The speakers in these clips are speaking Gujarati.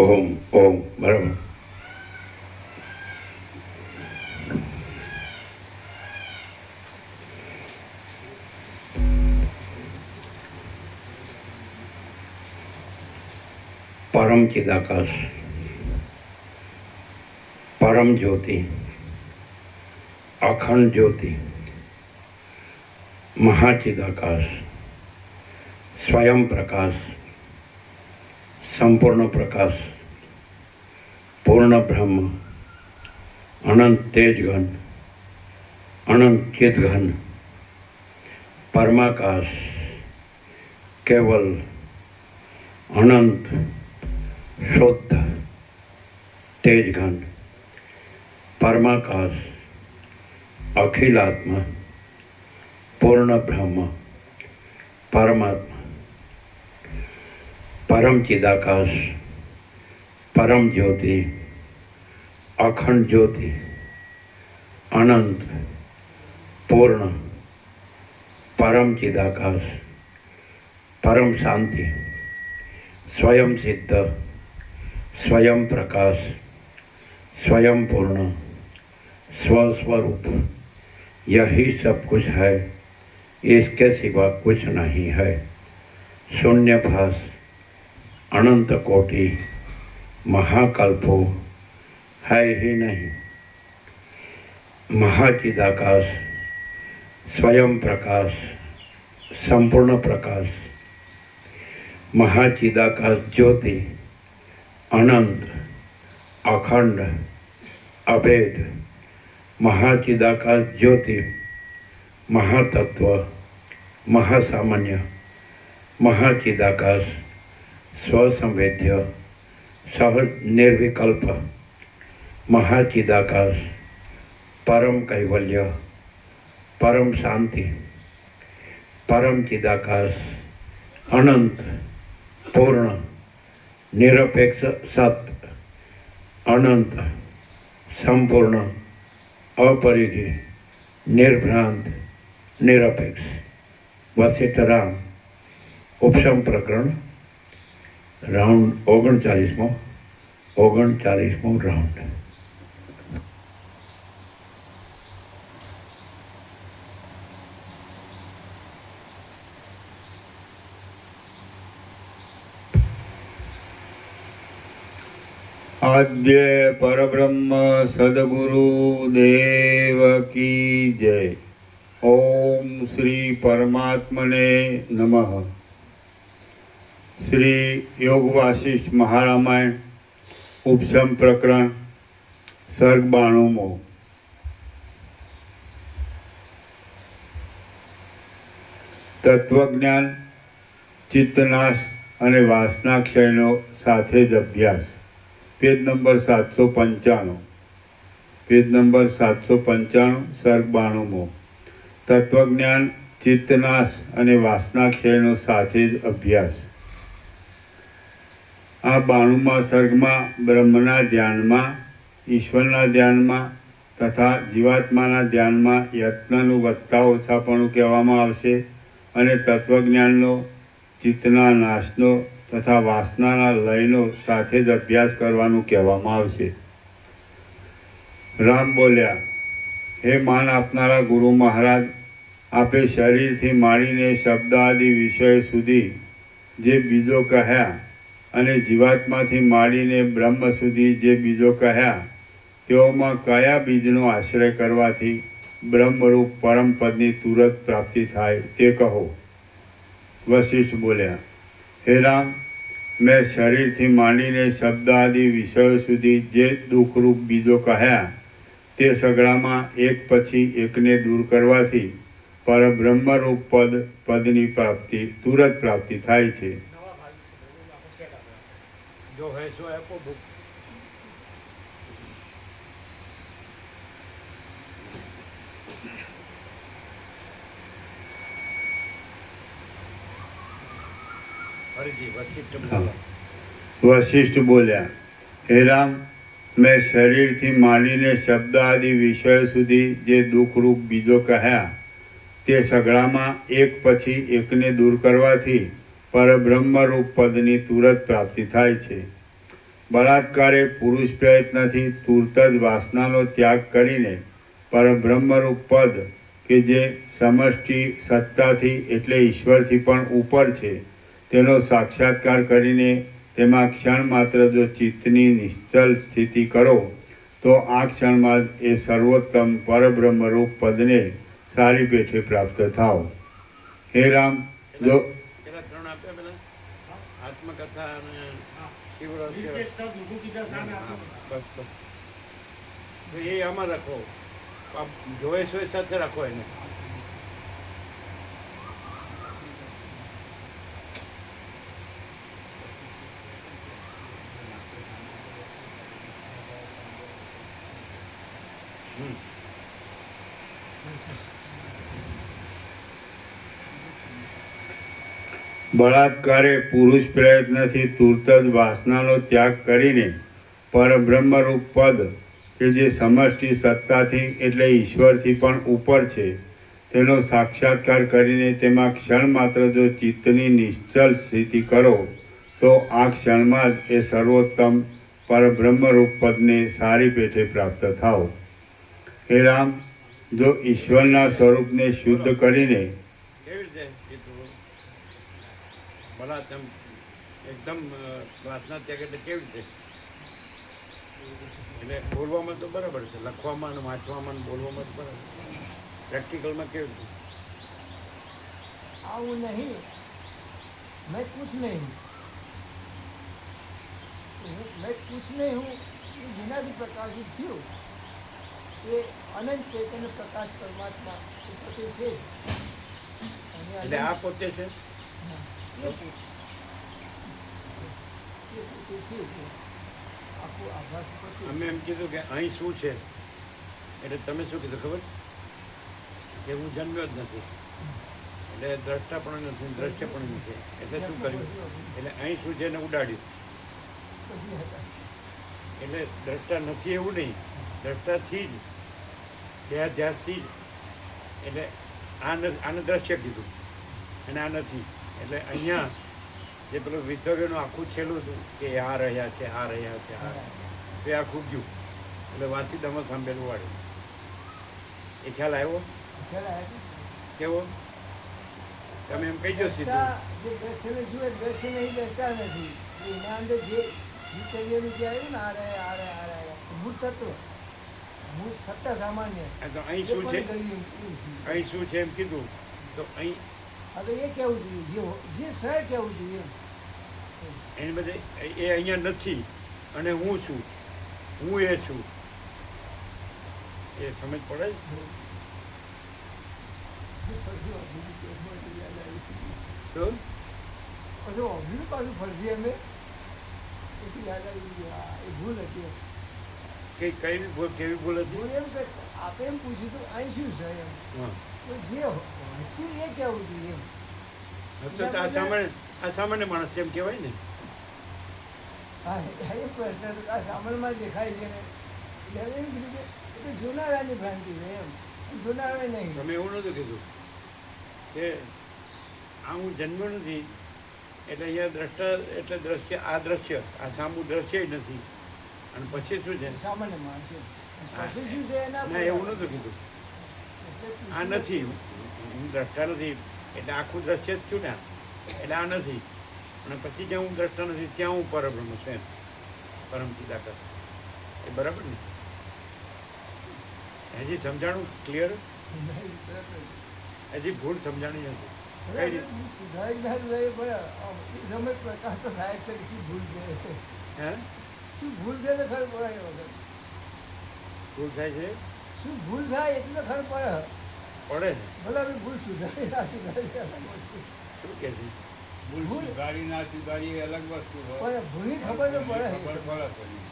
ઓમ ઓમ બરાબર. परम चिदाकाश, परम ज्योति, अखंड ज्योति, महाचिदाकाश, स्वयं प्रकाश, संपूर्ण प्रकाश, पूर्ण ब्रह्म, अनंत तेजघन, अनंत चिदघन, परमाकाश, केवल अनंत शुद्ध तेजघन, परमाकाश, अखिलात्मा, पूर्ण ब्रह्म, परमात्मा, परम चिदाकाश, परम ज्योति, अखंड ज्योति, अनंत पूर्ण परम चिदाकाश, परम शांति, स्वयं सिद्ध, स्वयं प्रकाश, स्वयं पूर्ण, स्वस्वरूप, यही सब कुछ है, इसके सिवा कुछ नहीं है। शून्यभास, अनंत कोटि, महाकल्पो है ही नहीं। महाचिदाकाश, स्वयं प्रकाश, संपूर्ण प्रकाश, महाचिदाकाश ज्योति, अनंत, अखंड, अभेद, महाचिदाकाश ज्योति, महातत्व, महासामान्य, महाचिदाकाश, स्वसंवेद्य, सहज निर्विकल्प, महाचिदाकाश, परम कैवल्य, परम शांति, परम चिदाकाश, अनंत पूर्ण निरपेक्ष सत्य, अनंत संपूर्ण अपरिधि निर्भ्रांत निरपेक्ष। वशिष्ठ राम उपशम प्रकरण राउंड 39मो राउंड। आद्य परब्रह्म सद्गुरु देव की जय। ओम श्री परमात्मने नमः। श्री योग वासिष्ठ महारामायण उपशम प्रकरण सर्ग 92मो। तत्वज्ञान, चित्तनाश અને વાસનાક્ષયનો સાથે જ અભ્યાસ। Page number 795, page number 795, સર્ગ 92મો। તત્વજ્ઞાન, ચિત્તનાશ અને વાસનાક્ષયનો સાથે જ અભ્યાસ। આ 92મા સર્ગમાં બ્રહ્મના ધ્યાનમાં, ઈશ્વરના ધ્યાનમાં તથા જીવાત્માના ધ્યાનમાં યત્નનું વધતા ઓછાપણું કહેવામાં આવશે અને તત્વજ્ઞાનનો ચિત્તના નાશનો તથા વાસનાના લયનો સાથે જ અભ્યાસ કરવાનું કહેવામાં આવશે. રામ બોલ્યા, હે માન આપનારા ગુરુ મહારાજ, આપે શરીરથી માંડીને શબ્દ આદિ વિષયો સુધી જે બીજો કહ્યા અને જીવાત્માથી માંડીને બ્રહ્મ સુધી જે બીજો કહ્યા, તેઓમાં કયા બીજનો આશ્રય કરવાથી બ્રહ્મરૂપ પરમપદની તુરત પ્રાપ્તિ થાય તે કહો. વશિષ્ઠ બોલ્યા, હે રામ, મેં શરીરથી માંડીને શબ્દ આદિ વિષયો સુધી જે દુઃખરૂપ બીજો કહ્યા તે સગળામાં એક પછી એકને દૂર કરવાથી પરબ્રહ્મરૂપ પદની પ્રાપ્તિ તુરત પ્રાપ્તિ થાય છે. જો હે સો આપો બુક. વશિષ્ઠ બોલ્યા, હે રામ, મેં શરીરથી માંડીને શબ્દ આદિ વિષયો સુધી જે દુઃખરૂપ બીજો કહ્યા તે સગળામાં એક પછી એકને દૂર કરવાથી પરબ્રહ્મરૂપ પદની તુરત પ્રાપ્તિ થાય છે. બળાત્કારે પુરુષ પ્રયત્નથી તુરત જ વાસનાનો ત્યાગ કરીને પરબ્રહ્મરૂપ પદ કે જે સમષ્ટિ સત્તાથી એટલે ઈશ્વરથી પણ ઉપર છે તેનો સાક્ષાત્કાર કરીને તેમાં ક્ષણ માત્ર જો ચિત્તની નિશ્ચલ સ્થિતિ કરો તો આ ક્ષણમાં જ એ સર્વોત્તમ પરબ્રહ્મરૂપ પદને સારી પેઠે પ્રાપ્ત થાવ. હે રામ, જો આત્મકથા અને એ આમાં રાખો, જોવે છો એ સાથે રાખો એને. બળાત્કારે પુરુષ પ્રયત્નથી તુરત જ વાસનાનો ત્યાગ કરીને પરબ્રહ્મરૂપ પદ કે જે સમષ્ટિ સત્તાથી એટલે ઈશ્વરથી પણ ઉપર છે તેનો સાક્ષાત્કાર કરીને તેમાં ક્ષણ માત્ર જો ચિત્તની નિશ્ચલ સ્થિતિ કરો તો આ ક્ષણમાં જ એ સર્વોત્તમ પરબ્રહ્મરૂપ પદને સારી પેઠે પ્રાપ્ત થાવ. હે રામ, જો ઈશ્વરના સ્વરૂપને શુદ્ધ કરીને એકદમ વાસના ત્યાગ એટલે કેવી રીતે? એટલે બોલવામાં તો બરાબર છે, લખવામાં અને વાંચવામાં અને બોલવામાં તો બરાબર. પ્રેક્ટિકલમાં કેવી રીતે? આવું નહીં, मैं कुछ नहीं हूँ, मैं कुछ नहीं हूँ એ જેનાથી પ્રકાશિત થયું એ અનંત ચૈતન્ય પ્રકાશ પરમાત્મા એ પોતે છે જ. એટલે આ પોતે છે. એ પોતે છે જ. આખું આભાસ પોતે. અમે એમ કીધું કે અહીં શું છે એટલે તમે શું કીધું ખબર કે હું જન્મ્યો જ નથી એટલે દ્રષ્ટા પણ નથી, દ્રશ્ય પણ નથી. એટલે શું કર્યું? એટલે અહીં શું છે એને ઉડાડીશ. એટલે દ્રષ્ટા નથી એવું નહીં, દ્રષ્ટાથી જ દેહાધ્યાસથી જ. એટલે આને દ્રશ્ય કીધું અને આ નથી. એટલે અહીંયા જે પેલું વિતર્યોનું આખું છેલ્લું હતું કે આ રહ્યા છે, આ રહ્યા છે, આ તે આખું ગયું. એટલે વાંચીદામાં સાંભળેલું વાળ્યું એ ખ્યાલ આવ્યો. કેવો? તમે એમ કહી દો સીધું. જે દર્શને જુએ દર્શન નહીં દર્શતા નથી. એના અંદર જે વિતર્યનું જે આવ્યું ને આ રહ્યા મૂળ તત્વ, મૂળ સત્તા સામાન્ય. તો અહીં શું છે, અહીં શું છે એમ કીધું તો અહીં હવે એ કહેવું જોઈએ, જે સર કહેવું જોઈએ એની બધે એ અહીંયા નથી અને હું છું, હું એ છું. એ સમજ પડે જ. તો પછી ઓભ્યું પાછું ફરજી અમે એથી યાદ આવી ગયું એ ભૂલ હતી. કઈ ભૂલ, કેવી ભૂલ હતી? ભૂલ એમ કે આપણે એમ પૂછ્યું હતું અહીં શું છે એમ, હા, તો જે હતું એ કહેવું જોઈએ એમ. તો આ સામાન્ય માણસ એમ કહેવાય ને. હા એ પ્રશ્ન તો આ સામાનમાં દેખાય છે ને. એટલે એમ કીધું કે એ તો જોનારાની ભ્રાંતિ છે એમ, જોનારો નહીં. તમે એવું નહોતું કીધું કે આ હું જન્મ્યો નથી એટલે અહીંયા દ્રષ્ટા એટલે દ્રશ્ય, આ દ્રશ્ય, આ સામું દ્રશ્ય નથી. અને પછી શું છે? સામાન્ય માણસ છે. પછી શું છે એના ના, એવું નહોતું કીધું. આ નથી, હું દ્રષ્ટા નથી એટલે આખું દ્રશ્ય જ છું ને, એટલે આ નથી. અને પછી જ્યાં હું દ્રષ્ટા નથી ત્યાં હું પરબ્રહ્મ છું એમ, પરમ ચિદાકાશ. એ બરાબર ને? હજી સમજાણું ક્લિયર? હજી ભૂલ સમજાણી નથી. કઈ રીતે? સમય પ્રકાશ તો થાય છે કે શું ભૂલ છે, હે? શું ભૂલ છે તો ખબર પડે એ વખત. ભૂલ થાય છે? શું ભૂલ થાય એટલે ખબર પડે. પડે ને? ભલે અમે ભૂલ સુધારી ના સુધારી અલગ વસ્તુ. શું કે છે? ભૂલ સુધારી ના સુધારી એ અલગ વસ્તુ હોય. પણ ભૂલની ખબર તો પડે. ખબર પડે પડી.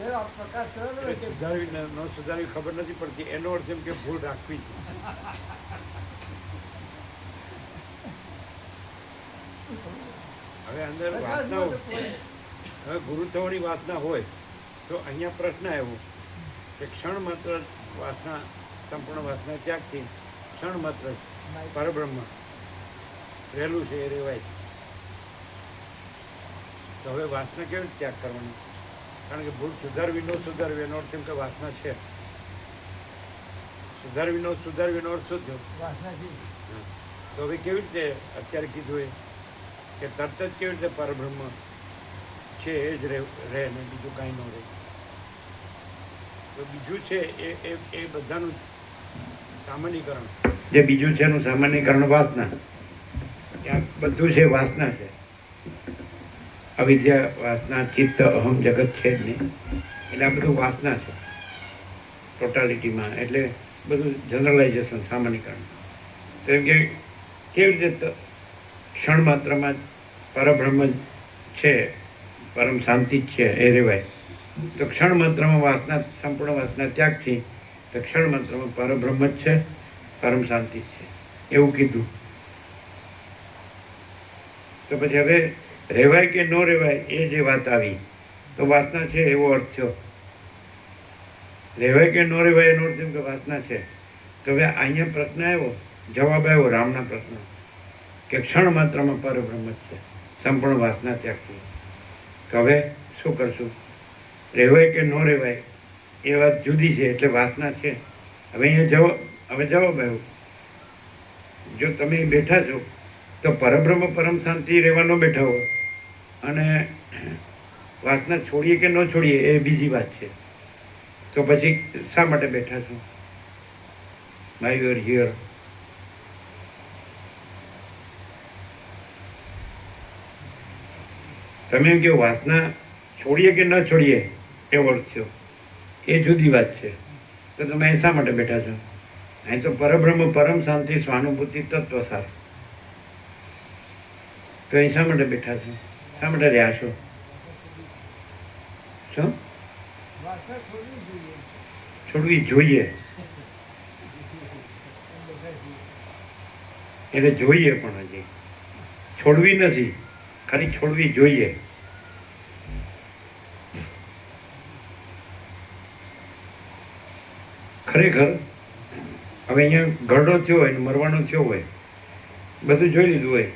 જરા પ્રકાશ કરો તો એટલે સુધારવી ન સુધારવી ખબર નથી પડતી, એનો અર્થ એમ કે ભૂલ રાખવી. હવે અંદર વાસના હોય, હવે ગુરુ થવાની વાસના હોય તો અહીંયા પ્રશ્ન આવ્યો કે ક્ષણ માત્ર વાસના, સંપૂર્ણ વાસના ત્યાગથી ક્ષણ માત્ર પરબ્રહ્મ રહેલું છે એ રહેવાય છે. તો હવે વાસના કેવી રીતે ત્યાગ કરવાની? કારણ કે ભૂલ સુધારવી ન સુધારવી એનો અર્થ એમ કે વાસના છે. સુધારવી ન સુધારવી એનો અર્થ શું થયો? વાસના છે. તો હવે કેવી રીતે અત્યારે કીધું એ કે તરત જ કેવી રીતે પરબ્રહ્મ છે એ જ રહે ને બીજું કાંઈ ન રહે? તો બીજું છે એ બધાનું સામાન્યકરણ. જે બીજું છે એનું સામાન્યકરણ વાસના. ત્યાં બધું છે વાસના છે. અવિદ્યા, વાસના, ચિત્ત, અહમ જગત છે જ નહીં. એટલે આ બધું વાસના છે ટોટાલિટીમાં. એટલે બધું જનરલાઇઝેશન, સામાન્યકરણ. તો એમ કે કેવી રીતે ક્ષણ માત્રમાં પરબ્રહ્મ જ છે, પરમ શાંતિ જ છે એ રહેવાય. તો ક્ષણ માત્રમાં વાસના, સંપૂર્ણ વાસના ત્યાગથી તો ક્ષણ માત્રમાં પરબ્રહ્મ જ છે, પરમ શાંતિ જ છે એવું કીધું. તો પછી હવે રહેવાય કે ન રહેવાય એ જે વાત આવી તો વાસના છે એવો અર્થ થયો. રહેવાય કે ન રહેવાય એનો અર્થ એમ કે વાસના છે. તો હવે અહીંયા પ્રશ્ન આવ્યો, જવાબ આવ્યો રામના પ્રશ્ન કે ક્ષણ માત્રમાં પરબ્રહ્મ જ છે, સંપૂર્ણ વાસના ત્યાગથી. તો હવે શું કરશું? રહેવાય કે ન રહેવાય એ વાત જુદી છે, એટલે વાસના છે. હવે અહીંયા જવાબ આવ્યો. જો તમે બેઠા છો તો પરબ્રહ્મ પરમ શાંતિ રહેવાનો બેઠા હો, અને વાસના છોડીએ કે ન છોડીએ એ બીજી વાત છે. તો પછી શા માટે બેઠા છો? Why you are here? તમે એમ કહો વાસના છોડીએ કે ન છોડીએ એવો અર્થ થયો, એ જુદી વાત છે. તો તમે અહીં શા માટે બેઠા છો? અહીં તો પરબ્રહ્મ પરમ શાંતિ સ્વાનુભૂતિ તત્વસાર. તો અહીં શા માટે બેઠા છો? શા માટે રહ્યા છો? શું વાસના છોડવી જોઈએ. છોડવી જોઈએ? એટલે જોઈએ પણ હજી છોડવી નથી, ખાલી છોડવી જોઈએ. ખરેખર હવે અહીંયા ગરડો થયો હોય ને મરવાનો થયો હોય, બધું જોઈ લીધું હોય.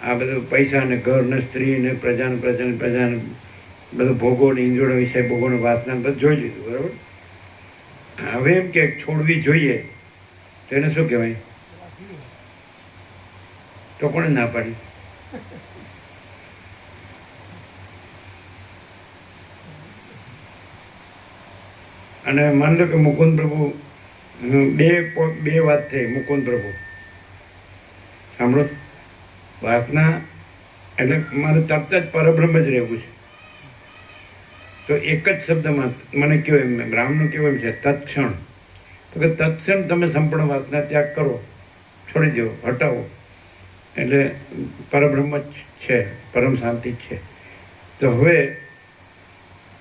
આ બધું પૈસા ને ઘર ને સ્ત્રી ને પ્રજાને બધું ભોગો ને ઇન્દ્રિયો વિષય ભોગોને વાસના બધું જોઈ લીધું, બરાબર? હવે એમ કે છોડવી જોઈએ તો એને શું કહેવાય? તો કોણે ના પાડી? અને માની લો કે મુકુંદ પ્રભુ બે વાત થઈ. મુકુંદ પ્રભુ સાંભળો, વાસના એટલે મારે તરત જ પરબ્રહ્મ જ રહેવું છે. તો એક જ શબ્દમાં મને કયો એમ રામનું કેવું એમ છે તત્ક્ષણ. તો કે તત્ક્ષણ તમે સંપૂર્ણ વાસના ત્યાગ કરો, છોડી દો, હટાવો, એટલે પરબ્રહ્મ જ છે, પરમ શાંતિ જ છે. તો હવે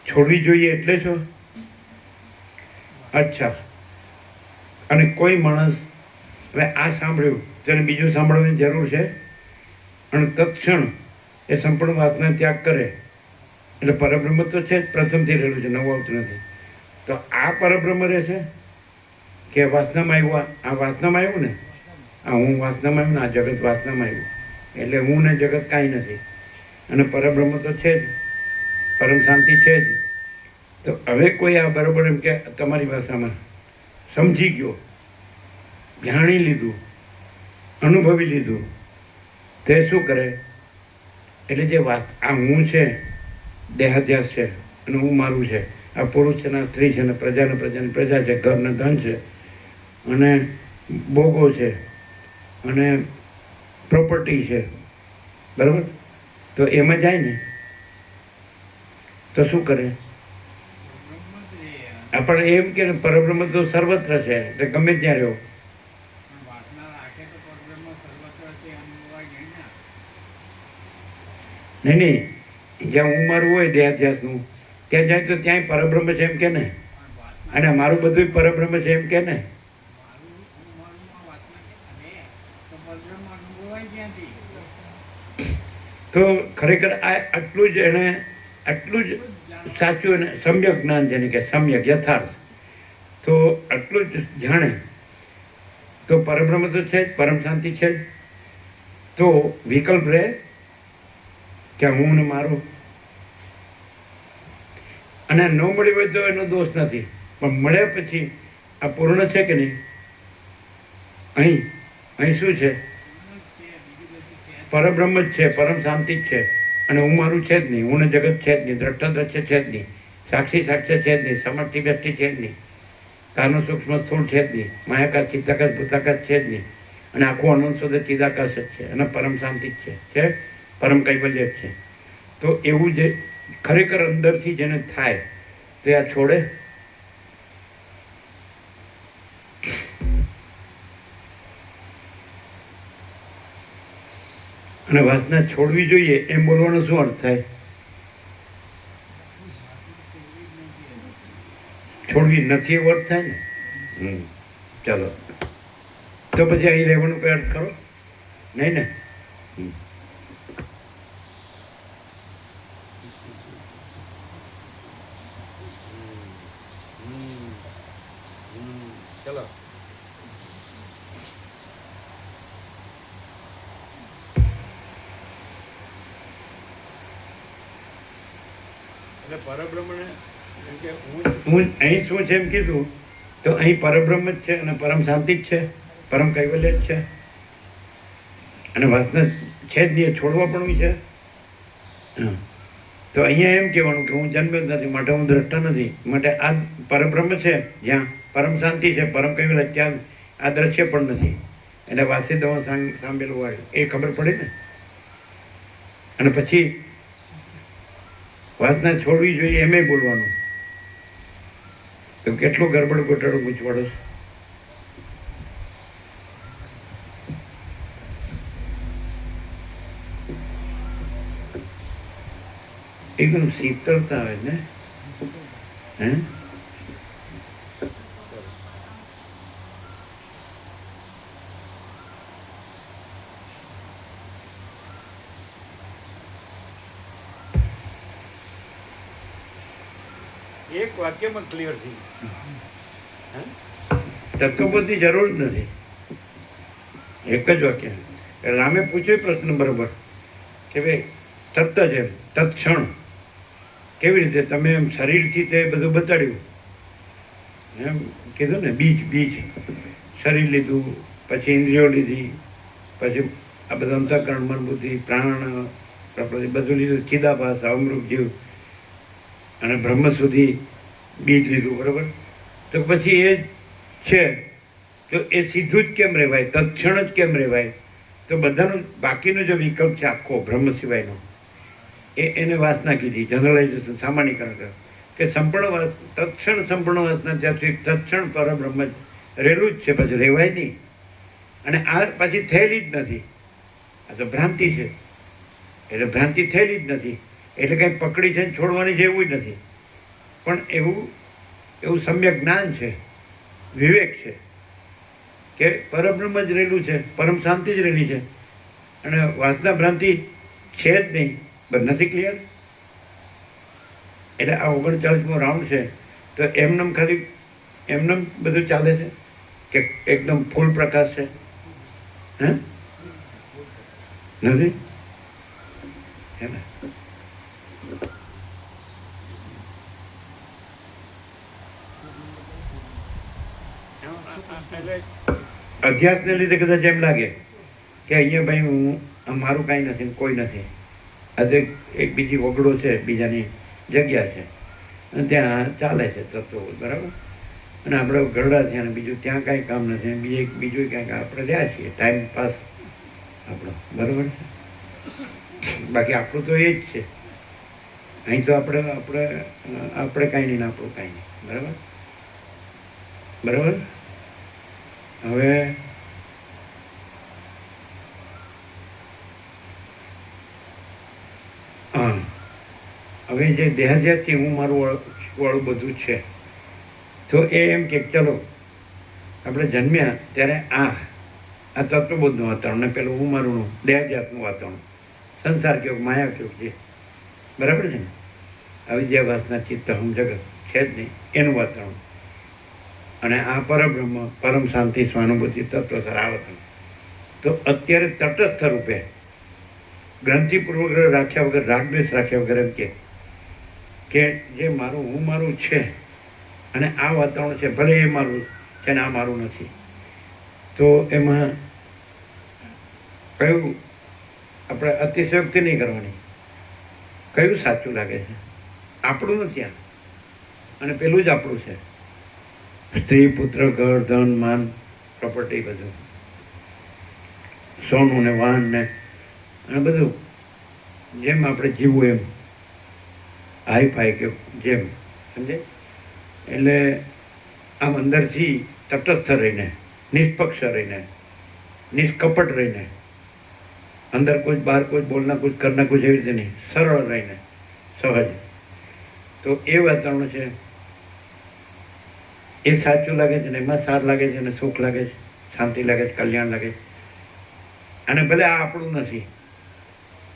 છોડવી જોઈએ એટલે શું? અચ્છા, અને કોઈ માણસ હવે આ સાંભળ્યું તેને બીજું સાંભળવાની જરૂર છે, અને તત્ક્ષણ એ સંપૂર્ણ વાસના ત્યાગ કરે એટલે પરબ્રહ્મ તો છે જ, પ્રથમથી રહેલું છે, નવું આવતું નથી. તો આ પરબ્રહ્મ રહેશે કે વાસનામાં આવ્યું? આ વાસનામાં આવ્યું ને, આ હું વાસનામાં આવ્યું ને, આ જગત વાસનામાં આવ્યું. એટલે હું ને જગત કાંઈ નથી, અને પરબ્રહ્મ તો છે જ, પરમ શાંતિ છે જ. તો હવે કોઈ આ બરાબર એમ કે તમારી ભાષામાં સમજી ગયો, જાણી લીધું, અનુભવી લીધું, તે શું કરે? એટલે જે વાત આ હું છે, દેહાધ્યાસ છે, અને હું મારું છે, આ પુરુષ છે ને સ્ત્રી છે ને પ્રજાને પ્રજાની પ્રજા છે, ઘર ને ધન છે, અને ભોગો છે, અને પ્રોપર્ટી છે, બરાબર? તો એમાં જાય ને તો શું કરે? આપણે એમ કે પરબ્રહ્મ તો સર્વત્ર છે, એટલે ગમે ત્યાં રહ્યો. નહીં નહીં, જ્યાં હું મારું હોય દેહાધ્યાસનું, ત્યાં જાય તો ત્યાંય પરબ્રહ્મ છે એમ કે ને, અને મારું બધું પરબ્રહ્મ છે એમ કે ને. તો ખરેખર આ આટલું જ એને આટલું જ સાચું અને સમ્યક જ્ઞાન જેને કે સમ્યક યથાર્થ, તો આટલું જ જાણે તો પરબ્રહ્મ તો છે જ, પરમ શાંતિ છે જ. તો વિકલ્પ રહે કે હું ને મારું, અને ન મળી હોય તો એનો દોષ નથી, પણ મળ્યા પછી આ પૂર્ણ છે કે નહીં? અહીં અહીં શું છે? પરબ્રહ્મ જ છે, પરમ શાંતિ જ છે, અને હું મારું છે જ નહીં, હું ને જગત છે જ નહીં, દ્રષ્ટા દ્રશ્ય છે જ નહીં, સાક્ષી સાક્ષ્ય છે જ નહીં, સમર્થિ વ્યક્તિ છે જ નહીં, કારનો સૂક્ષ્મ સ્થૂળ છે જ નહીં, માયાકાશ ચિત્તાકાશ ભૂતાકાશ છે જ નહીં, અને આખું અનંત શુદ્ધ ચિદાકાશ જ છે, અને પરમ શાંતિ જ છે, પરમ કૈવલ્ય જ છે. તો એવું જે ખરેખર અંદરથી જેને થાય તો આ છોડે? અને વાસના છોડવી જોઈએ એમ બોલવાનો શું અર્થ થાય? છોડવી નથી એવો અર્થ થાય ને. ચાલો, તો પછી અહીં રહેવાનું કોઈ અર્થ કરો નહીં ને? ચલો. એટલે પરબ્રહ્મને એમ કે હું અહીં શું છે એમ કીધું, તો અહીં પરબ્રહ્મ જ છે, અને પરમ શાંતિ જ છે, પરમ કૈવલ્ય જ છે, અને વાસના છે જ નહીં, છોડવા પણ છે. તો અહીંયા એમ કહેવાનું કે હું જન્મ્યો જ નથી, માટે હું દ્રષ્ટા નથી, માટે આ પરબ્રહ્મ છે, જ્યાં પરમ શાંતિ છે, પરમ કૈવલ્ય, ત્યાં આ દ્રશ્ય પણ નથી. એટલે વાસુદેવ સાંભળેલું હોય એ ખબર પડે ને. અને પછી વાસના છોડવી જોઈએ એમ બોલવાનું. તો કેટલો ગરબડ ગોટાળો ગૂંચવાડો. એકદમ શીતળતા આવે ને. હે એક વાક્યમાં ક્લિયર થઈ તત્વબોધની જરૂર જ નથી, એક જ વાક્ય. રામે પૂછ્યો પ્રશ્ન બરોબર કે ભાઈ તત્ત જ એમ તત્ક્ષણ કેવી રીતે તમે એમ શરીરથી તે બધું બતાડ્યું, એમ કીધું ને, બીજ બીજ શરીર લીધું, પછી ઇન્દ્રિયો લીધી, પછી આ બધા અંતઃકરણ મન બુદ્ધિ પ્રાણ બધું લીધું, ચિદાભાસ અમૃત જીવ અને બ્રહ્મ સુધી બીજ લીધું, બરાબર? તો પછી એ છે તો એ સીધું જ કેમ રહેવાય, તત્ક્ષણ જ કેમ રહેવાય? તો બધાનું બાકીનો જે વિકલ્પ છે આખો બ્રહ્મ સિવાયનો એને વાસના કીધી, જનરલાઇઝેશન સામાન્યકરણ કર્યું કે સંપૂર્ણ તત્ક્ષણ સંપૂર્ણ વાસના ત્યાંથી તત્ક્ષણ પરબ્રહ્મ જ રહેલું જ છે, પછી રહેવાય નહીં. અને આ પછી થયેલી જ નથી, આ તો ભ્રાંતિ છે, એટલે ભ્રાંતિ થયેલી જ નથી, એટલે કંઈ પકડી છે છોડવાની છે એવું જ નથી. પણ એવું સમ્યક જ્ઞાન છે, વિવેક છે કે પરબ્રહ્મ જ રહેલું છે, પરમ શાંતિ જ રહેલી છે, અને વાસના ભ્રાંતિ છે જ નહીં. બસ નથી ક્લિયર? એટલે આ 39મો રાઉન્ડ છે, તો એમનેમ ખાલી એમનેમ બધું ચાલે છે કે એકદમ ફૂલ પ્રકાશ છે? હે નથી હે ને? એટલે અધ્યાસને લીધે કદાચ એમ લાગે કે અહીંયા ભાઈ હું મારું કાંઈ નથી ને કોઈ નથી. આજે એક બીજી વગડો છે, બીજાની જગ્યા છે અને ત્યાં ચાલે છે તત્વો, બરાબર. અને આપણે ગરડા થયા ને બીજું ત્યાં કાંઈ કામ નથી, બીજું ક્યાંક આપણે રહ્યા છીએ ટાઈમ પાસ આપણો, બરાબર છે. બાકી આપણું તો એ જ છે. અહીં તો આપણે કાંઈ નહીં ને આપણું કાંઈ નહીં, બરાબર બરાબર. હવે હા, હવે જે દેહાદ્યાસથી હું મારું વાળું બધું છે, તો એ એમ કે ચલો આપણે જન્મ્યા ત્યારે આ તત્વબોધનું વાતાવરણ ને પેલું હું મારું દેહાદ્યાસનું વાતાવરણ, સંસાર કયો માયા કયો જે, બરાબર છે ને. અવિદ્યા વાસના ચિત્ત હમ જગત છે જ નહીં એનું વાતાવરણ, અને આ પરબ્રહ્મ પરમ શાંતિ સ્વાનુભૂતિ તત્વ સર આવતું. તો અત્યારે તટસ્થ રૂપે ગ્રંથિપૂર્વક રાખ્યા વગર, રાગદ્વેષ રાખ્યા વગર એમ કે જે મારું હું મારું છે અને આ વાતાવરણ છે, ભલે એ મારું છે ને આ મારું નથી, તો એમાં કયું આપણે અતિશયોક્તિ નહીં કરવાની, કયું સાચું લાગે છે? આપણું નથી આ, અને પેલું જ આપણું છે. સ્ત્રી, પુત્ર, ઘર, ધન, માન, પ્રોપર્ટી, બધું સોનું ને વાહન ને અને બધું જેમ આપણે જીવવું એમ હાઈ ફાઈ કે જેમ, સમજે. એટલે આમ અંદરથી તટસ્થ રહીને, નિષ્પક્ષ રહીને, નિષ્કપટ રહીને, અંદર કોઈ બહાર કોઈ બોલના કોઈ કરના કોઈ એવી રીતે નહીં, સરળ રહીને સહજ, તો એ વાતાવરણ છે. એ સાચું લાગે છે ને એમાં સાર લાગે છે ને સુખ લાગે છે, શાંતિ લાગે છે, કલ્યાણ લાગે છે. અને ભલે આ આપણું નથી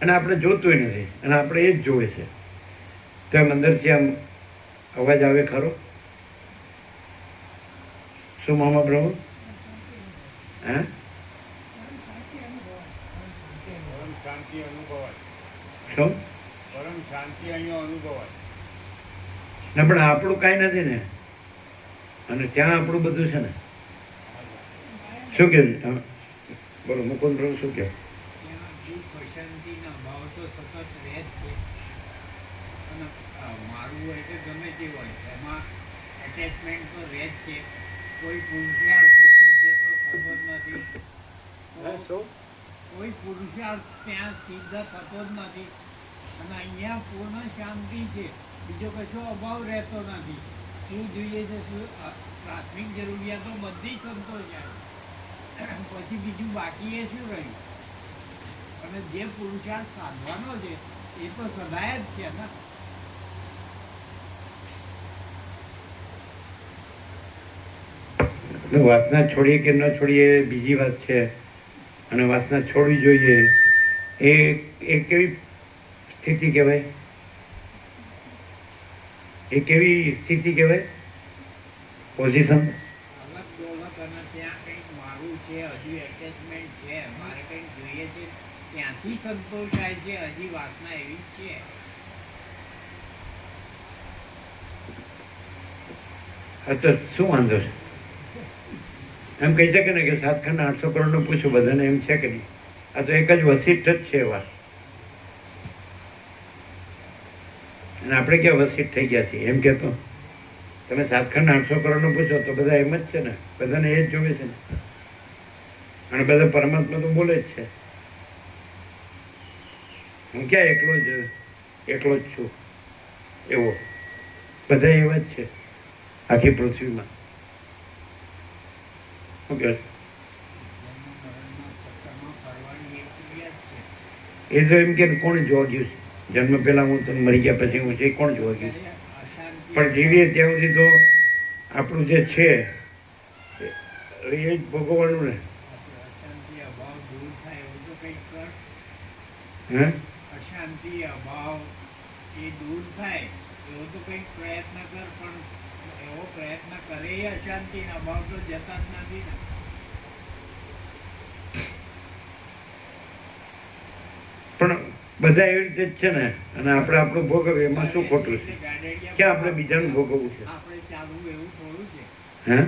અને આપણે જોતું નથી અને આપણે એ જ જોવે છે, તો એમ અંદરથી આમ અવાજ આવે ખરો? શું મામા પ્રભુ? હા, પરમ શાંતિ અનુભવાય, શું? પરમ શાંતિ અહીંયા અનુભવાય. ના, પણ આપણું કાંઈ નથી ને, અને ત્યાં આપણું બધું છે ને. શું કે બોલો મુકુંદ પ્રભુ, શું કહે? ત્યાં દુઃખ અશાંતિના ભાવ તો સતત રહે જ છે, અને મારું હોય કે ગમે તે હોય એમાં એટેચમેન્ટ તો રહે જ છે. કોઈ પુરુષાર્થ સિદ્ધ તો થતો જ નથી, શું કોઈ પુરુષાર્થ ત્યાં સિદ્ધ થતો જ નથી. અને અહીંયા પૂર્ણ શાંતિ છે, બીજો કશો અભાવ રહેતો નથી. શું જોઈએ છે, શું પ્રાથમિક જરૂરિયાતો બધી સંતોષાય, પછી બીજું બાકી એ શું રહ્યું? અને જે પુરુષાર્થ સાધવાનો છે એ તો સદાય જ છે ને. વાસના છોડીએ કે ન છોડીએ બીજી વાત છે, અને વાસના છોડવી જોઈએ એ કેવી સ્થિતિ કહેવાય? એ કેવી સ્થિતિ કહેવાય? પોઝિશન. અલગ ડોલક અને ત્યાં કંઈક મારું છે, હજુ એટેચમેન્ટ છે, મારે કંઈક જોઈએ છે, ત્યાંથી સંતોષાય છે, હજી વાસના એવી જ છે. હા, તો શું વાંધો છે? એમ કહી શકે ને કે 7 ખંડ 800 કરોડનું પૂછું, બધાને એમ છે કે નહીં? આ તો એક જ વસિષ્ઠ જ છે વાત, અને આપણે ક્યાં વસિષ્ઠ થઈ ગયા છીએ એમ કહેતો. તમે 7 ખંડ 800 કરોડનું પૂછો તો બધા એમ જ છે ને, બધાને એ જ જોવે છે ને, અને બધા પરમાત્મા તો બોલે જ છે. હું ક્યાં એકલો જ છું એવો? બધા એવા જ છે આખી પૃથ્વીમાં. શું કહે? જન્મ મરણના ચક્કરમાં ફરવાની એક ક્રિયા જ છે. એ તો એમ કે કોણ જોવા ગયું છે? જન્મ પહેલા હું તો મરી ગયા પછી હું છે, કોણ જોવા ગયું? ત્યારે અશાંતિ પણ જીવીએ ત્યાં સુધી તો આપણું જે છે એ જ ભોગવવાનું ને. અશાંતિ અભાવ દૂર થાય એવું તો કંઈક કર. હે? અશાંતિ અભાવ એ દૂર થાય એવો તો કંઈક પ્રયત્ન કર. પણ એવો પ્રયત્ન કરે એ અશાંતિ ને અભાવ તો જતા જ નથી ને. બધા એવી રીતે જ છે ને, અને આપણે આપણું ભોગવીએ એમાં શું ખોટું છે? ક્યાં આપણે બીજાનું ભોગવવું છે? આપણે ચાલવું એવું થોડું છે. હે?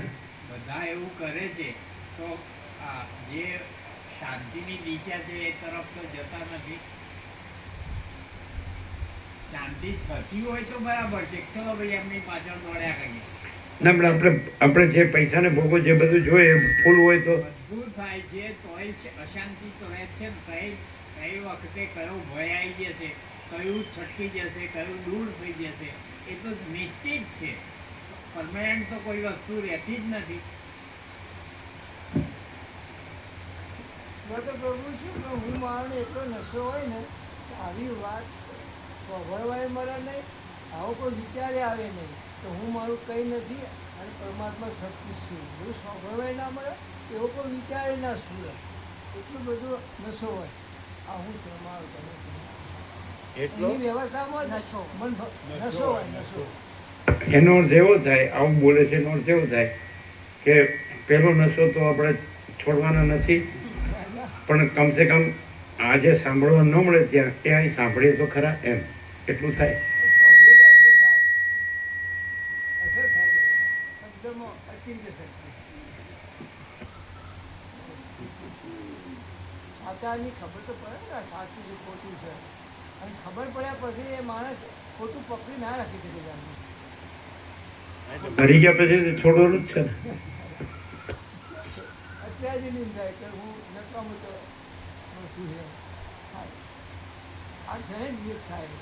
બધા એવું કરે છે તો આ જે શાંતિની દિશા છે એ તરફ તો જતા નથી. શાંતિ થતી હોય તો બરાબર છે, ચલો ભાઈ એમની પાછળ દોડ્યા કરીએ. ના, પણ આપણે જે પૈસાને ભોગવો જે બધું જોઈએ એ ફૂલ હોય તો બધું થાય છે તોય અશાંતિ તો રહે જ છે ને. કઈ વખતે કયો ભય આવી જશે, કયું છટકી જશે, કયું દૂર થઈ જશે એ તો નિશ્ચિત છે. પરમાનન્ટ તો કોઈ વસ્તુ રહેતી જ નથી. મેં તો પ્રભુ છું કે હું મારો એટલો નશો હોય ને કે આવી વાત સાંભળવાય મળે નહીં, આવો કોઈ વિચારે આવે નહીં તો હું મારું કંઈ નથી અને પરમાત્મા શક્તિ છું એવું સાંભળવાય ના મળે, એવો કોઈ વિચારે ના સ્ફુરે, એટલું બધું નશો હોય. આ હું પ્રમાણ કરું એટલો એની વ્યવસ્થામાં જ નશો હોય નશો. એનો અર્થ એવો થાય, આવું બોલે છે એનો અર્થ એવો થાય કે પેલો નશો તો આપણે છોડવાનો નથી, પણ કમસે કમ આજે સાંભળવા ન મળે ત્યાં સાંભળીએ તો ખરા, એમ એટલું થાય. સાંભળેલી અસર થાય શબ્દમાં અચિંત્ય શક્તિ. સાચાની ખબર તો પડે ને સાચું છે ખોટું છે, અને ખબર પડ્યા પછી એ માણસ ખોટું પકડી ના રાખી શકે જાણવું. મરી ગયા પછી તો છોડવાનું જ છે ને. અત્યારે જ નિંદાય કે હું નકામું તો શું છે થાય, આ ક્ષણે જ વિવેક થાય.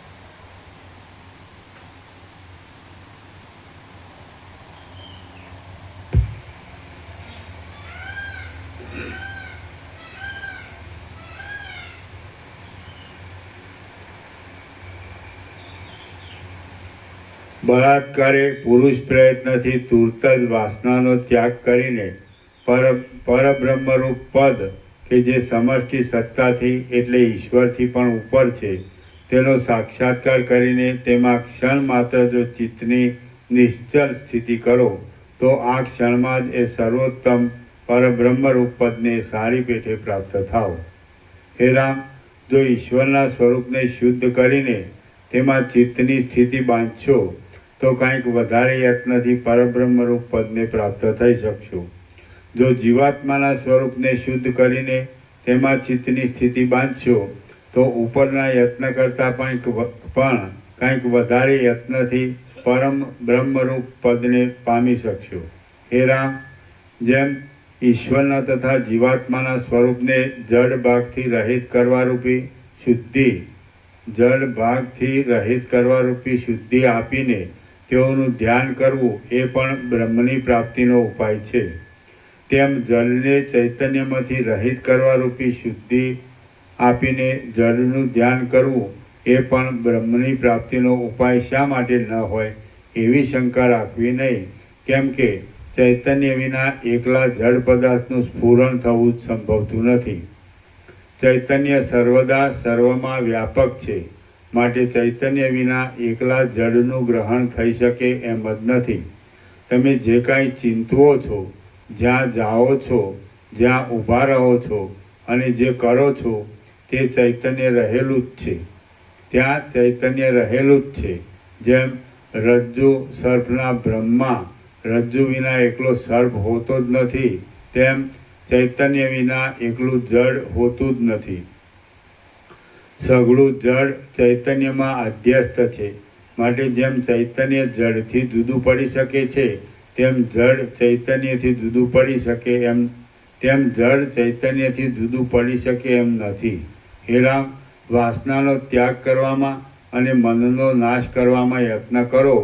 બળાત્કારે પુરુષ પ્રયત્નથી તુરત જ વાસનાનો ત્યાગ કરીને પરબ્રહ્મરૂપ પદ કે જે સમષ્ટિ સત્તાથી એટલે ઈશ્વરથી પણ ઉપર છે તેનો સાક્ષાત્કાર કરીને તેમાં ક્ષણ માત્ર જો ચિત્તની નિશ્ચલ સ્થિતિ કરો તો આ ક્ષણમાં જ એ સર્વોત્તમ પરબ્રહ્મરૂપ પદને સારી પેઠે પ્રાપ્ત થાઓ. હે રામ, જો ઈશ્વરના સ્વરૂપને શુદ્ધ કરીને તેમાં ચિત્તની સ્થિતિ બાંધશો તો કંઈક વધારે યત્નથી પરબ્રહ્મરૂપ પદને પ્રાપ્ત થઈ શકશો. જો જીવાત્માના સ્વરૂપને શુદ્ધ કરીને તેમાં ચિત્તની સ્થિતિ બાંધશો તો ઉપરના યત્ન કરતાં પણ કંઈક વધારે યત્નથી પરમ બ્રહ્મરૂપ પદને પામી શકશો. હે રામ, જેમ ઈશ્વરના તથા જીવાત્માના સ્વરૂપને જડ ભાગથી રહિત કરવારૂપી શુદ્ધિ આપીને તેઓનું ધ્યાન કરવું એ પણ બ્રહ્મની પ્રાપ્તિનો ઉપાય છે, તેમ જળને ચૈતન્યમાંથી રહિત કરવારૂપી શુદ્ધિ આપીને જળનું ધ્યાન કરવું એ પણ બ્રહ્મની પ્રાપ્તિનો ઉપાય શા માટે ન હોય એવી શંકા રાખવી નહીં, કેમ કે ચૈતન્ય વિના એકલા જળ પદાર્થનું સ્ફુરણ થવું જ સંભવતું નથી. ચૈતન્ય સર્વદા સર્વમાં વ્યાપક છે, માટે ચૈતન્ય વિના એકલા જળનું ગ્રહણ થઈ શકે એમ જ નથી. તમે જે કાંઈ ચિંતવો છો, જ્યાં જાઓ છો, જ્યાં ઊભા રહો છો અને જે કરો છો તે ચૈતન્ય રહેલું જ છે. ત્યાં ચૈતન્ય રહેલું જ છે. જેમ રજ્જુ સર્પના બ્રહ્મા રજ્જુ વિના એકલો સર્પ હોતો જ નથી, તેમ ચૈતન્ય વિના એકલું જળ હોતું જ નથી. સઘળું જળ ચૈતન્યમાં અધ્યસ્ત છે, માટે જેમ ચૈતન્ય જળથી જુદું પડી શકે છે તેમ જળ ચૈતન્યથી જુદું પડી શકે એમ નથી. હે રામ, વાસનાનો ત્યાગ કરવામાં અને મનનો નાશ કરવામાં યત્ન કરો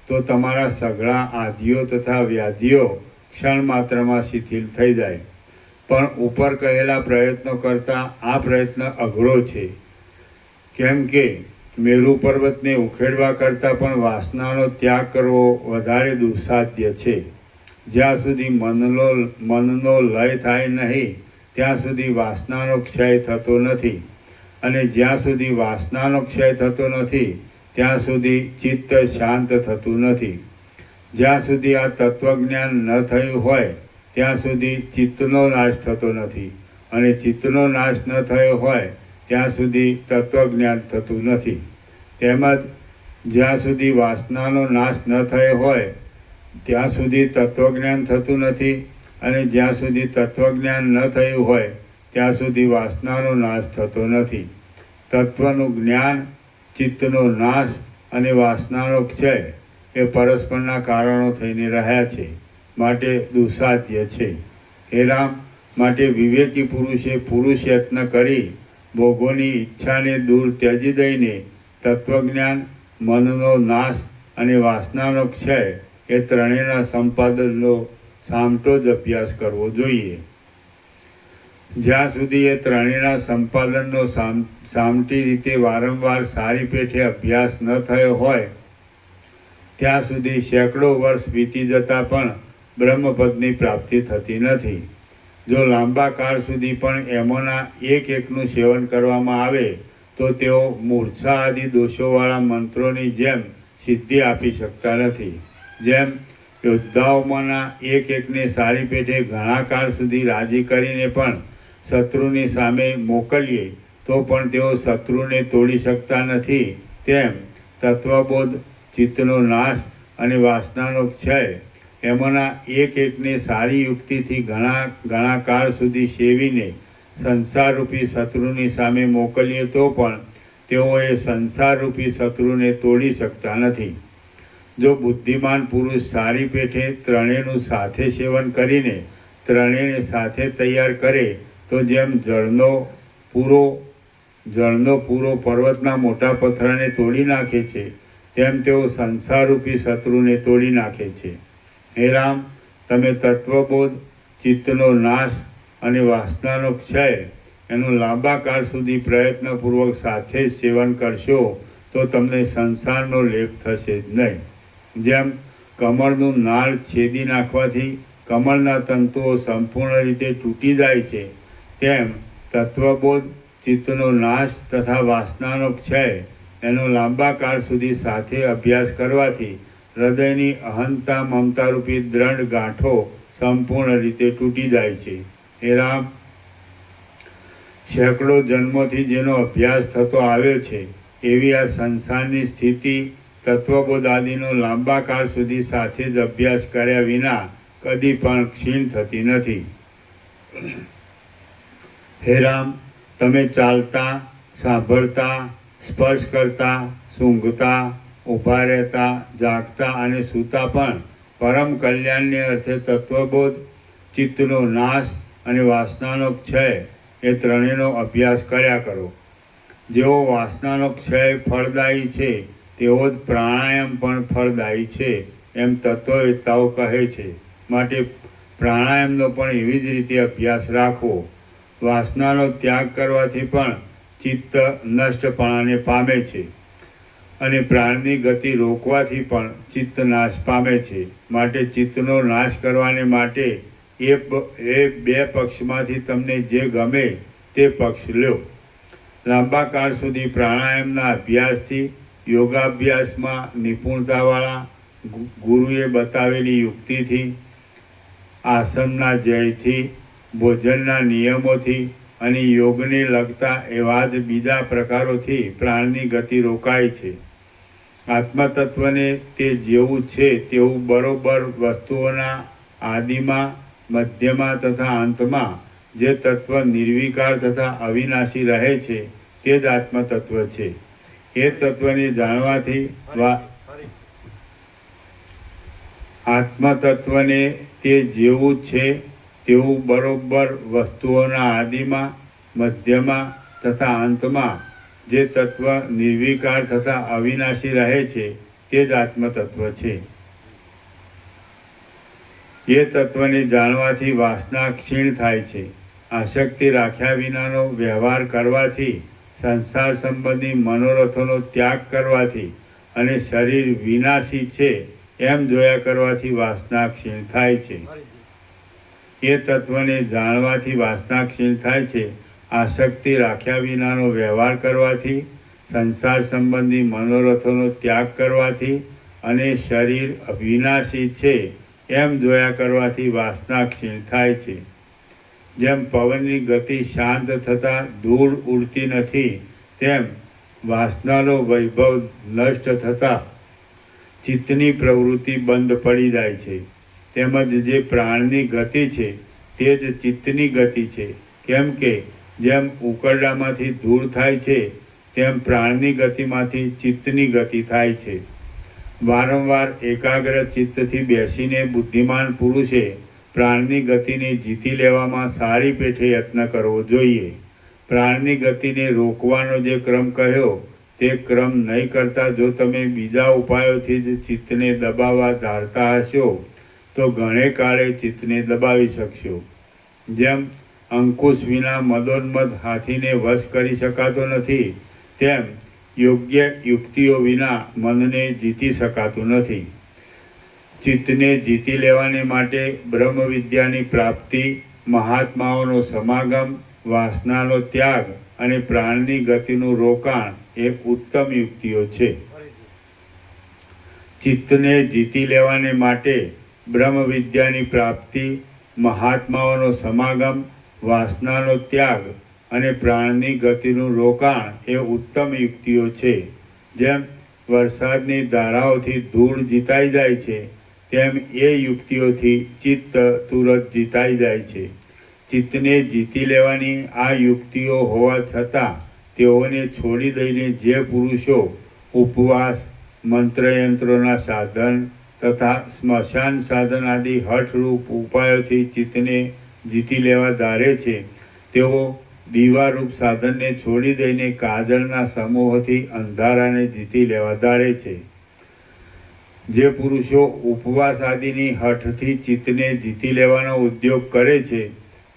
તો તમારા સઘળા આધિઓ તથા વ્યાધિઓ ક્ષણ માત્રમાં શિથિલ થઈ જાય. પણ ઉપર કહેલા પ્રયત્નો કરતાં આ પ્રયત્ન અઘરો છે, કેમ કે મેરુ પર્વતને ઉખેડવા કરતાં પણ વાસનાનો ત્યાગ કરવો વધારે દુઃસાધ્ય છે. જ્યાં સુધી મનનો લય થાય નહીં ત્યાં સુધી વાસનાનો ક્ષય થતો નથી, અને જ્યાં સુધી વાસનાનો ક્ષય થતો નથી ત્યાં સુધી ચિત્ત શાંત થતું નથી. જ્યાં સુધી આ તત્વજ્ઞાન ન થયું હોય ત્યાં સુધી ચિત્તનો નાશ થતો નથી, અને ચિત્તનો નાશ ન થયો હોય ત્યાં સુધી તત્વજ્ઞાન થતું નથી. તેમજ જ્યાં સુધી વાસનાનો નાશ ન થયો હોય ત્યાં સુધી તત્વજ્ઞાન થતું નથી, અને જ્યાં સુધી તત્વજ્ઞાન ન થયું હોય ત્યાં સુધી વાસનાનો નાશ થતો નથી. તત્વનું જ્ઞાન, ચિત્તનો નાશ અને વાસનાનો ક્ષય એ પરસ્પરના કારણો થઈને રહ્યા છે, માટે દુસાધ્ય છે. હે રામ, માટે વિવેકી પુરુષે પુરુષ યત્ન કરી ભોગોની ઈચ્છાને દૂર ત્યજી દઈને તત્વજ્ઞાન, મનનો નાશ અને વાસનાનો ક્ષય એ ત્રણેયના સંપાદનનો સામટો જ અભ્યાસ કરવો જોઈએ. જ્યાં સુધી એ ત્રણેયના સંપાદનનો સામટી રીતે વારંવાર સારી પેઠે અભ્યાસ ન થયો હોય ત્યાં સુધી સેંકડો વર્ષ વીતી જતાં પણ બ્રહ્મપદની પ્રાપ્તિ થતી નથી. જો લાંબા કાળ સુધી પણ એમાંના એકનું સેવન કરવામાં આવે તો તેઓ મૂર્છા આદિ દોષોવાળા મંત્રોની જેમ સિદ્ધિ આપી શકતા નથી. જેમ યોદ્ધાઓમાંના એકને સારી પેઠે ઘણા કાળ સુધી રાજી કરીને પણ શત્રુની સામે મોકલીએ તો પણ તેઓ શત્રુને તોડી શકતા નથી, તેમ તત્વબોધ, ચિત્તનો નાશ અને વાસનાનો ક્ષય એમાંના એકને સારી યુક્તિથી ઘણા કાળ સુધી સેવીને સંસારરૂપી શત્રુની સામે મોકલીએ તો પણ તેઓ એ સંસારરૂપી શત્રુને તોડી શકતા નથી. જો બુદ્ધિમાન પુરુષ સારી પેઠે ત્રણેયનું સાથે સેવન કરીને ત્રણેયને સાથે તૈયાર કરે તો જેમ જળનો પૂરો પર્વતના મોટા પથરાને તોડી નાખે છે તેમ તેઓ સંસારરૂપી શત્રુને તોડી નાખે છે. હે રામ, તમે તત્વબોધ, ચિત્તનો નાશ અને વાસનાનો ક્ષય એનું લાંબા કાળ સુધી પ્રયત્નપૂર્વક સાથે જ સેવન કરશો તો તમને સંસારનો લેપ થશે જ નહીં. જેમ કમળનું નાળ છેદી નાખવાથી કમળના તંતુઓ સંપૂર્ણ રીતે તૂટી જાય છે, તેમ તત્વબોધ, ચિત્તનો નાશ તથા વાસનાનો ક્ષય એનો લાંબા કાળ સુધી સાથે અભ્યાસ કરવાથી હૃદયની અહંતા મમતારૂપી દ્રઢ ગાંઠો સંપૂર્ણ રીતે તૂટી જાય છે. હે રામ, સેંકડો જન્મોથી જેનો અભ્યાસ થતો આવ્યો છે એવી આ સંસારની સ્થિતિ તત્વબોધ આદિનો લાંબા કાળ સુધી સાથે જ અભ્યાસ કર્યા વિના કદી પણ ક્ષીણ થતી નથી. હે રામ, તમે ચાલતા, સાંભળતા, સ્પર્શ કરતા, સૂંઘતા, ઊભા રહેતા, જાગતા અને સૂતા પણ પરમ કલ્યાણને અર્થે તત્વબોધ, ચિત્તનો નાશ અને વાસનાનો ક્ષય એ ત્રણેયનો અભ્યાસ કર્યા કરો. જેવો વાસનાનો ક્ષય ફળદાયી છે તેવો જ પ્રાણાયામ પણ ફળદાયી છે એમ તત્વવેત્તાઓ કહે છે. માટે પ્રાણાયામનો પણ એવી જ રીતે અભ્યાસ રાખવો. વાસનાનો ત્યાગ કરવાથી પણ ચિત્ત નષ્ટપણાને પામે છે, અને પ્રાણની ગતિ રોકવાથી પણ ચિત્ત નાશ પામે છે. માટે ચિત્તનો નાશ કરવાને માટે એ બે પક્ષમાંથી તમને જે ગમે તે પક્ષ લ્યો. લાંબા કાળ સુધી પ્રાણાયામના અભ્યાસથી, યોગાભ્યાસમાં નિપુણતાવાળા ગુરુએ બતાવેલી યુક્તિથી, આસનના જયથી, ભોજનના નિયમોથી અને યોગને લગતા એવા જ બીજા પ્રકારોથી પ્રાણની ગતિ રોકાય છે. આત્મતત્વને તે જેવું છે તેવું બરોબર વસ્તુઓના આદિમાં, મધ્યમાં તથા અંતમાં જે તત્વ નિર્વિકાર તથા અવિનાશી રહે છે તે જ આત્મતત્વ છે. એ તત્વને જાણવાથી આત્મતત્વને તે જેવું છે તેવું બરોબર વસ્તુઓના આદિમાં, મધ્યમાં તથા અંતમાં જે તત્વ નિર્વિકાર તથા અવિનાશી રહે છે તે જ આત્મતત્વ છે. એ તત્વને જાણવાથી વાસના ક્ષીણ થાય છે. આસક્તિ રાખ્યા વિનાનો વ્યવહાર કરવાથી, સંસાર સંબંધી મનોરથોનો ત્યાગ કરવાથી અને શરીર વિનાશી છે એમ જોયા કરવાથી વાસના ક્ષીણ થાય છે. એ તત્વને જાણવાથી વાસના ક્ષીણ થાય છે. આસક્તિ રાખ્યા વિનાનો વ્યવહાર કરવાથી, સંસાર સંબંધી મનોરથોનો ત્યાગ કરવાથી અને શરીર અવિનાશી છે એમ જોયા કરવાથી વાસના ક્ષીણ થાય છે. જેમ પવનની ગતિ શાંત થતાં ધૂળ ઉડતી નથી, તેમ વાસનાનો વૈભવ નષ્ટ થતાં ચિત્તની પ્રવૃત્તિ બંધ પડી જાય છે. તેમજ જે પ્રાણની ગતિ છે તે જ ચિત્તની ગતિ છે. કેમ કે જેમ ઉકરડામાંથી ધૂળ થાય છે તેમ પ્રાણની ગતિમાંથી ચિત્તની ગતિ થાય છે. વારંવાર એકાગ્ર ચિત્તથી બેસીને બુદ્ધિમાન પુરુષે પ્રાણની ગતિને જીતી લેવામાં સારી પેઠે યત્ન કરવો જોઈએ. પ્રાણની ગતિને રોકવાનો જે ક્રમ કહ્યો તે ક્રમ નહીં કરતા જો તમે બીજા ઉપાયોથી જ ચિત્તને દબાવવા ધારતા હશો તો ઘણે કાળે ચિત્તને દબાવી શકશો. જેમ અંકુશ વિના મદોન્મદ હાથીને વશ કરી શકાતો નથી, તેમ યોગ્ય યુક્તિઓ વિના મનને જીતી શકાતું નથી. ચિત્તને જીતી લેવાને માટે બ્રહ્મ વિદ્યાની પ્રાપ્તિ, મહાત્માઓનો સમાગમ, વાસનાનો ત્યાગ અને પ્રાણની ગતિનું રોકાણ એ ઉત્તમ યુક્તિઓ છે. ચિત્તને જીતી લેવાને માટે બ્રહ્મ વિદ્યાની પ્રાપ્તિ, મહાત્માઓનો સમાગમ, વાસનાનો ત્યાગ અને પ્રાણની ગતિનું રોકાણ એ ઉત્તમ યુક્તિઓ છે. જેમ વરસાદની ધારાઓથી ધૂળ જીતાઈ જાય છે તેમ એ યુક્તિઓથી ચિત્ત તુરત જીતાઈ જાય છે. ચિત્તને જીતી લેવાની આ યુક્તિઓ હોવા છતાં તેઓને છોડી દઈને જે પુરુષો ઉપવાસ, મંત્રયંત્રોના સાધન તથા સ્મશાન સાધન આદિ હઠરૂપ ઉપાયોથી ચિત્તને જીતી લેવા ધારે છે, તેઓ દીવારૂપ સાધનને છોડી દઈને કાજળના સમૂહથી અંધારાને જીતી લેવા ધારે છે. જે પુરુષો ઉપવાસ આદિની હઠથી ચિત્તને જીતી લેવાનો ઉદ્યોગ કરે છે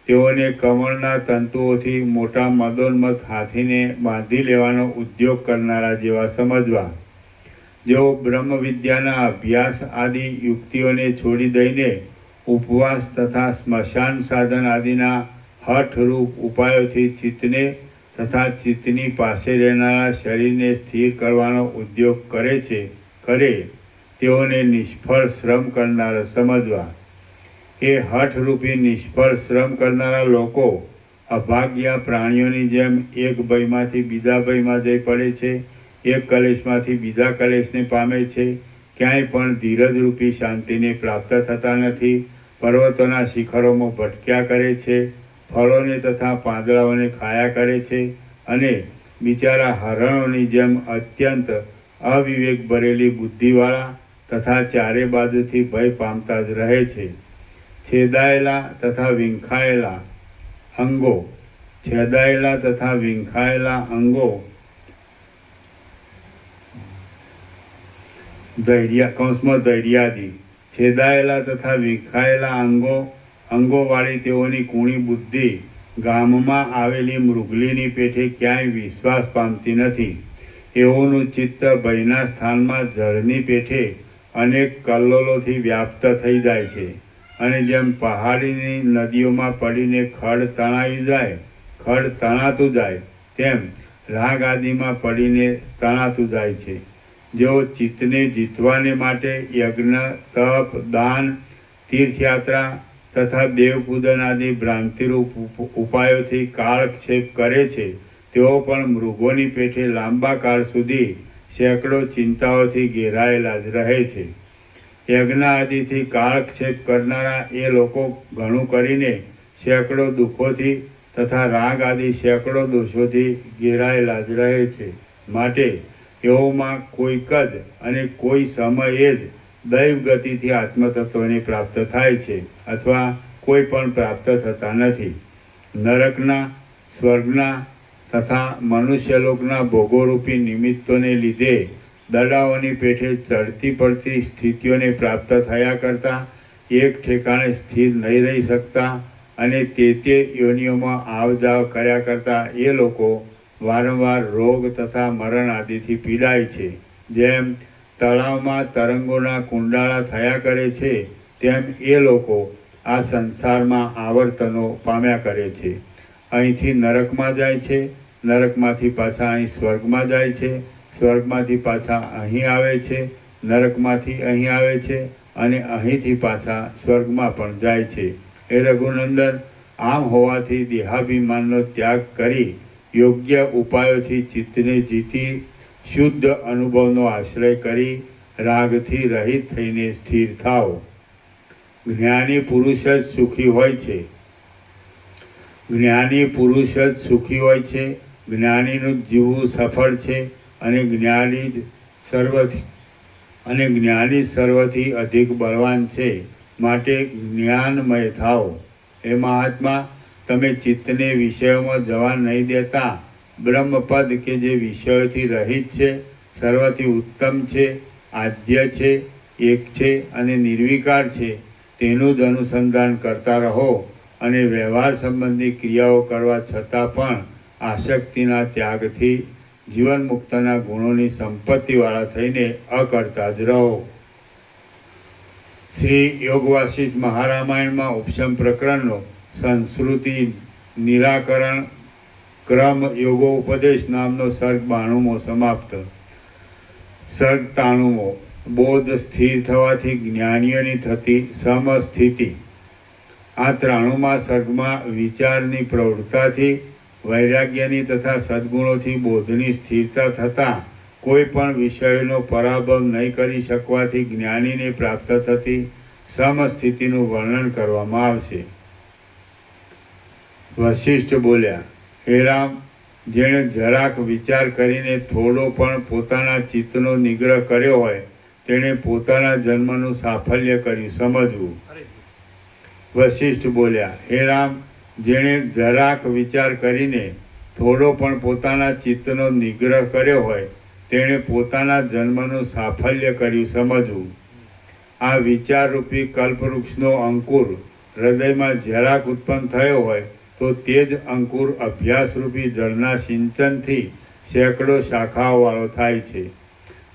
તેઓને કમળના તંતુઓથી મોટા મદોન્મત હાથીને બાંધી લેવાનો ઉદ્યોગ કરનારા જેવા સમજવા. જેઓ બ્રહ્મ વિદ્યાના અભ્યાસ આદિ યુક્તિઓને છોડી દઈને ઉપવાસ તથા સ્મશાન સાધન આદિના હઠરૂપ ઉપાયોથી ચિત્તને તથા ચિત્તની પાસે રહેનારા શરીરને સ્થિર કરવાનો ઉદ્યોગ કરે તેઓને નિષ્ફળ શ્રમ કરનારા સમજવા. એ હઠરૂપી નિષ્ફળ શ્રમ કરનારા લોકો અભાગ્યા પ્રાણીઓની જેમ એક ભયમાંથી બીજા ભયમાં જઈ પડે છે, એક કલેશમાંથી બીજા કલેશને પામે છે, ક્યાંય પણ ધીરજરૂપી શાંતિને પ્રાપ્ત થતા નથી, પર્વતોના શિખરોમાં ભટક્યા કરે છે, ફળોને તથા પાંદડાઓને ખાયા કરે છે અને બિચારા હરણોની જેમ અત્યંત અવિવેક ભરેલી બુદ્ધિવાળા તથા ચારે બાજુથી ભય પામતા જ રહે છે. છેદાયેલા તથા વિંખાયેલા અંગો ધૈર્યાદિ છેદાયેલા તથા વિંખાયેલા અંગોવાળી તેઓની કૂણી બુદ્ધિ ગામમાં આવેલી મૃગલીની પેઠે ક્યાંય વિશ્વાસ પામતી નથી. એઓનું ચિત્ત ભયના સ્થાનમાં જળની પેઠે અનેક કલ્લોલોથી વ્યાપ્ત થઈ જાય છે અને જેમ પહાડીની નદીઓમાં પડીને ખડ તણાતું જાય તેમ રાગ આદિમાં પડીને તણાતું જાય છે. જેઓ ચિત્તને જીતવાને માટે યજ્ઞ, તપ, દાન, તીર્થયાત્રા તથા દેવપૂજન આદિ ભ્રાંતિરૂપ ઉપાયોથી કાળક્ષેપ કરે છે તેઓ પણ મૃગોની પેઠે લાંબા કાળ સુધી સેંકડો ચિંતાઓથી ઘેરાયેલા જ રહે છે. યજ્ઞ આદિથી કાળક્ષેપ કરનારા એ લોકો ઘણું કરીને સેંકડો દુઃખોથી તથા રાગ આદિ સેંકડો દોષોથી ઘેરાયેલા જ રહે છે. માટે એઓમાં કોઈક જ અને કોઈ સમયે જ દૈવ ગતિથી આત્મતત્વને પ્રાપ્ત થાય છે અથવા કોઈ પણ પ્રાપ્ત થતા નથી. નરકના, સ્વર્ગના તથા મનુષ્યલોકના ભોગોરૂપી નિમિત્તોને લીધે દડાઓની પેઠે ચડતી પડતી સ્થિતિઓને પ્રાપ્ત થયા કરતાં એક ઠેકાણે સ્થિર નહીં રહી શકતા અને તે યોનિઓમાં આવ જાવ કર્યા કરતાં એ લોકો વારંવાર રોગ તથા મરણ આદિથી પીડાય છે. જેમ તળાવમાં તરંગોના કુંડાળા થયા કરે છે તેમ એ લોકો આ સંસારમાં આવર્તનો પામ્યા કરે છે. અહીંથી નરકમાં જાય છે, નરકમાંથી પાછા અહીં સ્વર્ગમાં જાય છે, સ્વર્ગમાંથી પાછા અહીં આવે છે, નરકમાંથી અહીં આવે છે અને અહીંથી પાછા સ્વર્ગમાં પણ જાય છે. એ રઘુનંદન, આમ હોવાથી દેહાભિમાનનો ત્યાગ કરી યોગ્ય ઉપાયોથી ચિત્તને જીતી શુદ્ધ અનુભવનો આશ્રય કરી રાગથી રહિત થઈને સ્થિર થાઓ. જ્ઞાની પુરુષ જ સુખી હોય છે. જ્ઞાની પુરુષ જ સુખી હોય છે. જ્ઞાનીનું જ જીવવું સફળ છે અને જ્ઞાની સર્વથી અધિક બળવાન છે. માટે જ્ઞાનમય થાઓ. એ મહાત્મા, તમે ચિત્તને વિષયોમાં જવા નહીં દેતા બ્રહ્મપદ કે જે વિષયોથી રહિત છે, સર્વથી ઉત્તમ છે, આદ્ય છે, એક છે અને નિર્વિકાર છે, તેનું જ અનુસંધાન કરતા રહો અને વ્યવહાર સંબંધી ક્રિયાઓ કરવા છતાં પણ આસક્તિના ત્યાગથી જીવન મુક્તના ગુણોની સંપત્તિવાળા થઈને અકર્તા જ રહો. શ્રી યોગ વાસિષ્ઠ મહારામાયણમાં ઉપશમ પ્રકરણનો સંસ્કૃતિ નિરાકરણ ક્રમ યોગોપદેશ નામનો સર્ગ 92મો સમાપ્ત. સર્ગ 93મો બોધ સ્થિર થવાથી જ્ઞાનીઓની થતી સમસ્થિતિ. આ 93મા સર્ગમાં વિચારની પ્રવૃત્તાથી વૈરાગ્યની તથા સદ્ગુણોથી બોધની સ્થિરતા થતાં કોઈ પણ વિષયનો પરાભવ નહીં કરી શકવાથી જ્ઞાનીને પ્રાપ્ત થતી સમસ્થિતિનું વર્ણન કરવામાં આવશે. વશિષ્ઠ બોલ્યા, હે રામ, જેણે જરાક વિચાર કરીને થોડો પણ પોતાના ચિત્તનો નિગ્રહ કર્યો હોય તેણે પોતાના જન્મનું સાફલ્ય કર્યું સમજવું. વશિષ્ઠ બોલ્યા, હે રામ, જેણે જરાક વિચાર કરીને થોડો પણ પોતાના ચિત્તનો નિગ્રહ કર્યો હોય તેણે પોતાના જન્મનું સાફલ્ય કર્યું સમજવું. આ વિચારરૂપી કલ્પવૃક્ષનો અંકુર હૃદયમાં જરાક ઉત્પન્ન થયો હોય તો તે જ અંકુર અભ્યાસરૂપી જળના સિંચનથી સેંકડો શાખાઓવાળો થાય છે.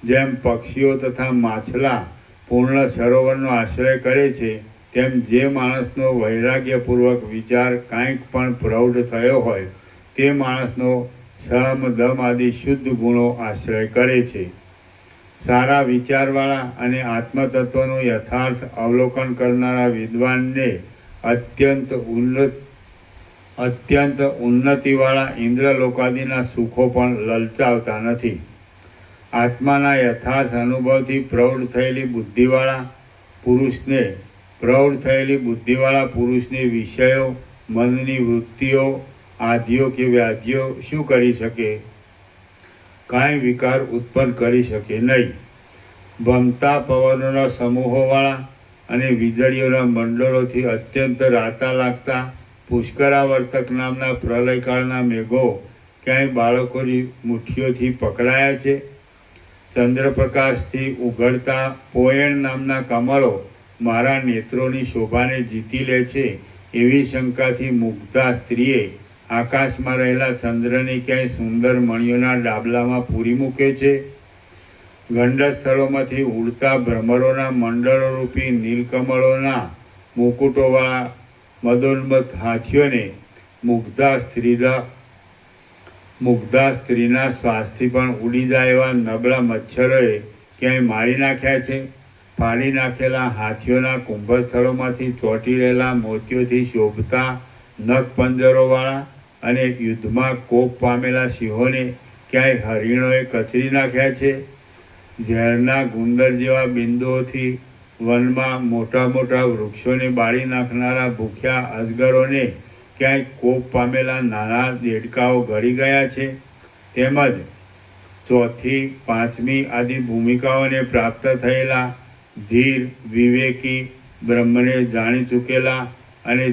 જેમ પક્ષીઓ તથા માછલા પૂર્ણ સરોવરનો આશ્રય કરે છે, તેમ જે માણસનો વૈરાગ્યપૂર્વક વિચાર કાંઈક પણ પ્રૌઢ થયો હોય તે માણસનો સમ દમ આદિ શુદ્ધ ગુણો આશ્રય કરે છે. સારા વિચારવાળા અને આત્મતત્વનું યથાર્થ અવલોકન કરનારા વિદ્વાનને અત્યંત ઉન્નતિવાળા ઇન્દ્રલોકાદિના સુખો પણ લલચાવતા નથી. આત્માના યથાર્થ અનુભવથી પ્રૌઢ થયેલી બુદ્ધિવાળા પુરુષને વિષયો, મનની વૃત્તિઓ, આધિઓ કે વ્યાધિઓ શું કરી શકે? કાંઈ વિકાર ઉત્પન્ન કરી શકે નહીં. ભમતા પવનોના સમૂહોવાળા અને વીજળીઓના મંડળોથી અત્યંત રાતા લાગતા પુષ્કરાવર્તક નામના પ્રલયકાળના મેઘો ક્યાંય બાળકોની મુઠ્ઠીઓથી પકડાયા છે? ચંદ્રપ્રકાશથી ઉઘડતા પોયણ નામના કમળો મારા નેત્રોની શોભાને જીતી લે છે એવી શંકાથી મુગ્ધા સ્ત્રીએ આકાશમાં રહેલા ચંદ્રને ક્યાંય સુંદર મણિયોના ડાબલામાં પૂરી મૂકે છે? ગંડ સ્થળોમાંથી ઉડતા ભ્રમરોના મંડળોરૂપી નીલકમળોના મુકુટોવાળા મદોન્મત હાથીઓને મુગ્ધા સ્ત્રીના શ્વાસથી પણ ઉડી જાય એવા નબળા મચ્છરોએ ક્યાંય મારી નાખ્યા છે? ફાડી નાખેલા હાથીઓના કુંભસ્થળોમાંથી ચોંટી રહેલા મોતીઓથી શોભતા નખ પંજરોવાળા અને યુદ્ધમાં કોપ પામેલા સિંહોને ક્યાંય હરિણોએ કચરી નાખ્યા છે? ઝેરના ગુંદર જેવા બિંદુઓથી વનમાં મોટા મોટા વૃક્ષોને બાળી નાખનારા ભૂખ્યા અજગરોને ક્યાંય કોપ પામેલા નાના દેડકાઓ ગળી ગયા છે? તેમજ ચોથી, પાંચમી આદિ ભૂમિકાઓને પ્રાપ્ત થયેલા ધીર, વિવેકી, બ્રહ્મને જાણી ચૂકેલા અને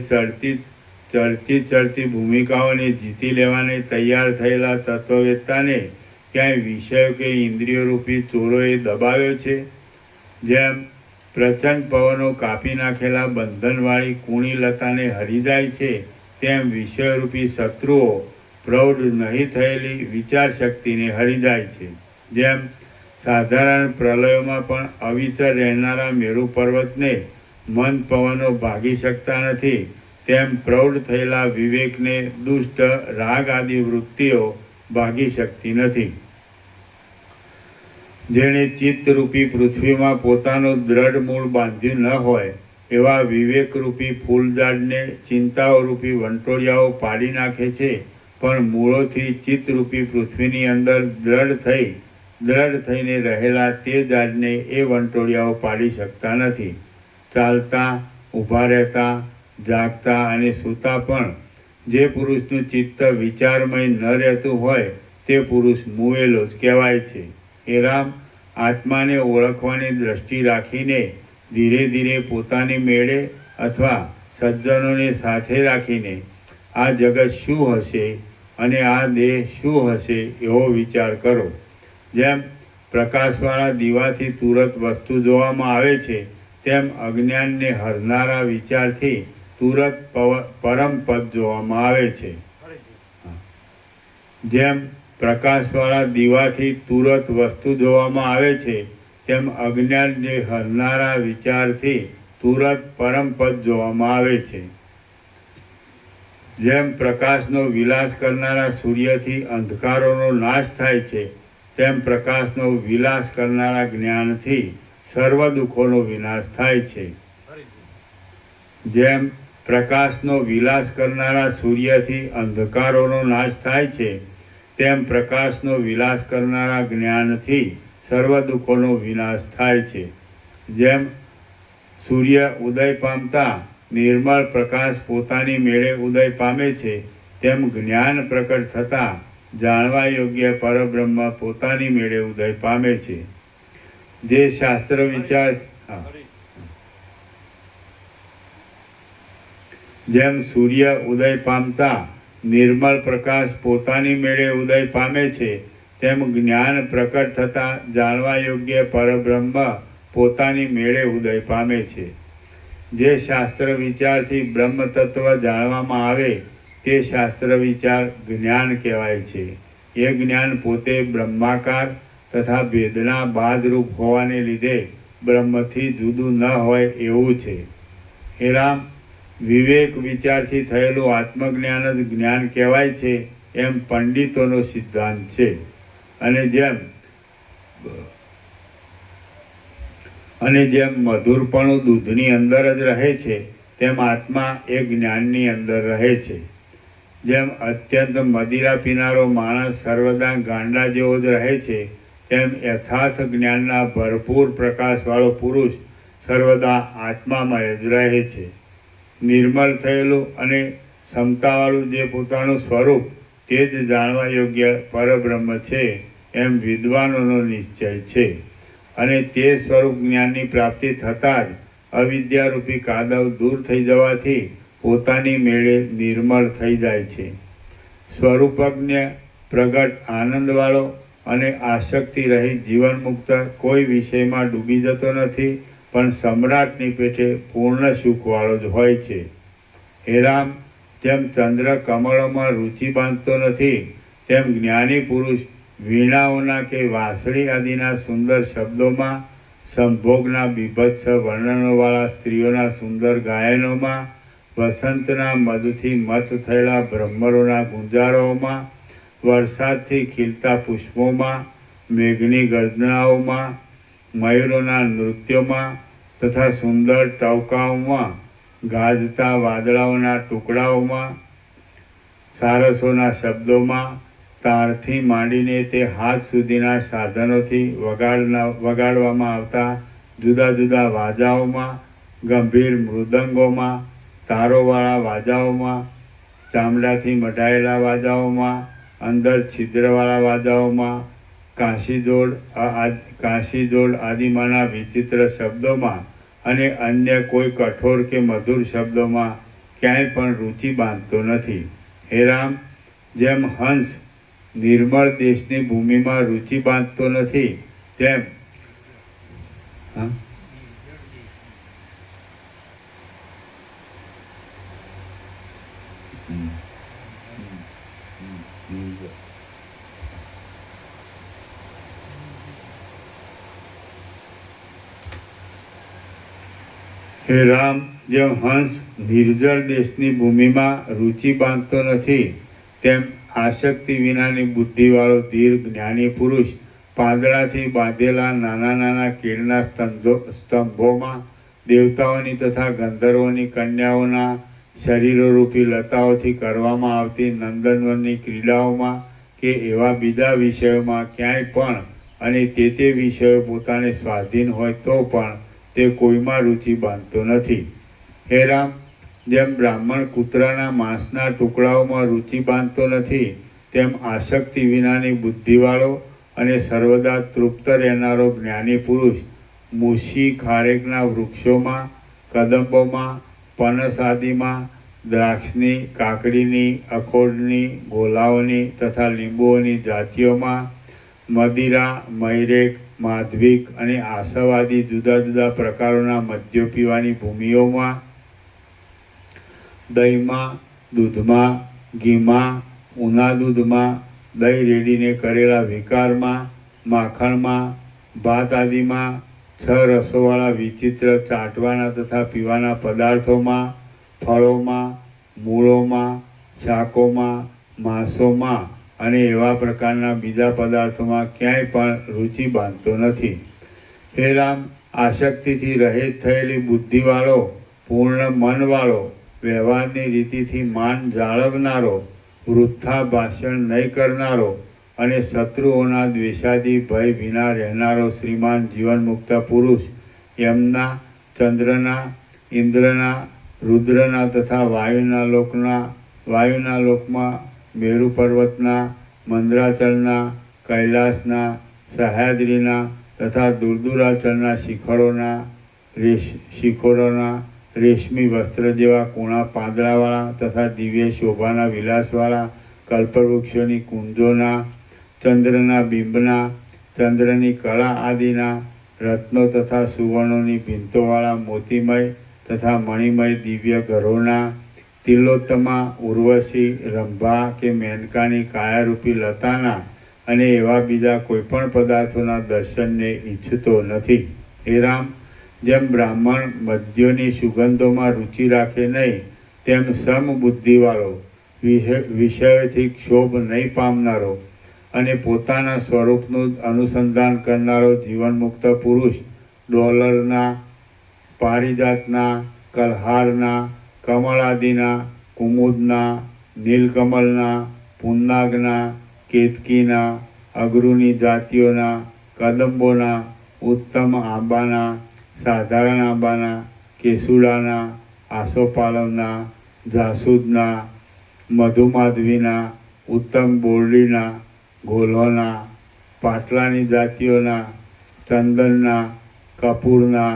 ચડતી ભૂમિકાઓને જીતી લેવાને તૈયાર થયેલા તત્વવેત્તાને ક્યાંય વિષયો કે ઇન્દ્રિયોરૂપી ચોરોએ દબાવ્યો છે? જેમ પ્રચંડ પવનો કાપી નાખેલા બંધનવાળી કુણી લતાને હરી જાય છે, તેમ વિષયરૂપી શત્રુઓ પ્રૌઢ નહીં થયેલી વિચાર શક્તિને હરી જાય છે. જેમ સાધારણ પ્રલયોમાં પણ અવિચર રહેનારા મેરુ પર્વતને મંદ પવનો ભાગી શકતા નથી, તેમ પ્રૌઢ થયેલા વિવેકને દુષ્ટ રાગ આદિ વૃત્તિઓ ભાગી શકતી નથી. જેણે ચિત્તરૂપી પૃથ્વીમાં પોતાનું દ્રઢ મૂળ બાંધ્યું ન હોય એવા વિવેકરૂપી ફૂલઝાડને ચિંતાઓરૂપી વંટોળિયાઓ પાડી નાખે છે, પણ મૂળોથી ચિત્તરૂપી પૃથ્વીની અંદર દ્રઢ થઈને રહેલા તે ઝાડને એ વંટોળિયાઓ પાડી શકતા નથી. ચાલતા, ઊભા રહેતા, જાગતા અને સૂતા પણ જે પુરુષનું ચિત્ત વિચારમય ન રહેતું હોય તે પુરુષ મુવેલો જ કહેવાય છે. હે રામ, આત્માને ઓળખવાની દ્રષ્ટિ રાખીને ધીરે ધીરે પોતાની મેળે અથવા સજ્જનોને સાથે રાખીને આ જગત શું હશે અને આ દેહ શું હશે એવો વિચાર કરો. જેમ પ્રકાશવાળા દીવાથી તુરત વસ્તુ જોવામાં આવે છે, તેમ અજ્ઞાનને હરનારા વિચારથી તુરત પરમ પદ જોવામાં આવે છે. જેમ પ્રકાશવાળા દીવાથી તુરત વસ્તુ જોવામાં આવે છે, તેમ અજ્ઞાનને હરનારા વિચારથી તુરત પરમ પદ જોવામાં આવે છે. જેમ પ્રકાશનો વિલાસ કરનારા સૂર્યથી અંધકારોનો નાશ થાય છે, તેમ પ્રકાશનો વિલાસ કરનારા જ્ઞાનથી સર્વ દુઃખોનો વિનાશ થાય છે. જેમ પ્રકાશનો વિલાસ કરનારા સૂર્યથી અંધકારોનો નાશ થાય છે, તેમ પ્રકાશનો વિલાસ કરનારા જ્ઞાનથી સર્વ દુઃખોનો વિનાશ થાય છે. જેમ સૂર્ય ઉદય પામતા નિર્મળ પ્રકાશ પોતાની મેળે ઉદય પામે છે, તેમ જ્ઞાન પ્રકટ થતાં જાણવા યોગ્ય પરબ્રહ્મ પોતાની મેળે ઉદય પામે છે. જે શાસ્ત્ર વિચાર જેમ સૂર્ય ઉદય પામતા નિર્મળ પ્રકાશ પોતાની મેળે ઉદય પામે છે, તેમ જ્ઞાન પ્રકટ થતાં જાણવા યોગ્ય પરબ્રહ્મ પોતાની મેળે ઉદય પામે છે. જે શાસ્ત્ર વિચારથી બ્રહ્મ તત્વ જાણવામાં આવે તે શાસ્ત્ર વિચાર જ્ઞાન કહેવાય છે. એ જ્ઞાન પોતે બ્રહ્માકાર તથા ભેદના બાદરૂપ હોવાને લીધે બ્રહ્મથી જુદું ન હોય એવું છે. હે રામ, વિવેક વિચારથી થયેલું આત્મજ્ઞાન જ જ્ઞાન કહેવાય છે એમ પંડિતોનો સિદ્ધાંત છે. અને જેમ મધુરપણું દૂધની અંદર જ રહે છે, તેમ આત્મા એ જ્ઞાનની અંદર રહે છે. જેમ અત્યંત મદિરા પીનારો માણસ સર્વદા ગાંડા જેવો જ રહે છે, તેમ યથાર્થ જ્ઞાનના ભરપૂર પ્રકાશવાળો પુરુષ સર્વદા આત્મામય જ રહે છે. નિર્મળ થયેલું અને ક્ષમતાવાળું જે પોતાનું સ્વરૂપ તે જ જાણવા યોગ્ય પરબ્રહ્મ છે એમ વિદ્વાનોનો નિશ્ચય છે. અને તે સ્વરૂપ જ્ઞાનની પ્રાપ્તિ થતાં જ અવિદ્યારૂપી કાદવ દૂર થઈ જવાથી પોતાની મેળે નિર્મળ થઈ જાય છે. સ્વરૂપજ્ઞ પ્રગટ આનંદવાળો અને આસક્તિ રહિત જીવનમુક્ત કોઈ વિષયમાં ડૂબી જતો નથી, પણ સમ્રાટની પેટે પૂર્ણ સુખવાળો જ હોય છે. હે રામ, જેમ ચંદ્ર કમળોમાં રુચિ બાંધતો નથી, તેમ જ્ઞાની પુરુષ વીણાઓના કે વાંસળી આદિના સુંદર શબ્દોમાં, સંભોગના બીભત્સ વર્ણનોવાળા સ્ત્રીઓના સુંદર ગાયનોમાં, વસંતના મદથી મત થયેલા બ્રહ્મરોના ગુંજારોમાં, વરસાદથી ખીલતા પુષ્પોમાં, મેઘની ગર્જનાઓમાં, મયુરોના નૃત્યોમાં તથા સુંદર ટવકાઓમાં, ગાજતા વાદળાઓના ટુકડાઓમાં, સારસોના શબ્દોમાં, તારથી માંડીને તે હાથ સુધીના સાધનોથી વગાડવામાં આવતા જુદા જુદા વાજાઓમાં, ગંભીર મૃદંગોમાં, તારોવાળા વાજાઓમાં, ચામડાથી મઢાયેલા વાજાઓમાં, અંદર છિદ્રવાળા વાજાઓમાં, કાંશીજોડ આદિમાંના વિચિત્ર શબ્દોમાં અને અન્ય કોઈ કઠોર કે મધુર શબ્દોમાં ક્યાંય પણ રુચિ બાંધતો નથી. હે રામ, જેમ હંસ નિર્મળ દેશની ભૂમિમાં રુચિ બાંધતો નથી, તેમ હે રામ, જેમ હંસ નિર્જળ દેશની ભૂમિમાં રુચિ બાંધતો નથી, તેમ આસક્તિ વિનાની બુદ્ધિવાળો ધીર જ્ઞાની પુરુષ પાંદડાથી બાંધેલા નાના નાના કીડના સ્તંભોમાં દેવતાઓની તથા ગંધર્વોની કન્યાઓના શરીરોરૂપી લતાઓથી કરવામાં આવતી નંદનવનની ક્રીડાઓમાં કે એવા બીજા વિષયોમાં ક્યાંય પણ અને તે વિષયો પોતાને સ્વાધીન હોય તો પણ તે કોઈમાં રુચિ બાંધતો નથી. હે રામ, જેમ બ્રાહ્મણ કૂતરાના માંસના ટુકડાઓમાં રુચિ બાંધતો નથી, તેમ આસક્તિ વિનાની બુદ્ધિવાળો અને સર્વદા તૃપ્ત રહેનારો જ્ઞાની પુરુષ મૂછી ખારેકના વૃક્ષોમાં, કદંબોમાં, પનસ આદિમાં, દ્રાક્ષની, કાકડીની, અખોડની, ગોલાઓની તથા લીંબુઓની જાતિઓમાં, મદિરા, મૈરેક, માધ્વિક અને આસવ આદિ જુદા જુદા પ્રકારોના મદ્યો પીવાની ભૂમિઓમાં, દહીંમાં, દૂધમાં, ઘીમાં, ઊના દૂધમાં, દહીં રેડીને કરેલા વિકારમાં, માખણમાં, ભાત આદિમાં, 6 રસોવાળા વિચિત્ર ચાટવાના તથા પીવાના પદાર્થોમાં, ફળોમાં, મૂળોમાં, શાકોમાં, માંસોમાં અને એવા પ્રકારના બીજા પદાર્થોમાં ક્યાંય પણ રુચિ બાંધતો નથી. હે રામ, આસક્તિથી રહિત થયેલી બુદ્ધિવાળો, પૂર્ણ મનવાળો, વ્યવહારની રીતિથી માન જાળવનારો, વૃથા ભાષણ નહીં કરનારો અને શત્રુઓના દ્વેષાદી ભય વિના રહેનારો શ્રીમાન જીવનમુક્ત પુરુષ યમના, ચંદ્રના, ઇન્દ્રના, રુદ્રના તથા વાયુના લોકમાં, મેરુ પર્વતના, મંદ્રાચળના, કૈલાસના, સહ્યાદ્રીના તથા દુર્દુરાચળના શિખરોના રેશમી વસ્ત્ર જેવા કૂણા પાંદડાવાળા તથા દિવ્ય શોભાના વિલાસવાળા કલ્પવૃક્ષોની કુંજોના, ચંદ્રના બિંબના, ચંદ્રની કળા આદિના, રત્નો તથા સુવર્ણોની ભીંતોવાળા મોતીમય તથા મણિમય દિવ્ય ઘરોના, તિલોત્તમા, ઉર્વશી, રંભા કે મેનકાની કાયારૂપી લતાના અને એવા બીજા કોઈપણ પદાર્થોના દર્શનને ઈચ્છતો નથી. હે રામ, જેમ બ્રાહ્મણ મદ્યોની સુગંધોમાં રુચિ રાખે નહીં, તેમ સમબુદ્ધિવાળો, વિષયોથી ક્ષોભ નહીં પામનારો અને પોતાના સ્વરૂપનું અનુસંધાન કરનારો જીવનમુક્ત પુરુષ ડોલરના, પારિજાતના, કલહારના, કમળાદિના, કુમુદના, નીલકમલના, પુન્નાગના, કેતકીના, અગરુની જાતિઓના, કદંબોના, ઉત્તમ આંબાના, સાધારણ આંબાના, કેસુડાના, આસોપાલવના, જાસૂદના, મધુમાધવીના, ઉત્તમ બોરડીના, ગોલોના, પાટલાની જાતિઓના, ચંદનના, કપૂરના,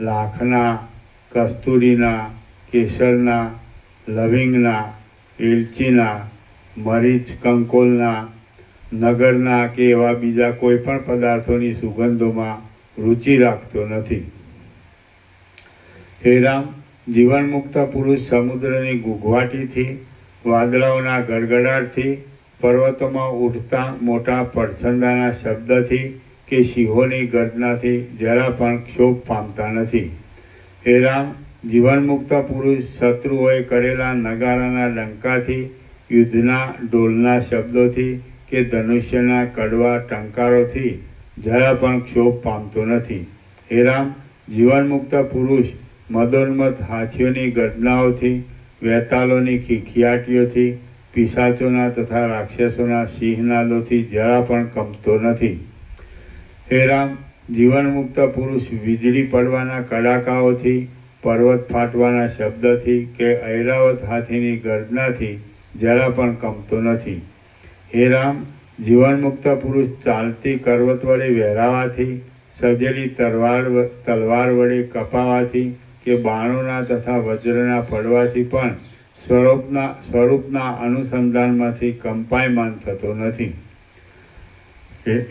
લાખના, કસ્તુરીના, કેસરના, લવિંગના, એલચીના, મરીચ કંકોલના, નગરના કે એવા બીજા કોઈ પણ પદાર્થોની સુગંધોમાં રુચિ રાખતો નથી. હે રામ, જીવનમુક્ત પુરુષ સમુદ્રની ગુગવાટીથી, વાદળાઓના ગડગડાટથી, પર્વતોમાં ઉઠતા મોટા પડછંદાના શબ્દથી કે સિંહોની ગર્જનાથી જરા પણ ક્ષોભ પામતા નથી. હે રામ, જીવનમુક્ત પુરુષ શત્રુઓએ કરેલા નગારાના ડંકાથી, યુદ્ધના ઢોલના શબ્દોથી કે ધનુષ્યના કડવા ટંકારોથી જરા પણ ક્ષોભ પામતો નથી. હે રામ, જીવનમુક્ત પુરુષ મદોન્મત હાથીઓની ગર્જનાઓથી, વેતાલોની ખિખિયાટીઓથી, પિશાચોના તથા રાક્ષસોના સિંહનાદોથી જરા પણ કંપતો નથી. હે રામ, જીવનમુક્ત પુરુષ વીજળી પડવાના કડાકાઓથી, પર્વત ફાટવાના શબ્દથી કે ઐરાવત હાથીની ગર્જનાથી જરા પણ કંપતો નથી. હે રામ, જીવનમુક્ત પુરુષ ચાલતી કરવત વડે વહેરાવાથી, સજેલી તલવાર વડે કપાવાથી કે બાણોના તથા વજ્રના પડવાથી પણ સ્વરૂપના અનુસંધાનમાંથી કંપાયમાન થતો નથી.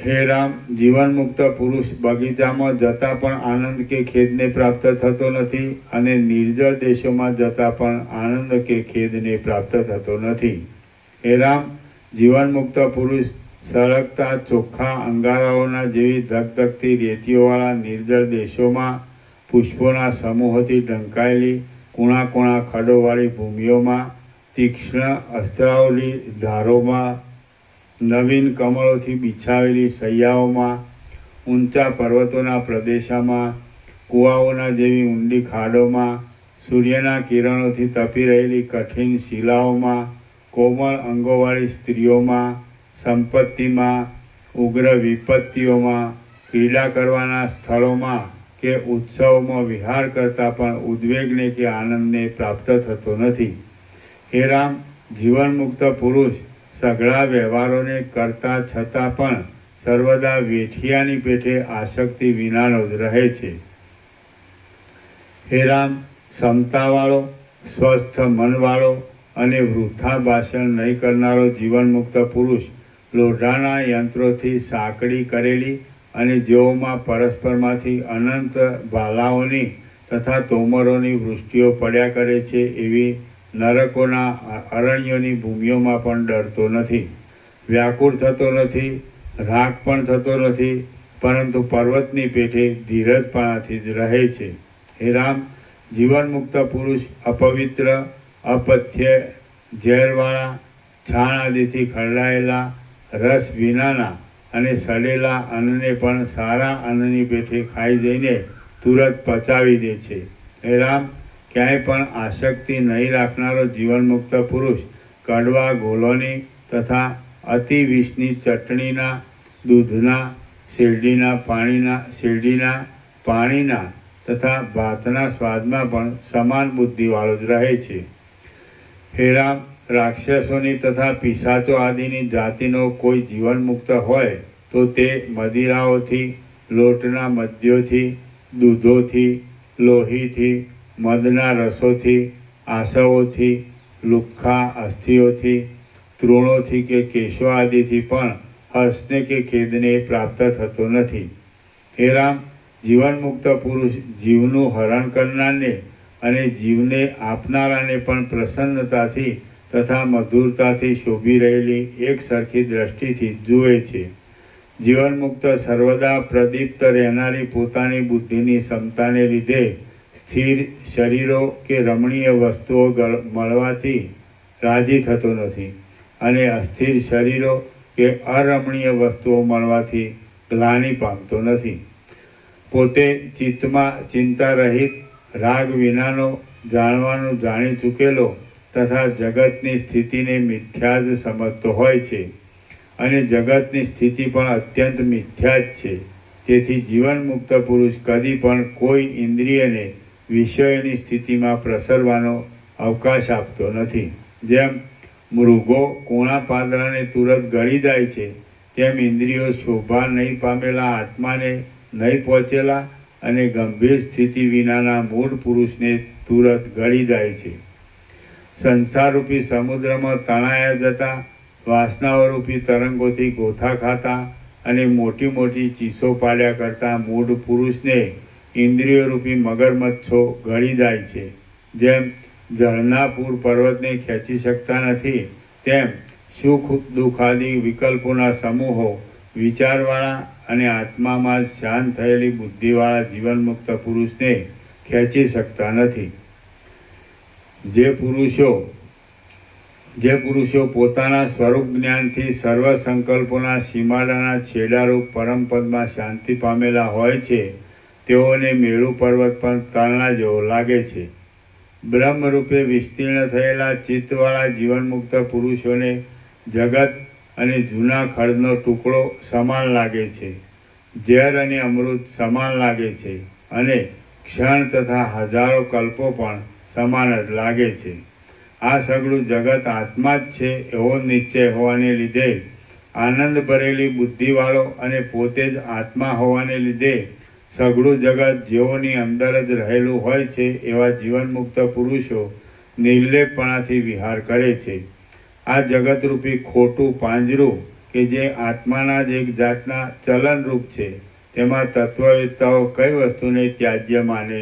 હે રામ, જીવનમુક્ત પુરુષ બગીચામાં જતા પણ આનંદ કે ખેદને પ્રાપ્ત થતો નથી અને નિર્જળ દેશોમાં જતા પણ આનંદ કે ખેદને પ્રાપ્ત થતો નથી. હે રામ, જીવનમુક્ત પુરુષ સળગતા ચોખ્ખા અંગારાઓના જેવી ધગધગતી રેતીઓવાળા નિર્જળ દેશોમાં, પુષ્પોના સમૂહોથી ઢંકાયેલી કૂણા કૂણા ખડોવાળી ભૂમિઓમાં, તીક્ષ્ણ અસ્ત્રાવલી ધારોમાં, નવીન કમળોથી બિછાવેલી સૈયાઓમાં, ઊંચા પર્વતોના પ્રદેશોમાં, કૂવાઓના જેવી ઊંડી ખાડોમાં, સૂર્યના કિરણોથી તપી રહેલી કઠિન શિલાઓમાં, કોમળ અંગોવાળી સ્ત્રીઓમાં, સંપત્તિમાં, ઉગ્ર વિપત્તિઓમાં, ક્રીડા કરવાના સ્થળોમાં કે ઉત્સવોમાં વિહાર કરતાં પણ ઉદ્વેગને કે આનંદને પ્રાપ્ત થતો નથી. હે રામ, જીવનમુક્ત પુરુષ સઘળા વ્યવહારોને કરતા છતાં પણ સર્વદા વેઠિયાની પેઠે આસક્તિ વિનાનો જ રહે છે. હે રામ, ક્ષમતાવાળો, સ્વસ્થ મનવાળો અને વૃથા ભાષણ નહીં કરનારો જીવનમુક્ત પુરુષ લોઢાના યંત્રોથી સાંકડી કરેલી અને જેઓમાં પરસ્પરમાંથી અનંત ભાલાઓની તથા તોમરોની વૃષ્ટિઓ પડ્યા કરે છે એવી નરકોના અરણ્યોની ભૂમિઓમાં પણ ડરતો નથી, વ્યાકુળ થતો નથી, રાગ પણ થતો નથી, પરંતુ પર્વતની પેઠે ધીરજપણાથી જ રહે છે. હે રામ, જીવનમુક્ત પુરુષ અપવિત્ર, અપથ્ય, ઝેરવાળા, છાણ આદિથી ખરડાયેલા, રસ વિનાના અને સડેલા અન્નને પણ સારા અન્નની પેઠે ખાઈ જઈને તુરત પચાવી દે છે. હે રામ, ક્યાંય પણ આસક્તિ નહીં રાખનારો જીવનમુક્ત પુરુષ કડવા ગોલોની તથા અતિ વિષની ચટણીના, દૂધના, શેરડીના પાણીના તથા ભાતના સ્વાદમાં પણ સમાન બુદ્ધિવાળો જ રહે છે. હે રામ, રાક્ષસોની તથા પિશાચો આદિની જાતિનો કોઈ જીવનમુક્ત હોય તો તે મદિરાઓથી, લોટના મદ્યોથી, દૂધોથી, લોહીથી, મધના રસોથી, આસવોથી, લુખ્ખા અસ્થિઓથી, તૃણોથી કે કેશો આદિથી પણ હર્ષને કે ખેદને પ્રાપ્ત થતો નથી. હે રામ, જીવનમુક્ત પુરુષ જીવનું હરણ કરનારને અને જીવને આપનારાને પણ પ્રસન્નતાથી તથા મધુરતાથી શોભી રહેલી એક સરખી દ્રષ્ટિથી જુએ છે. જીવનમુક્ત સર્વદા પ્રદીપ્ત રહેનારી પોતાની બુદ્ધિની ક્ષમતાને લીધે સ્થિર શરીરો કે રમણીય વસ્તુઓ મળવાથી રાજી થતો નથી અને અસ્થિર શરીરો કે અરમણીય વસ્તુઓ મળવાથી ગ્લાનિ પામતો નથી. પોતે ચિત્તમાં ચિંતા રહિત, રાગ વિનાનો, જાણવાનું જાણી ચૂકેલો તથા જગતની સ્થિતિને મિથ્યા જ સમજતો હોય છે અને જગતની સ્થિતિ પણ અત્યંત મિથ્યા જ છે. તેથી જીવનમુક્ત પુરુષ કદી પણ કોઈ ઇન્દ્રિયને વિષયોની સ્થિતિમાં પ્રસરવાનો અવકાશ આપતો નથી. જેમ મૃગો કૂણા પાંદડાને તુરત ગળી જાય છે, તેમ ઇન્દ્રિયો શોભા નહીં પામેલા આત્માને નહીં પહોંચેલા અને ગંભીર સ્થિતિ વિનાના મૂળ પુરુષને તુરત ગળી જાય છે. સંસારરૂપી સમુદ્રમાં તણાયા જતા, વાસનાઓરૂપી તરંગોથી ગોથા ખાતા અને મોટી મોટી ચીસો પાડ્યા કરતા મૂળ પુરુષને ઇન્દ્રિયોરૂપી મગરમચ્છો ગળી જાય છે. જેમ જળના પૂર પર્વતને ખેંચી શકતા નથી, તેમ સુખ દુઃખ આદિ વિકલ્પોના સમૂહો વિચારવાળા અને આત્મામાં શાંત થયેલી બુદ્ધિવાળા જીવનમુક્ત પુરુષને ખેંચી શકતા નથી. જે પુરુષો પોતાના સ્વરૂપ જ્ઞાનથી સર્વ સંકલ્પોના સીમાડાના છેડારૂપ પરમપદમાં શાંતિ પામેલા હોય છે, તેઓને મેરુ પર્વત પણ તલના જેવો લાગે છે. બ્રહ્મરૂપે વિસ્તીર્ણ થયેલા ચિત્તવાળા જીવનમુક્ત પુરુષોને જગત અને જૂના ખડનો ટુકડો સમાન લાગે છે, ઝેર અને અમૃત સમાન લાગે છે અને ક્ષણ તથા હજારો કલ્પો પણ સમાન જ લાગે છે. આ સગળું જગત આત્મા જ છે એવો નિશ્ચય હોવાને લીધે આનંદ ભરેલી બુદ્ધિવાળો અને પોતે જ આત્મા હોવાને લીધે સઘળું જગત જેઓની અંદર જ રહેલું હોય છે એવા જીવનમુક્ત પુરુષો નિર્લેપપણાથી વિહાર કરે છે. આ જગતરૂપી ખોટું પાંજરું કે જે આત્માના જ એક જાતના ચલનરૂપ છે, તેમાં તત્વવેત્તાઓ કઈ વસ્તુને ત્યાજ્ય માને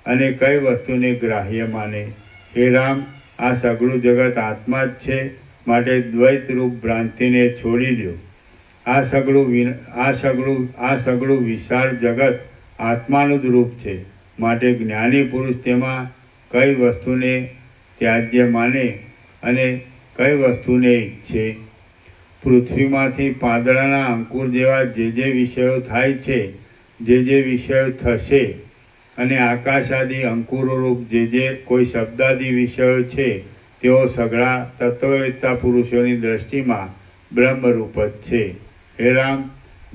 અને કઈ વસ્તુને ગ્રાહ્ય માને. હે રામ, આ સઘળું જગત આત્મા જ છે, માટે દ્વૈતરૂપ ભ્રાંતિને છોડી દો. આ સઘળું વિશાળ જગત આત્માનું જ રૂપ છે, માટે જ્ઞાની પુરુષ તેમાં કઈ વસ્તુને ત્યાજ્ય માને અને કઈ વસ્તુને ઈચ્છે. પૃથ્વીમાંથી પાંદડાના અંકુર જેવા જે વિષયો થાય છે, જે વિષયો થશે અને આકાશ આદિ અંકુરોરૂપ જે કોઈ શબ્દાદિ વિષયો છે તેઓ સઘળા તત્વવેત્તા પુરુષોની દ્રષ્ટિમાં બ્રહ્મરૂપ જ છે. હે રામ,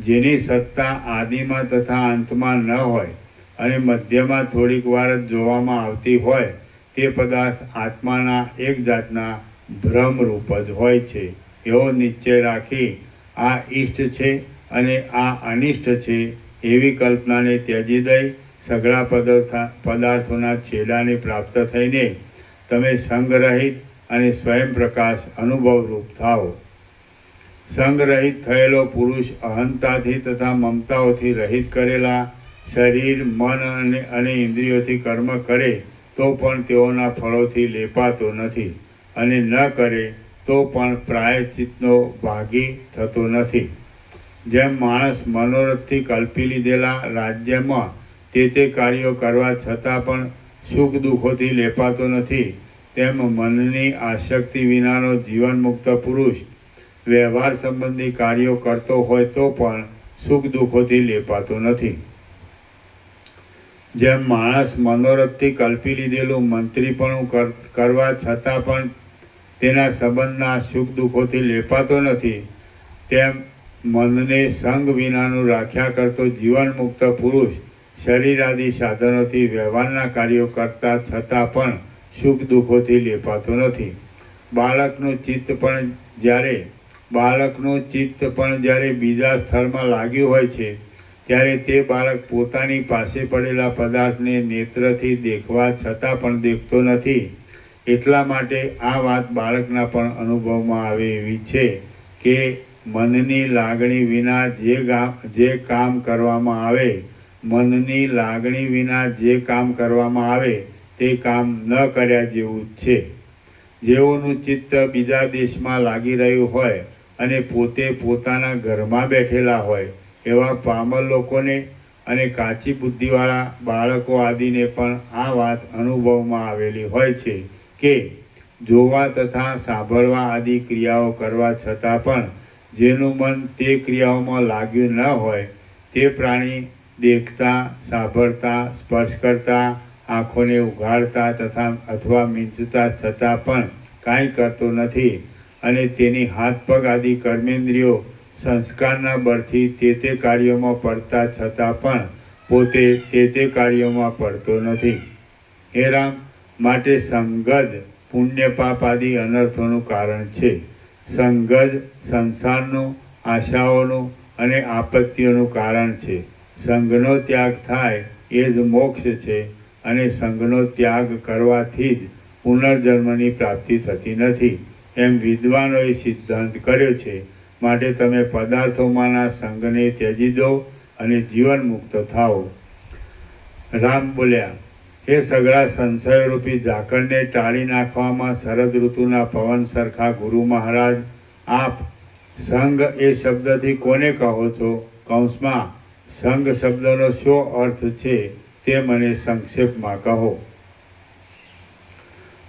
જેની સત્તા આદિમાં તથા અંતમાં ન હોય અને મધ્યમાં થોડીક વાર જ જોવામાં આવતી હોય તે પદાર્થ આત્માના એક જાતના ભ્રમરૂપ જ હોય છે એવો નિશ્ચય રાખી આ ઈષ્ટ છે અને આ અનિષ્ટ છે એવી કલ્પનાને ત્યજી દઈ સઘળા પદાર્થોના છેડાને પ્રાપ્ત થઈને તમે સંગરહિત અને સ્વયં પ્રકાશ અનુભવરૂપ થાઓ. સંગરહિત થયેલો પુરુષ અહંતાથી તથા મમતાઓથી રહિત કરેલા શરીર, મન અને ઇન્દ્રિયોથી કર્મ કરે તો પણ તેઓના ફળોથી લેપાતો નથી અને ન કરે તો પણ પ્રાયશ્ચિતનો ભાગી થતો નથી. જેમ માણસ મનોરથથી કલ્પી લીધેલા રાજ્યમાં તે કાર્યો કરવા છતાં પણ સુખ દુઃખોથી લેપાતો નથી, તેમ મનની આસક્તિ વિનાનો જીવનમુક્ત પુરુષ વ્યવહાર સંબંધી કાર્યો કરતો હોય તો પણ સુખ દુઃખોથી લેપાતો નથી. જેમ માણસ મનોરથથી કલ્પી લીધેલું મંત્રીપણું કરવા છતાં પણ તેના સંબંધના સુખ દુઃખોથી લેપાતો નથી, તેમ મનને સંગ વિનાનું રાખ્યા કરતો જીવનમુક્ત પુરુષ શરીર આદિ સાધનોથી વ્યવહારના કાર્યો કરતા છતાં પણ સુખ દુઃખોથી લેપાતો નથી. બાળકનું ચિત્ત પણ જ્યારે બીજા સ્થળમાં લાગ્યું હોય છે ત્યારે તે બાળક પોતાની પાસે પડેલા પદાર્થને નેત્રથી દેખવા છતાં પણ દેખતો નથી. એટલા માટે આ વાત બાળકના પણ અનુભવમાં આવે એવી છે કે મનની લાગણી વિના જે કામ કરવામાં આવે તે કામ ન કર્યા જેવું જ છે. જેઓનું ચિત્ત બીજા દેશમાં લાગી રહ્યું હોય અને પોતે પોતાના ઘરમાં બેઠેલા હોય એવા પામર લોકોને અને કાચી બુદ્ધિવાળા બાળકો આદિને પણ આ વાત અનુભવમાં આવેલી હોય છે કે જોવા તથા સાંભળવા આદિ ક્રિયાઓ કરવા છતાં પણ જેનું મન તે ક્રિયાઓમાં લાગ્યું ન હોય તે પ્રાણી દેખતા, સાંભળતા, સ્પર્શ કરતા, આંખોને ઉઘાડતા અથવા મીંચતા છતાં પણ કાંઈ કરતો નથી અને તેની હાથ પગ આદિ કર્મેન્દ્રિયો સંસ્કારના બળથી તે કાર્યોમાં પડતા છતાં પણ પોતે તે કાર્યોમાં પડતો નથી. હે રામ, માટે સંગજ પુણ્ય પાપ આદિ અનર્થોનું કારણ છે. સંગજ સંસારનું, આશાઓનું અને આપત્તિઓનું કારણ છે. સંઘનો ત્યાગ થાય એ જ મોક્ષ છે અને સંઘનો ત્યાગ કરવાથી જ પુનર્જન્મની પ્રાપ્તિ થતી નથી એમ વિદ્વાનોએ સિદ્ધાંત કર્યો છે. માટે તમે પદાર્થોમાંના સંઘને ત્યજી દો અને જીવન મુક્ત થાઓ. રામ બોલ્યા, હે સઘળા સંશયરૂપી ઝાકળને ટાળી નાખવામાં શરદ ઋતુના પવન સરખા ગુરુ મહારાજ, આપ સંઘ એ શબ્દથી કોને કહો છો? કૌંસમાં સંઘ શબ્દનો શું અર્થ છે તે મને સંક્ષેપમાં કહો.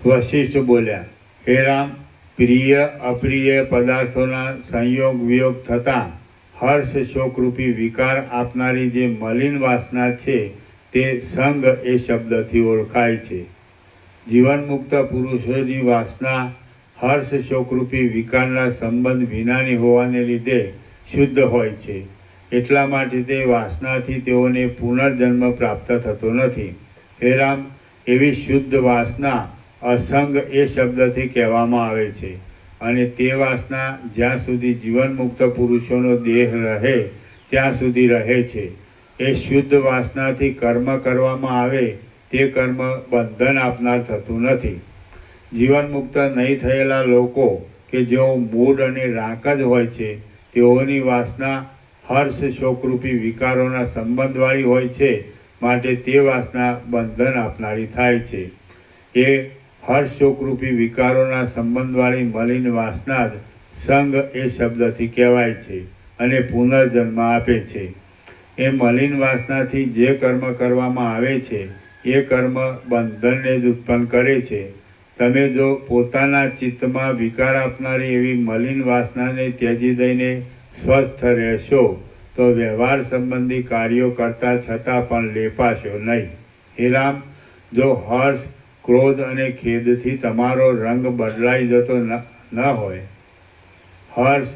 વશિષ્ઠ બોલ્યા, હે રામ, પ્રિય અપ્રિય પદાર્થોના સંયોગ વિયોગ થતાં હર્ષ શોકરૂપી વિકાર આપનારી જે મલિન વાસના છે તે સંગ એ શબ્દથી ઓળખાય છે. જીવનમુક્ત પુરુષોની વાસના હર્ષ શોકરૂપી વિકારના સંબંધ વિનાની હોવાને લીધે શુદ્ધ હોય છે. એટલા માટે તે વાસનાથી તેઓને પુનર્જન્મ પ્રાપ્ત થતો નથી. હે રામ, એવી શુદ્ધ વાસના અસંગ એ શબ્દથી કહેવામાં આવે છે અને તે વાસના જ્યાં સુધી જીવનમુક્ત પુરુષોનો દેહ રહે ત્યાં સુધી રહે છે. એ શુદ્ધ વાસનાથી કર્મ કરવામાં આવે તે કર્મ બંધન આપનાર થતું નથી. જીવનમુક્ત નહીં થયેલા લોકો કે જેઓ મૂળ અને રાંક જ હોય છે તેઓની વાસના હર્ષ શોકરૂપી વિકારોના સંબંધવાળી હોય છે, માટે તે વાસના બંધન આપનારી થાય છે. એ હર્ષ શોકરૂપી વિકારોના સંબંધવાળી મલિન વાસના જ સંગ એ શબ્દથી કહેવાય છે અને પુનર્જન્મ આપે છે. એ મલિન વાસનાથી જે કર્મ કરવામાં આવે છે એ કર્મ બંધનને જ ઉત્પન્ન કરે છે. તમે જો પોતાના ચિત્તમાં વિકાર આપનારી એવી મલિન વાસનાને ત્યજી દઈને સ્વસ્થ રહેશો તો વ્યવહાર સંબંધી કાર્યો કરતા છતાં પણ લેપાશો નહીં. હે રામ, જો હર્ષ, ક્રોધ અને ખેદથી તમારો રંગ બદલાઈ જતો ન હોય, હર્ષ,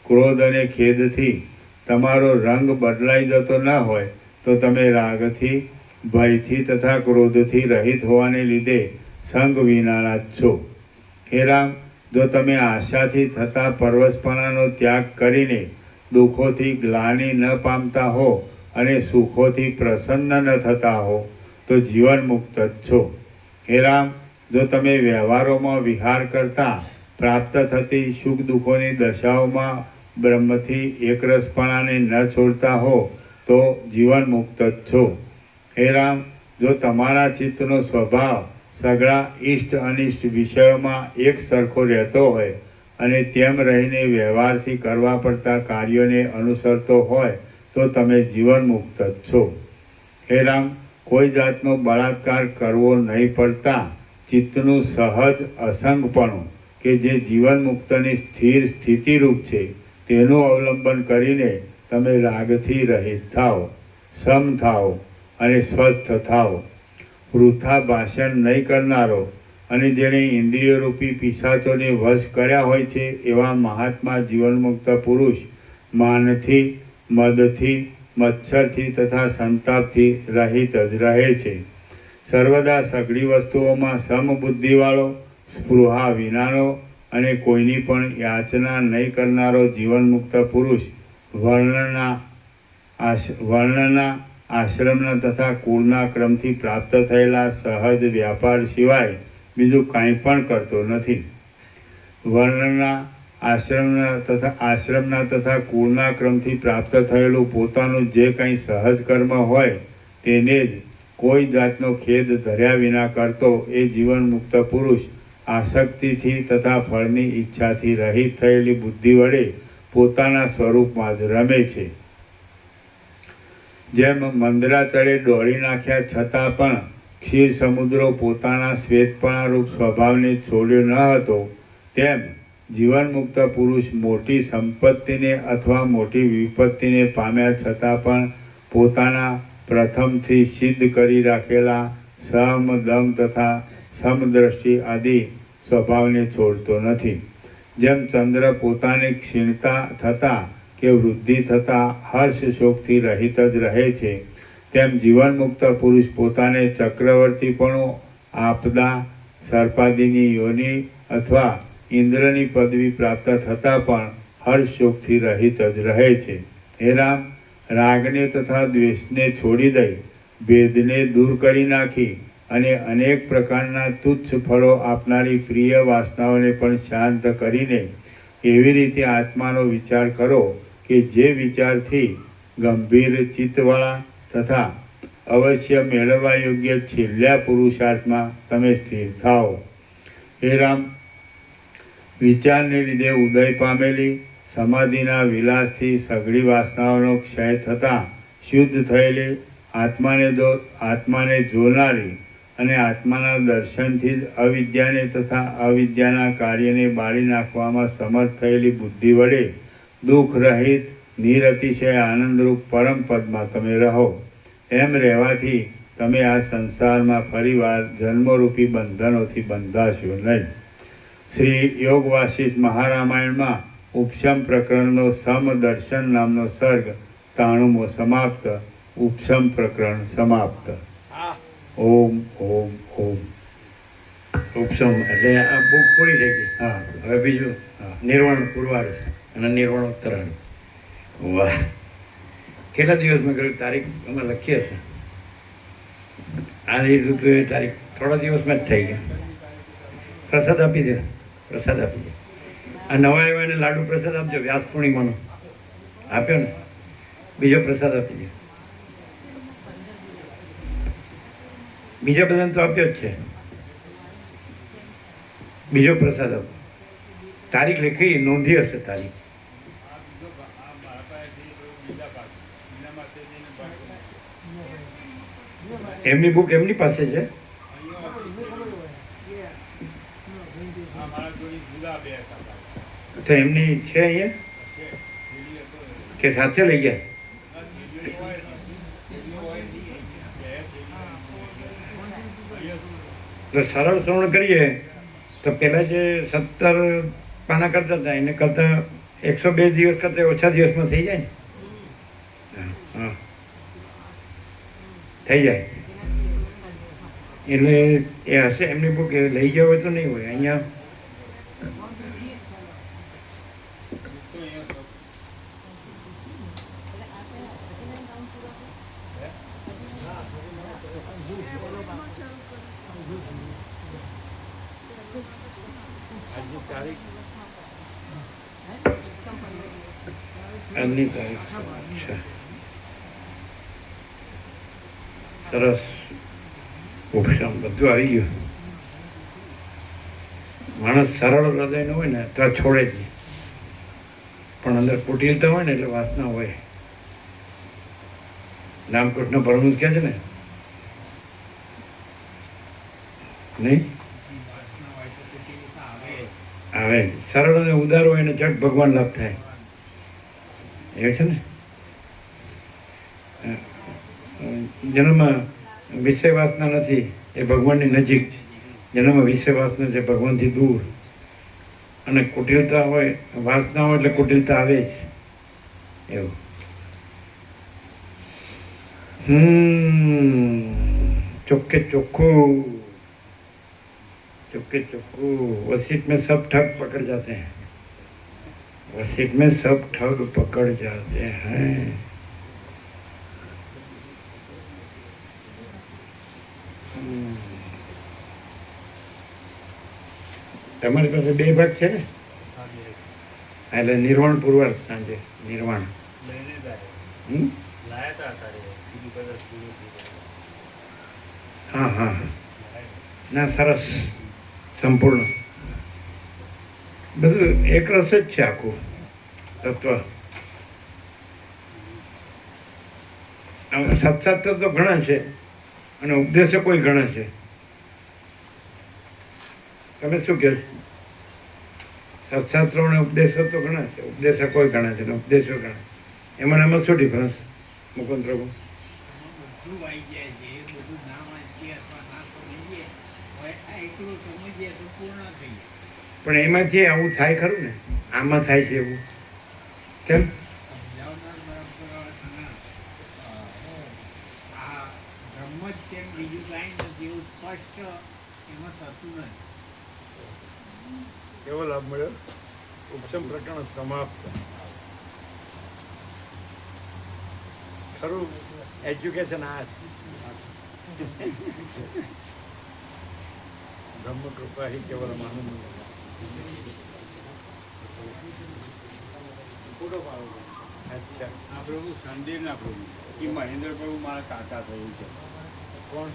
ક્રોધ અને ખેદથી તમારો રંગ બદલાઈ જતો ન હોય, તો તમે રાગથી, ભયથી તથા ક્રોધથી રહિત હોવાને લીધે સંગ વિનાના જ છો. હે રામ, જો તમે આશાથી થતા પરવશપણાનો ત્યાગ કરીને દુઃખોથી ગ્લાનિ ન પામતા હો અને સુખોથી પ્રસન્ન ન થતા હો, તો જીવન મુક્ત જ છો. હે રામ, જો તમે વ્યવહારોમાં વિહાર કરતા પ્રાપ્ત થતી સુખ દુઃખોની દશાઓમાં બ્રહ્મથી એકરસપણાને ન છોડતા હો, તો જીવન મુક્ત જ છો. હે રામ, જો તમારા ચિત્તનો સ્વભાવ સઘળા ઇષ્ટ અનિષ્ટ વિષયોમાં એક સરખો રહેતો હોય અને તેમ રહીને વ્યવહારથી કરવા પડતા કાર્યોને અનુસરતો હોય, તો તમે જીવન મુક્ત જ છો. હે રામ, કોઈ જાતનો બળાત્કાર કરવો નહીં પડતા ચિત્તનું સહજ અસંગપણું કે જે જીવન મુક્તની સ્થિર સ્થિતિરૂપ છે, તેનું અવલંબન કરીને તમે રાગથી રહિત થાઓ, સમ થાઓ અને સ્વસ્થ થાઓ. વૃથા ભાષણ નહીં કરનારો અને જેણે ઇન્દ્રિયરૂપી પિશાચોને વશ કર્યા હોય છે, એવા મહાત્મા જીવનમુક્ત પુરુષ માનથી, મદથી, મત્સરથી તથા સંતાપથી રહિત જ રહે છે. સર્વદા સઘળી વસ્તુઓમાં સમબુદ્ધિવાળો, સ્પૃહા વિનાનો અને કોઈની પણ યાચના નહીં કરનારો જીવનમુક્ત પુરુષ વર્ણના, આશ્રમના તથા કુળના ક્રમથી પ્રાપ્ત થયેલા સહજ વ્યાપાર સિવાય બીજું કાંઈ પણ કરતો નથી. વર્ણના, આશ્રમના તથા કુળના ક્રમથી પ્રાપ્ત થયેલું પોતાનું જે કંઈ સહજ કર્મ હોય તેને જ કોઈ જાતનો ખેદ ધર્યા વિના કરતો એ જીવન મુક્ત પુરુષ આસક્તિથી તથા ફળની ઈચ્છાથી રહિત થયેલી બુદ્ધિ વડે પોતાના સ્વરૂપમાં જ રમે છે. જેમ મંદરાચળે દોડી નાખ્યા છતાં પણ ક્ષીર સમુદ્રો પોતાના શ્વેતપણારૂપ સ્વભાવને છોડ્યો ન હતો, તેમ જીવન મુક્ત પુરુષ મોટી સંપત્તિને અથવા મોટી વિપત્તિને પામ્યા છતાં પણ પોતાના પ્રથમથી સિદ્ધ કરી રાખેલા સમ, દમ તથા સમદ્રષ્ટિ આદિ સ્વભાવને છોડતો નથી. જેમ ચંદ્ર પોતાની ક્ષીણતા થતાં કે વૃદ્ધિ થતાં હર્ષ શોકથી રહિત જ રહે છે, તેમ જીવન મુક્ત પુરુષ પોતાને ચક્રવર્તીપણું, આપદા, સર્પાદિની યોનિ અથવા ઇન્દ્રની પદવી પ્રાપ્ત થતાં પણ હર્ષ શોકથી રહિત જ રહે છે. હે રામ, રાગને તથા દ્વેષને છોડી દઈ, ભેદને દૂર કરી નાખી અને અનેક પ્રકારના તુચ્છ ફળો આપનારી પ્રિય વાસનાઓને પણ શાંત કરીને એવી રીતે આત્માનો વિચાર કરો કે જે વિચારથી ગંભીર ચિત્તવાળા તથા અવશ્ય મેળવવા યોગ્ય છેલ્લા પુરુષાર્થમાં તમે સ્થિર થાઓ. હે રામ, વિચારને લીધે ઉદય પામેલી સમાધિના વિલાસથી સઘળી વાસનાઓનો ક્ષય થતાં શુદ્ધ થયેલી આત્માને જોનારી અને આત્માના દર્શનથી જ અવિદ્યાને તથા અવિદ્યાના કાર્યને બાળી નાખવામાં સમર્થ થયેલી બુદ્ધિ વડે દુઃખ રહિત નિરતિશય આનંદરૂપ પરમ પદમાં તમે રહો. એમ રહેવાથી તમે આ સંસારમાં ફરીવાર જન્મરૂપી બંધનોથી બંધાશો નહીં. શ્રી યોગ વાસિષ્ઠ મહારામાયણમાં ઉપશમ પ્રકરણનો સમદર્શન નામનો સર્ગ 93મો સમાપ્ત. ઉપશમ પ્રકરણ સમાપ્ત. ઓમ ઓમ ઓમ. ઉપસમ એટલે આ બુક પૂરી થઈ ગઈ. હા, હવે બીજું નિર્વાણ પુરવાર છે અને નિર્વાણોત્તરાયણ. વાહ, કેટલા દિવસમાં કર્યું? તારીખ અમે લખીએ છીએ. આ લીધું તો એ તારીખ થોડા દિવસમાં જ થઈ ગયા. પ્રસાદ આપી દે, પ્રસાદ આપી દે. આ નવા આવ્યા એને લાડુ પ્રસાદ આપજો. વ્યાસ પૂર્ણિમાનો આપ્યો ને, બીજો પ્રસાદ આપી દે. બીજા બધાને તો આપ્યો જ છે. બીજો પ્રસાદ આપો. તારીખ લખી નોંધી હશે તારીખ. એમની બુક એમની પાસે છે. તો એમની છે અહીંયા કે સાથે લઈ ગયા? તો સરળ શ્રવણ કરીએ તો પહેલાં જે 17 પાના કરતા હતા એને કરતાં 102 દિવસ કરતાં ઓછા દિવસમાં થઈ જાય ને. હા થઈ જાય. એટલે એ હશે એમની બુક એ લઈ ગયા હોય તો નહીં હોય અહીંયા. આજની તારીખ આજની તારીખ અચ્છા સરસ. ઉપશમ બધું આવી ગયું. માણસ સરળ હૃદયનો હોય ને તો છોડે જ નહીં, પણ અંદર કુટિલતા હોય ને એટલે વાસના હોય. રામકૃષ્ણ પરમહંસ કહે છે ને નહીં આવે. સરળ અને ઉદાર હોય એને ચટ ભગવાન લાભ થાય એવું છે ને. જેનામાં વિષય વાસના નથી એ ભગવાનની નજીક, જેનામાં વિષય વાસના છે ભગવાનથી દૂર. અને કુટિલતા હોય વાસના હોય એટલે કુટિલતા આવે જ એવું. ચોખ્ખે ચોખ્ખું चुपके चुपकू वसीट में सब ठग पकड़ जाते हैं. वसीट में सब ठग पकड़ जाते हैं. તમારી પાસે 2 ભાગ છે ને એટલે નિર્વાણ પૂર્વાર્થ સાંજે નિર્વાણ. હા હા ના સરસ સંપૂર્ણ બધું એક રસ જ છે આખું તત્વ. સત્સત તો ઘણા છે અને ઉપદેશો કોઈ ઘણા છે. તમે શું કહો છો? સત્શાસ્ત્રો અને ઉપદેશો તો ઘણા છે, ઉપદેશો કોઈ ઘણા છે ને ઉપદેશો ઘણા. એમાં શું ડિફરન્સ મુકુંદ પ્રભુ? બધું આવી જાય છે એ બધું ના વાંચીએ અથવા ના સમજીએ હવે આ એકલું સમજીએ તો પૂર્ણ થઈ જાય. પણ એમાંથી આવું થાય ખરું ને, આમાં થાય છે એવું કેમ? સમજાવનાર બરાબર આ બ્રહ્મ જ છે બીજું કાંઈ નથી એવું સ્પષ્ટ એમાં થતું નથી. કેવો લાભ મળ્યો? ઉપસમ પ્રકરણ સમાપ્ત. ખરું એજ્યુકેશન આ જ. બ્રહ્મ કૃપા હિ કેવલમ આનંદ. અચ્છા આ પ્રભુ સંદેરના પ્રભુ એ મહેન્દ્ર પ્રભુ મારા કાકા થયું છે. કોણ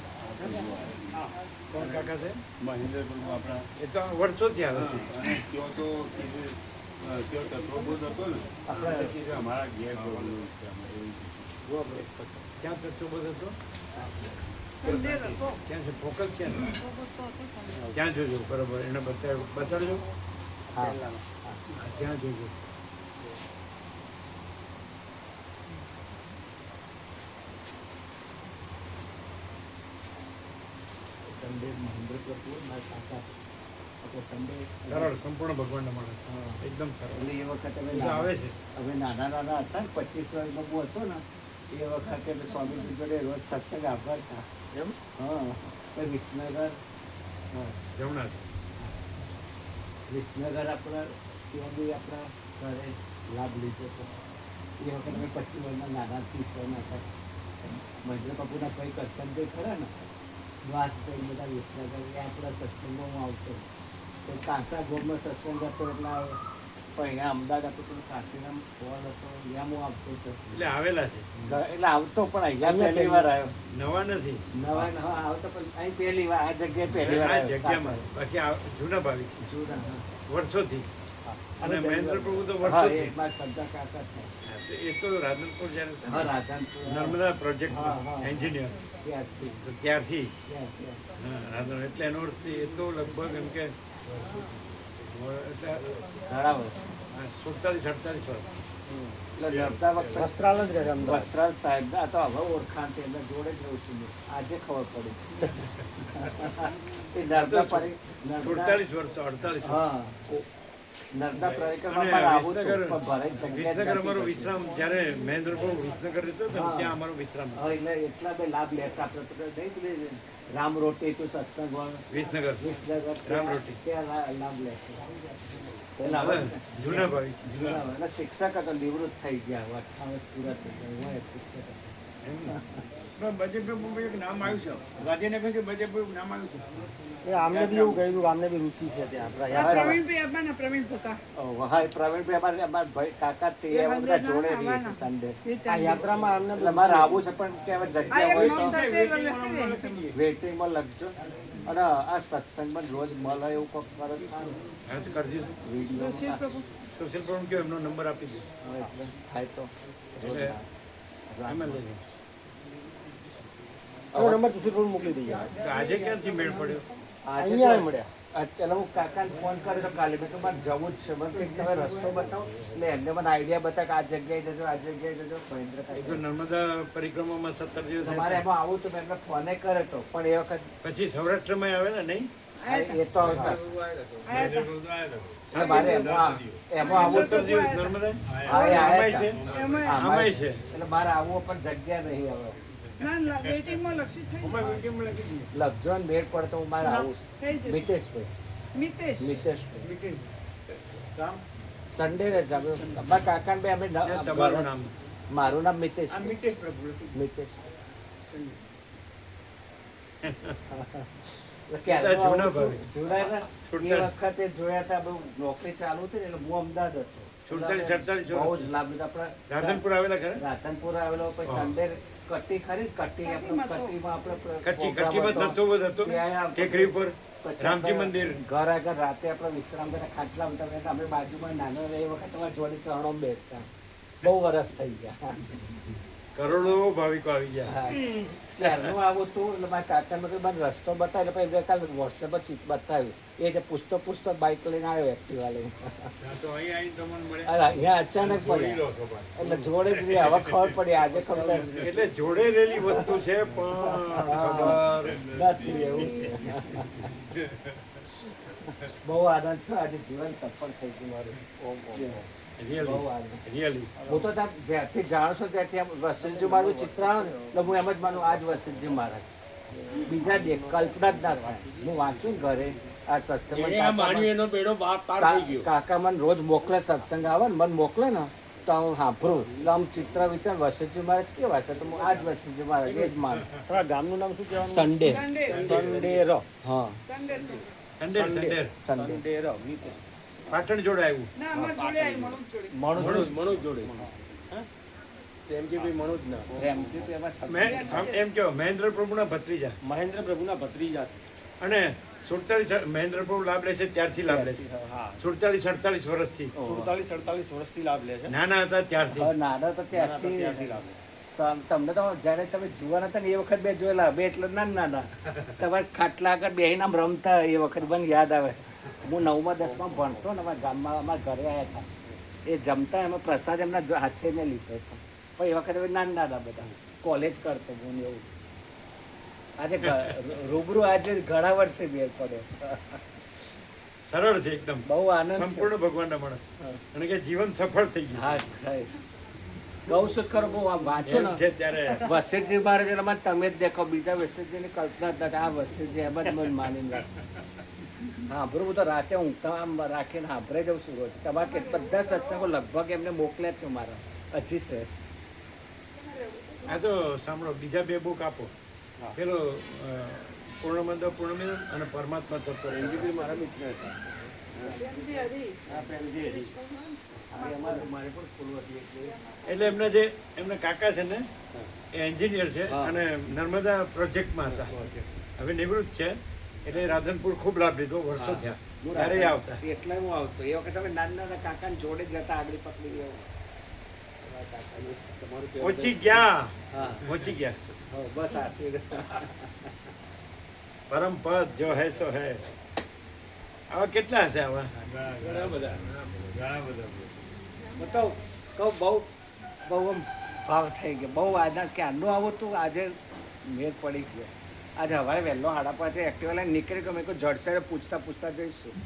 કોણ કાકા છે? મહેન્દ્ર પ્રભુ આપણા એ તો વર્ષોથી આવે છે. અને ત્યાં તો ત્યાં તત્વબોધ હતો ને આપણે કીધું અમારા ઘેર પ્રભુ છે એવું. જો આપણે ક્યાં તત્વબોધ હતો? ક્યાં છે? ફોકસ ક્યાં છે? ક્યાં જોજો બરાબર એને બતાડજો. હા ત્યાં જોજો. સરળ સંપૂર્ણ ભગવાનના માણસ એકદમ સરળ. એટલે એ વખતે આવે છે. અમે નાના નાના હતા ને 25 વર્ષનો હું હતો ને એ વખતે અમે સ્વામીજી જોડે રોજ સત્સંગ આપતા હતા. એમ હા તો વિસનગર જમણા છે. વિસનગર આપણા ત્યાં બી આપણા ઘરે લાભ લીધો હતો. એ વખતે અમે 25 વર્ષના નાના 30 વર્ષના હતા. મહેન્દ્ર બાપુના કંઈ કરશન કંઈ ખરા ને વાસ કંઈ બધા વિસનગર એ આપણા સત્સંગમાં હું આવતો. તો કાંસા ગોળમાં સત્સંગ હતો એટલે અહીંયા અમદાવાદ હતું પેલું કાશીરામ હોલ હતો ત્યાં હું આવતો હતો. એટલે આવેલા છે. એટલે આવતો પણ અહીંયા પહેલી વાર આવ્યો. નવા નથી. નવા હા આવતો પણ અહીં પહેલી વાર આ જગ્યાએ પહેલી વાર આ આવ્યો. જગ્યામાં બાકી જૂના ભાવિક જૂના, હા. વર્ષોથી. અને અને મહેન્દ્ર પ્રભુ તો હા, વર્ષોથી. એ મારા શ્રદ્ધા કાકા થાય. એ તો રાધનપુર જ્યારે હતા હા ને, રાધનપુર નર્મદા પ્રોજેક્ટ હા, હા. એન્જિનિયર ત્યારથી તો ત્યારથી ત્યારથી. હા રાધન એટલે એનો અર્થ એ તો લગભગ એમ કે એટલે ઘણા વર્ષ 47-48 વર્ષ એટલે નર્મદા વખતે વસ્ત્રાલ જ રહે અમદાવાદ. વસ્ત્રાલ સાહેબ આ તો હવે ઓળખાણ છે એમના જોડે જ રહું છું હું. આજે ખબર પડી એ નર્મદા નર્મદા 48 વર્ષ 48 હા નર્મદા અને પરિક્રમામાં આવું હતું, વિસનગર પણ ભરાઈ જગ્યા જ વિસનગર નથી અમારો પછી. વિશ્રામ જ્યારે મહેન્દ્ર બહુ વિસનગર રહેતો હતો ને, હા. ત્યાં અમારો વિશ્રામ હવે એટલે એટલા બે લાભ લેતા આપણે તો નહીં પેલી રામ રોટી તો સત્સંગ વિસનગર વિસનગર રામ રોટી. ત્યાં લાભ લેતા પેલા હવે હવે જૂના ભાઈ જૂના બરાબર. એટલે શિક્ષક હતા નિવૃત્ત થઈ ગયા હવે 28 વર્ષ પૂરા થઈ ગયા હું એક શિક્ષક હતો. બજેટભાઈ એક નામ આવ્યું છે ગાંધીનગર છે બજેટભાઈ નામ આવ્યું છે એ આમને બી એવું કહ્યું કે આમને બી રુચિ છે ત્યાં આપણા યાત્રામાં. પ્રવીણ પોતા ઓહ, હા એ પ્રવીણભાઈ અમારા ભાઈ કાકા તે એ બધા જોડે રહીએ છે સન્ડે. આ યાત્રામાં આમને એટલે મારે આવું છે પણ કે હવે જગ્યા હોય તો વેટિંગમાં લખજો અને આ સત્સંગમાં રોજ મળે એવું કોક કરો સારું. આજ કરી દીધું વિડીયો સોશિયલ પ્રોગ્રામ કયો એમનો નંબર આપી દો એટલે થાય તો રોજ એટલે રામ. એમાં લેજો. એનો નંબર તુસી પર મોકલી દઈએ. તો આજે ક્યાંથી મેળ પડ્યો આજે અહીંયા તો- મળ્યા. ચાલો હું કાકાને ફોન કર્યો તો કાલે મેં તો મારે જવું જ છે મને કંઈક તમે રસ્તો બતાવો એટલે એમને મને આઈડિયા બતાવે કે આ જગ્યાએ જજો આ જગ્યાએ જજો મહેન્દ્ર એક તો કાકા નર્મદા પરિક્રમામાં 17 દિવસ તમારે એમાં આવું તો મેં એમને ફોને કર્યો તો પણ એ વખત પછી સૌરાષ્ટ્રમાં આવે ને નહીં એ તો એટલે મારે એમાં આવું તો 17 દિવસ નર્મદા હા, એ આયા આમાંય છે હતા. આમાંય છે એટલે મારે આવવું પણ જગ્યા નહીં હવે લખજો ને મેળ પડે તો હું મારે આવું મિતેશભાઈ મિતેશભાઈ સન્ડે ને જ અમે અમારા કાકાને બે અમે તમારું નામ મારું નામ મિતેશ મિતેશ પ્રભુ મિતેશ જૂના ભાઈ. જોડાયેલા એ છૂટા. વખતે જોયા હતા બહુ નોકરી ચાલુ હતી ને એટલે હું અમદાવાદ હતો 47 બહુ જ લાભ લીધો આપણે રાધનપુર આવેલા ખરા રાધનપુર આવેલો પછી સન્ડે કટ્ટી ખરી ને કટ્ટી આપણે કટ્ટીમાં આપણે કચ્છી program કચ્છીમાં હતો. થતો બધો હતો ત્યાં ટેકરી ઉપર પછી રામજી આપણે મંદિર ઘર આગળ રાતે આપણે વિશ્રામ કરે ખાટલા અમે બાજુમાં નાનો એ વખત અમારી જોડે ચરણો બેસતા બહુ વરસ થઈ ગયા કરોડો ભાવિકો આવી ગયા હા. ત્યારનું આવું હતું એટલે મારા કાકાને મેં કીધું મને રસ્તો બતાવ્યો એટલે પછી કાલે વોટ્સએપ પર બતાવ્યું એ જે પૂછતો બાઇક લઈને આવ્યો એક્ટિવા લઈને તો અહીં આવીને તમને મળે અલા, અહીંયા અચાનક પડ્યા એટલે જોડે જ રહી હવે ખબર પડી આજે ખબર એટલે જોડે રહેલી વસ્તુ છે પણ ખબર નથી એવું છે બહુ આનંદ થયો આજે જીવન સફળ થઈ ગયું મારું ઓમ ઓમ ઓમ. બહુ આનંદ રિયલી હું તો ત્યાં જ્યાંથી જાણું છું ત્યાંથી આમ વસીલજી મારું ચિત્ર આવે ને એટલે હું એમ જ માનું આ જ વસીલજી મહારાજ બીજા કલ્પના જ ના થાય હું વાંચું ને ઘરે આ સત્સંગ કાકા મને રોજ મોકલે સત્સંગ આવે ને મને મોકલે ને તો હું સાંભળું એટલે આમ ચિત્ર વિચાર વસીલજી મહારાજ કેવા છે તો હું આ જ વસીલજી મહારાજ એ જ માનું તમારા ગામનું નામ શું કહેવાનું? સન્ડે સંડેર. હા સંડેર સન્ડે સંડેર. મિતેશ. પાટણ જોડે આવ્યું મણુજ જોડે. પ્રેમજીભાઈ મણુજ ના. પ્રેમથી એમાં એમ કેવો મહેન્દ્ર પ્રભુના ભત્રીજા મહેન્દ્ર પ્રભુના ભત્રીજા. અને 47 મહેન્દ્ર પ્રભુ લાભ લે છે ત્યારથી લાભ લે છે હા. 47-48 વર્ષથી 47-48 વર્ષથી લાભ લે છે. નાના હતા ત્યારથી હવે નાના તો ત્યારથી ત્યારથી લાભ લે. તમને તો જ્યારે તમે જુવાના હતા ને એ વખત બે જોયેલા બે એટલે નાના તમારે ખાટલા આગળ બેહીને આમ રમતા એ વખત મને યાદ આવે હું 9મા 10માં ભણતો ને અમારા ગામમાં અમારા ઘરે આવ્યા હતા એ જમતા એમાં પ્રસાદ એમના હાથે મેં લીધો હતો પણ એ વખતે નાના બધા કોલેજ કરતો હું ને એવું આજે રૂબરૂ આજે ઘણા વર્ષે મેળ પડ્યો સરળ છે એકદમ બહુ આનંદ છે. સંપૂર્ણ ભગવાનના માણસ અને કે જીવન સફળ થઈ ગયું હા ખરી. કહું છું જ ખરો બહુ આમ વાંચો એમ ને છે ત્યારે વસીરજી મહારાજ એટલે મને તમે જ દેખો બીજા વસીરજીની કલ્પના જ નથી આ વસીરજી એમ જ મને માનીને રાખ હા બરોબર તો રાતે ઊંઘતા આમ રાખીને હાંભરે જઉં છું રોજ તમારે બધા સત્સંગો લગભગ એમને મોકલ્યા જ છે મારા હજી છે આ તો સાંભળો બીજા 2 બુક આપો પેલો પૂર્ણમંદ પૂર્ણમિદ અને પરમાત્મા તત્વ પ્રેમજીભાઈ મારા મિત્ર હતા. હા, પ્રેમજી હરી. મારે પણ સ્કૂલ હતી એટલે એમના કાકા છે ને એ એન્જિનિયર છે અને નર્મદા પ્રોજેક્ટમાં હતા હવે નિવૃત્ત છે એટલે રાધનપુર ખૂબ લાભ લીધો વર્ષો થયા ત્યારે એ આવતા એટલે હું આવતો એ વખતે અમે નાના કાકાને જોડે જ જતા આગળ પકડી ગયો તમારું કહેવું પહોંચી ગયા હા પહોંચી ગયા હો, બસ આશીર્વાદ પરમ પદ જો હે સો હે આવા કેટલા હશે આવા ઘણા બધા. બતાવો કહું બહુ આમ ભાવ થઈ ગયો બહુ આજના ક્યારનું આવું તું આજે મેળ પડી ગયો આજે હવારે વહેલો 5:30 એક્ટિવા લઈને નીકળી ગયો મેં કહું જડસે પૂછતા જઈશું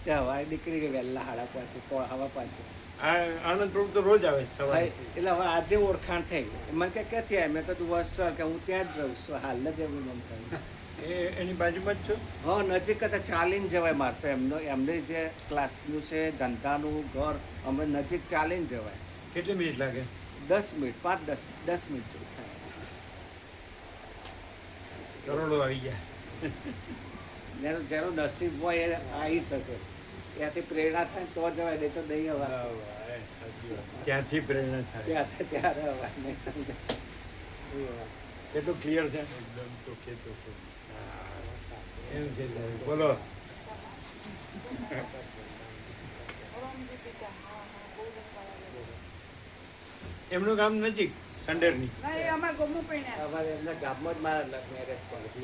તે હવારે નીકળી ગઈ વહેલા 5:30 હવા પાછી આ આનંદ પ્રભુ તો રોજ આવે સવારે એટલે હવે આજે ઓળખાણ થઈ મને કે ક્યાંથી આવ્યા મેં કીધું વસ્તુ કે હું ત્યાં જ રહું છું હાલ જ એમનું નામ કહ્યું એની બાજુમાં જ છો હા નજીક હતા ચાલીને જવાય મારે તો એમને જે ક્લાસનું છે ધંધાનું ઘર અમે નજીક ચાલીને જવાય કેટલી મિનિટ લાગે 10 મિનિટ 5-10 મિનિટ જેવું થાય કરોડો આવી ગયા જેનું નસીબ હોય એ આવી શકે ત્યાંથી પ્રેરણા થાય તો જવાય નહીં તો નહીં હવા ત્યાંથી પ્રેરણા થાય ત્યાંથી ત્યારે હવા નહીં તો નહીં. કેટલું ક્લિયર છે એકદમ ચોખ્ખે ચોખ્ખું. એમ છે બોલો એમનું ગામ નજીક સંડેરની અમારે એમના ગામમાં જ મારા મેરેજ છે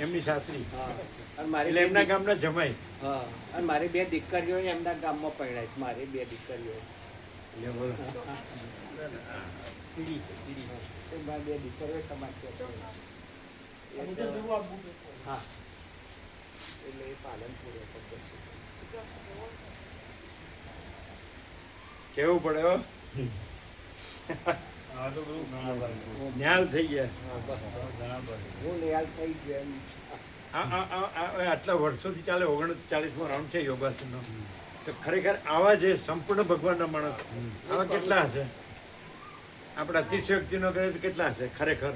એમની સાસરી હા અને મારી એટલે એમના ગામના જમાઈ હા અને મારી 2 દીકરીઓ એમના ગામમાં પરણાઈશ મારી 2 દીકરીઓ એટલે બોલો એ મારી 2 દીકરીઓ તમારી હા એટલે એ પાલનપુર કેવું પડે હો આ તો બધું ઘણા ભાઈ ન્યાલ થઈ ગયા બસ ઘણા ભાઈ હું નિહાલ થઈ ગયો એમ આટલા વર્ષોથી ચાલે 39મો રાઉન્ડ છે યોગાસનનો તો ખરેખર આવા જે સંપૂર્ણ ભગવાનના માણસ આવા કેટલા હશે આપણા અતિશયોક્તિનો કરે તો કેટલા હશે ખરેખર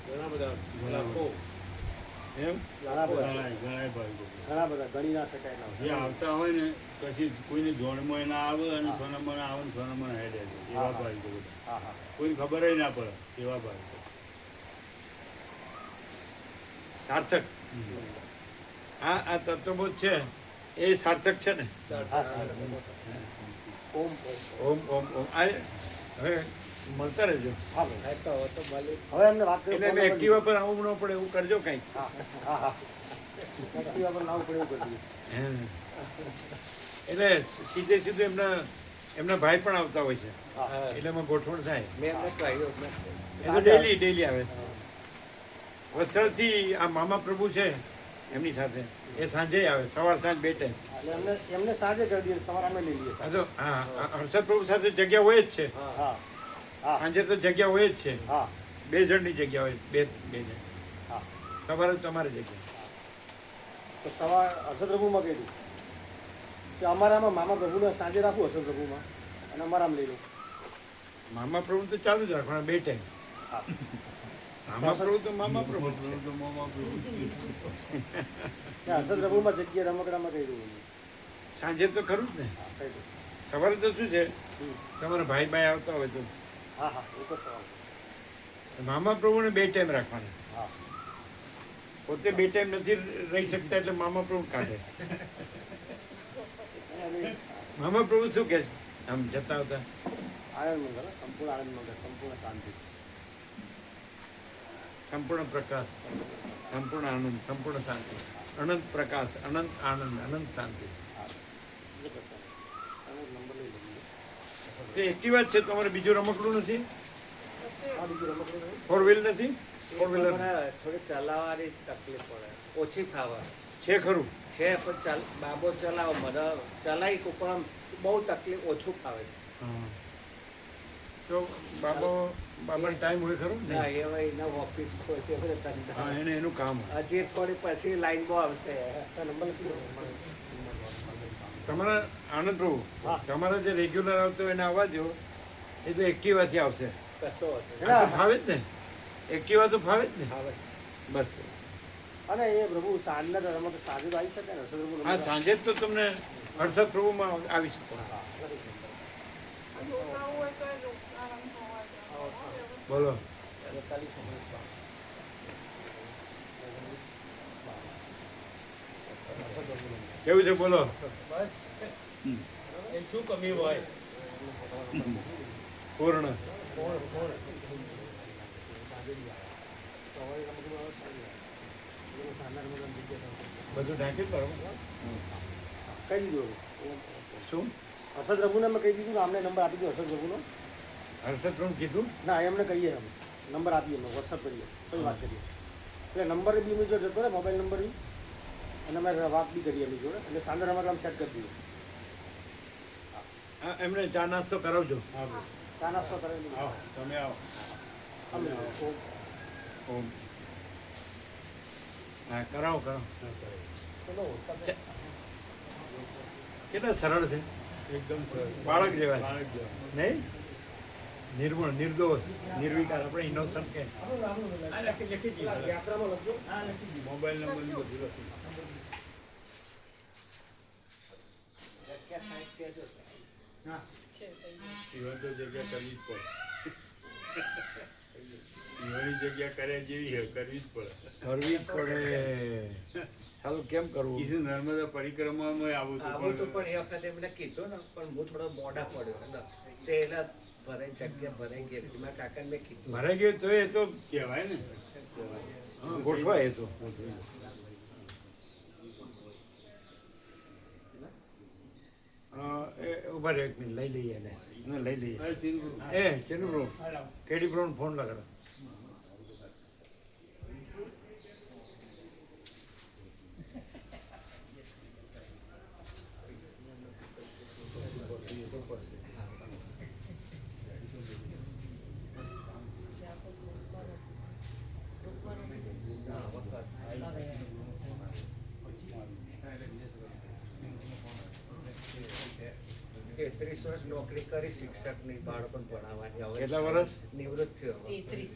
ઘણા બધા લાખો એમ ઘણા બધા ઘણા ભાઈ ઘણા બધા ગણી ના શકાય ના જે આવતા હોય ને પછી કોઈને જોડમાં ના આવે અને સોનામાં આવે ને સોનામાં હેડે છે એવા ભાઈ છે બધા. હા હા કોઈને ખબર ના પડે એવા ભાઈ છે. સાર્થક આ તત્વબોધ છે એ સાર્થક છે ને ઓમ ઓમ ઓમ ઓમ આ હવે મળતા રહેજો હા ભાઈ. હા તો મળીશ હવે એમને વાત એટલે મેં એક્ટિવા પર આવું ન પડે એવું કરજો કંઈક હા હા હા એક્ટિવા પર લાવવું પડે એવું કરી દઈએ. એટલે સીધે સીધું એમના ભાઈ પણ આવતા હોય છે હા એટલે એમાં ગોઠવણ થાય મેં એમને કહ્યું એ તો ડેલી આવે વસ્ત્રથી આ મામા પ્રભુ છે એમની સાથે એ સાંજે આવે સવાર સાંજ 2 ટાઈમ એટલે એમને સાંજે કરી દઈએ સવારે અમે લઈ લઈએ હા તો હા હર્ષદ પ્રભુ સાથે જગ્યા હોય જ છે હા હા સાંજે તો જગ્યા હોય જ છે હા 2 જણની જગ્યા હોય બે જણ હા સવારે તમારી જગ્યા તો સવાર હર્ષદ પ્રભુમાં કહી દઉં કે અમારામાં મામા પ્રભુને સાંજે રાખવું હર્ષદ પ્રભુમાં અને અમારામાં લઈ લઉં મામા પ્રભુ તો ચાલુ જ રાખવાના 2 ટાઈમ હા મામા પ્રભુ તો મામા પ્રભુ જ છે. તો મોમાં પેલું હર્ષદ પ્રભુમાં જગ્યા રમકડામાં કહી દઉં સાંજે તો ખરું જ ને હા કહી દઉં સવારે તો શું છે તમારા ભાઈ ભાઈ આવતા હોય તો હા હા એક જ સવાલ મામા પ્રભુને 2 ટાઈમ રાખવાના હા પોતે 2 ટાઈમ નથી રહી શકતા એટલે મામા પ્રભુ કાઢે મામા પ્રભુ શું કહે છે આમ જતા આવતા આનંદ મંગળ સંપૂર્ણ આનંદ મંગળ સંપૂર્ણ શાંતિ સંપૂર્ણ પ્રકાશ સંપૂર્ણ આનંદ સંપૂર્ણ શાંતિ અનંત પ્રકાશ અનંત આનંદ અનંત શાંતિ હા એ કરતા નંબર લઈ લઈએ તે એક્ટિવા જ છે તમારે બીજું રમકડું નથી આ બીજું રમકડું નહીં? ફોર વ્હીલ નથી ફોર વ્હીલર મને થોડી ચલાવવાની તકલીફ પડે ઓછી ફાવે છે ખરું છે પણ બાબો ચલાવો મને ચલાવી પણ આમ બહુ તકલીફ ઓછું ફાવે છે તો બાબાનો ટાઈમ હોય ખરો ને ના એ હોય એના ઓફિસ કોઈ કે બધે હા ધંધા એને એનું કામ હોય. હજી થોડી પછી લાઈનમાં આવશે આ નંબર લખી દો તમારા આનંદ પ્રભુ હા. તમારા જે રેગ્યુલર આવતો હોય એને આવવા દો એ તો એક્ટિવાથી આવશે કશો હતો આ તો ફાવે જ ને એક્ટિવા તો ફાવે જ ને આવે છે બસ અને એ પ્રભુ સાંજના રમત સાંજે તો આવી શકે ને હર્ષદ પ્રભુ આ સાંજે જ તો તમને હર્ષદ પ્રભુમાં આવી શકો બોલો કેવું છે બોલો એ શું કમી હોય પૂર્ણ બધું ઢાંક્યું બરોબર કહી દો શું હર્ષદ રઘુને મેં કહી દીધું કે અમને નંબર આપી દો હર્ષદ રઘુનો. હર્ષદ પણ કીધું ના એમને કહીએ અમે નંબર આપીએ અમે વોટ્સઅપ કરીએ પછી વાત કરીએ એટલે નંબર બી એમની જોડે જતો રહે મોબાઈલ નંબર બી અને અમે વાત બી કરીએ એમની જોડે એટલે સાંજે અમારે કામ સેટ કરી દઈએ. હા, એમને ચા નાસ્તો કરાવજો. ચા નાસ્તો કરેલી આવો તમે આવો અમે ઓમ. હા, કરાવો કરાવો. ચલો તમે કેટલા સરળ છે, એકદમ સરસ બાળક જેવા છે. બાળક જેવા. નહીં, નિર્મળ, નિર્દોષ, નિર્વિકાર, આપણે ઇનોસન્ટ કે યાત્રામાં લખજો. મોબાઈલ નંબર ને બધું લખી ઈવન તો જગ્યા કરવી જ પડે ઈવનની જગ્યા કર્યા જેવી છે કરવી જ પડે. કરવી જ પડે. સારું, કેમ કરવું? કીધું નર્મદા પરિક્રમામાં આવું આવું તો હતું પણ એ વખતે એમને કીધું ને પણ હું થોડો મોડા પડ્યો એટલે તે એના ભરાઈ જગ્યા ભરાઈ ગઈ હતી. મારા કાકાને મેં કીધું મારે ગયું તો એ તો કહેવાય ને હા, ગોઠવાય એ તો. એ ઉભા રહે એક મિનિટ, લઈ લઈએ એને. લઈ લઈએ. અરે ચિંતુ. એ ચેનું બ્રો, કેડી બ્રોને ફોન લગાડો. તેત્રીસ વર્ષ નોકરી કરી શિક્ષકની, બાળકોને ભણાવવાની. હવે કેટલા વર્ષ? નિવૃત્ત થયો.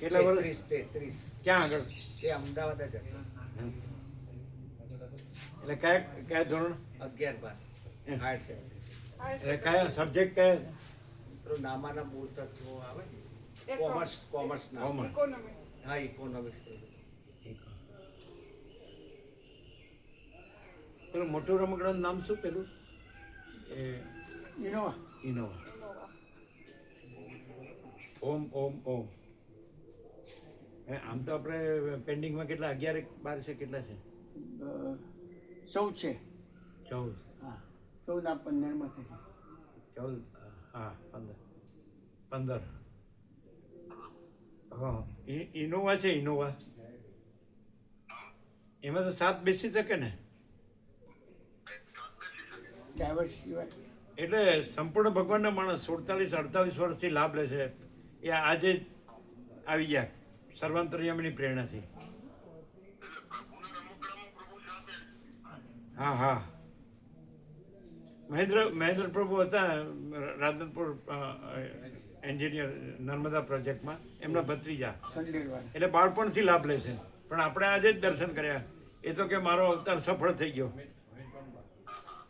કેટલા વર્ષ? 33. ક્યાં આગળ? તે અમદાવાદ જ હતા. એટલે કયા કયા ધોરણ? 11-12 આર્ટ્સ. એટલે કયા સબ્જેક્ટ કયા? પેલું નામાના મૂળ તત્વો આવે ને, કોમર્સ ના. કોમર્સ. હા, ઇકોનોમિક્સ. પેલું મોટું રમકડાનું નામ શું પેલું? એ ઇનોવા. ઇનોવા. ઓમ ઓમ ઓમ. આમ તો આપણે પેન્ડિંગમાં કેટલા 11-12 છે, કેટલા છે? 14 છે. 14. હા, 14 15 થશે. 14, હા, 15. હા, ઇનોવા છે. ઇનોવા એમાં તો 7 બેસી શકે ને? ડ્રાઈવર સિવાય એટલે સંપૂર્ણ ભગવાનના માણસ 47-48 વર્ષથી લાભ લે છે. એ આજે જ આવી ગયા સર્વાંતર્યામીની પ્રેરણાથી. હા હા, મહેન્દ્ર પ્રભુ હતા રાધનપુર એન્જિનિયર નર્મદા પ્રોજેક્ટમાં, એમના ભત્રીજા. સંડેરવાળા. એટલે બાળપણથી લાભ લે છે. પણ આપણે આજે જ દર્શન કર્યા. એ તો કે મારો અવતાર સફળ થઈ ગયો.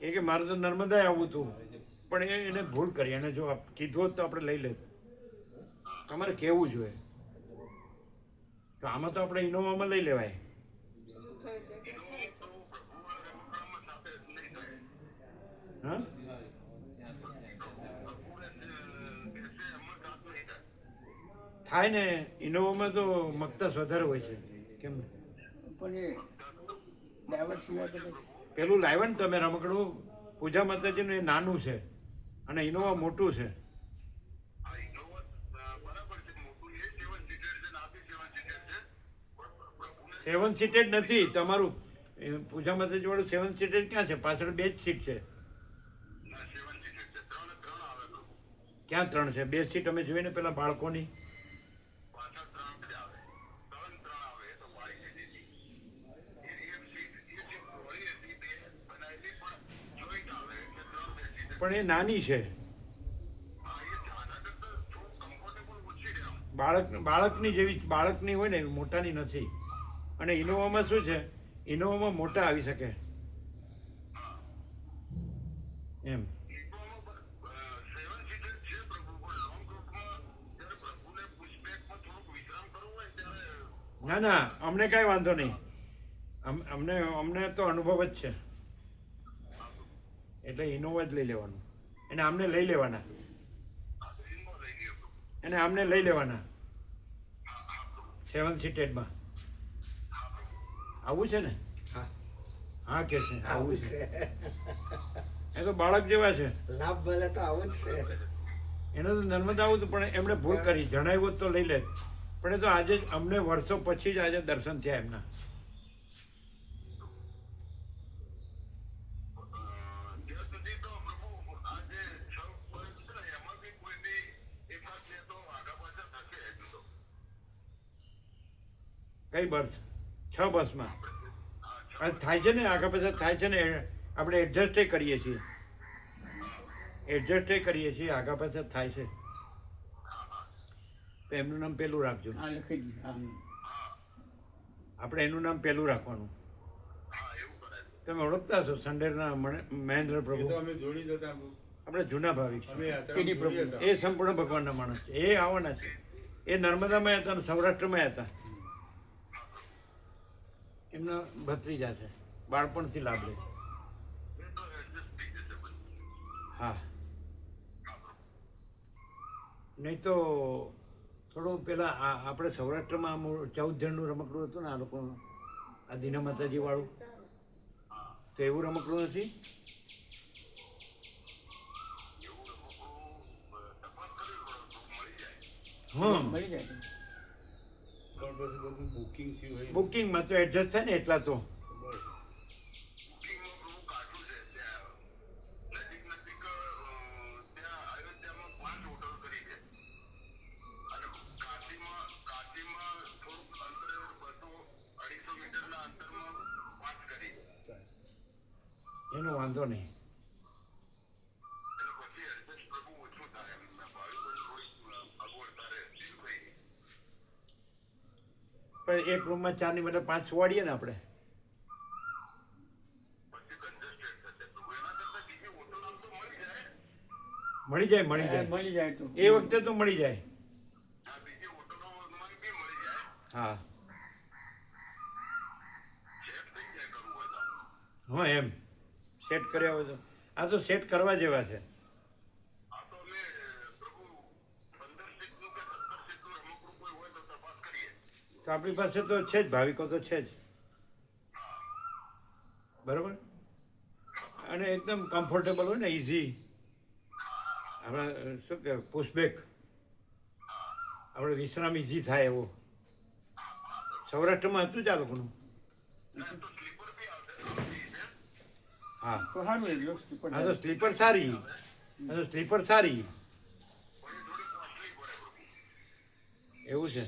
એ કે મારે તો નર્મદાએ આવવું હતું, પણ એને ભૂલ કરી. એને જો કીધું હોત તો આપણે લઈ લેત. તમારે કહેવું જોઈએ. તો આમાં તો આપણે ઇનોવામાં લઈ લેવાય. હા, થાય ને. ઇનોવામાં તો મગતાસ વધારે હોય છે. કેમ? પણ એ ડ્રાઈવર સિવાય તો પેલું લાવ્યા ને તમે રમકડું પૂજા માતાજીનું, એ નાનું છે અને ઇનોવા મોટું છે. 7 સીટેડ નથી તમારું. પૂજા માતાજી વાળું 7 સીટેડ ક્યાં છે? પાછળ 2 જ સીટ છે. ક્યાં 3 છે? 2 સીટ અમે જોઈને પેલા બાળકોની. પણ એ નાની છે. બાળકની જેવી બાળકની હોય ને, મોટાની નથી. અને ઇનોવામાં શું છે, ઇનોવામાં મોટા આવી શકે એમ. ના ના, અમને કાંઈ વાંધો નહીં. અમને તો અનુભવ જ છે. એટલે ઇનોવા જ લઈ લેવાનું. અને આમને લઈ લેવાના. અને આમને લઈ લેવાના 7 સીટેડમાં. આવું છે ને? હા હા કે છે આવું છે. એ તો બાળક જેવા છે. લાભ મળે તો આવું જ છે. એને તો નર્મદા આવું હતું પણ એમણે ભૂલ કરી, જણાવ્યું હોત તો લઈ લે. પણ એ તો આજે જ અમને વર્ષો પછી જ આજે દર્શન થયા એમના. ત્યાં સુધી તો પ્રભુ આ જે 6 વર્ષ છે ને એમાંથી કોઈ બી એકાદ બે તો આગા પાછળ થશે હજુ તો. કઈ બસ 6 બસમાં આ થાય છે ને, આગળ પાછળ થાય છે ને, આપણે એડજસ્ટ કરીએ છીએ, આગળ પાછળ થાય છે. તો એમનું નામ પેલું રાખજો, આ લખી દીધું. આપણે એનું નામ પેલું રાખવાનું. હા એવું કરાય. તમે ઓળખતા હશો સંડેરના મહેન્દ્ર એ પ્રભુ, તો અમે જોડી જતા આપણે જૂના ભાવિક છે. અમે હતા, કેડી પ્રભુ. જોડી હતા. એ સંપૂર્ણ ભગવાનના માણસ છે. એ આવવાના છે. એ નર્મદામાં હતા અને સૌરાષ્ટ્રમાં હતા. એમના ભત્રીજા છે, બાળપણથી લાભ લે છે. એ તો એડજસ્ટ થઈ જશે પછી. હા, નહીં તો થોડું પેલા આપણે સૌરાષ્ટ્રમાં 14 જણનું રમકડું હતું ને આ લોકોનું, આ દીના માતાજી વાળું, તો એવું રમકડું નથી. એવું રમકડું તપાસ કરવી પડે તો મળી જાય. હા, મળી જાય. પણ પછી બધું બુકિંગ થયું હોય. બુકિંગમાં તો એડજસ્ટ થાય ને એટલા તો. બુકિંગમાં બહુ કાચું છે ત્યાં નજીક ત્યાં અયોધ્યામાં 5 હોટલ કરી છે અને કાશીમાં થોડુંક અંતરે 200-250 મીટરના અંતરમાં 5 કરી એનો વાંધો નહીં. એટલે પછી એડજસ્ટ પ્રભુ ઓછું થાય એમ ભાવિકોને થોડી અગવડતા રહે બીજું કંઈ નહીં. પણ એક રૂમમાં 4 ની બદલે 5 સુવાડીએ ને આપણે. પછી કન્જેસ્ટેડ થશે પ્રભુ એના કરતાં બીજી હોટલ આમ તો મળી જાય. મળી જાય મળી જાય તો એ વખતે તો મળી જાય. આ બીજી હોટલોમાં બી મળી જાય. હા ચેક થઈ જાય કરવું હોય તો. હા, એમ સેટ કર્યા હોય તો. આ તો સેટ કરવા જેવા છે. આ તો અમે પ્રભુ 15 સીટનું કે 17 સીટનું રમકડું કોઈ હોય તો તપાસ કરીએ. તો આપણી પાસે તો છે જ, ભાવિકો તો છે જ, બરાબર. અને એકદમ કમ્ફર્ટેબલ હોય ને, ઇઝી. આપણે શું કે પુશબેક, આપણે વિશ્રામ ઇઝી થાય એવો. સૌરાષ્ટ્રમાં હતું જ આ લોકોનું. તો સ્લીપર બી આવશે છે. હા, તો સારું એટલું સ્લીપર આ તો સ્લીપર સારી, સ્લીપર સારી. પણ એ થોડી કોસ્ટલી પડે પ્રભુ. એવું છે.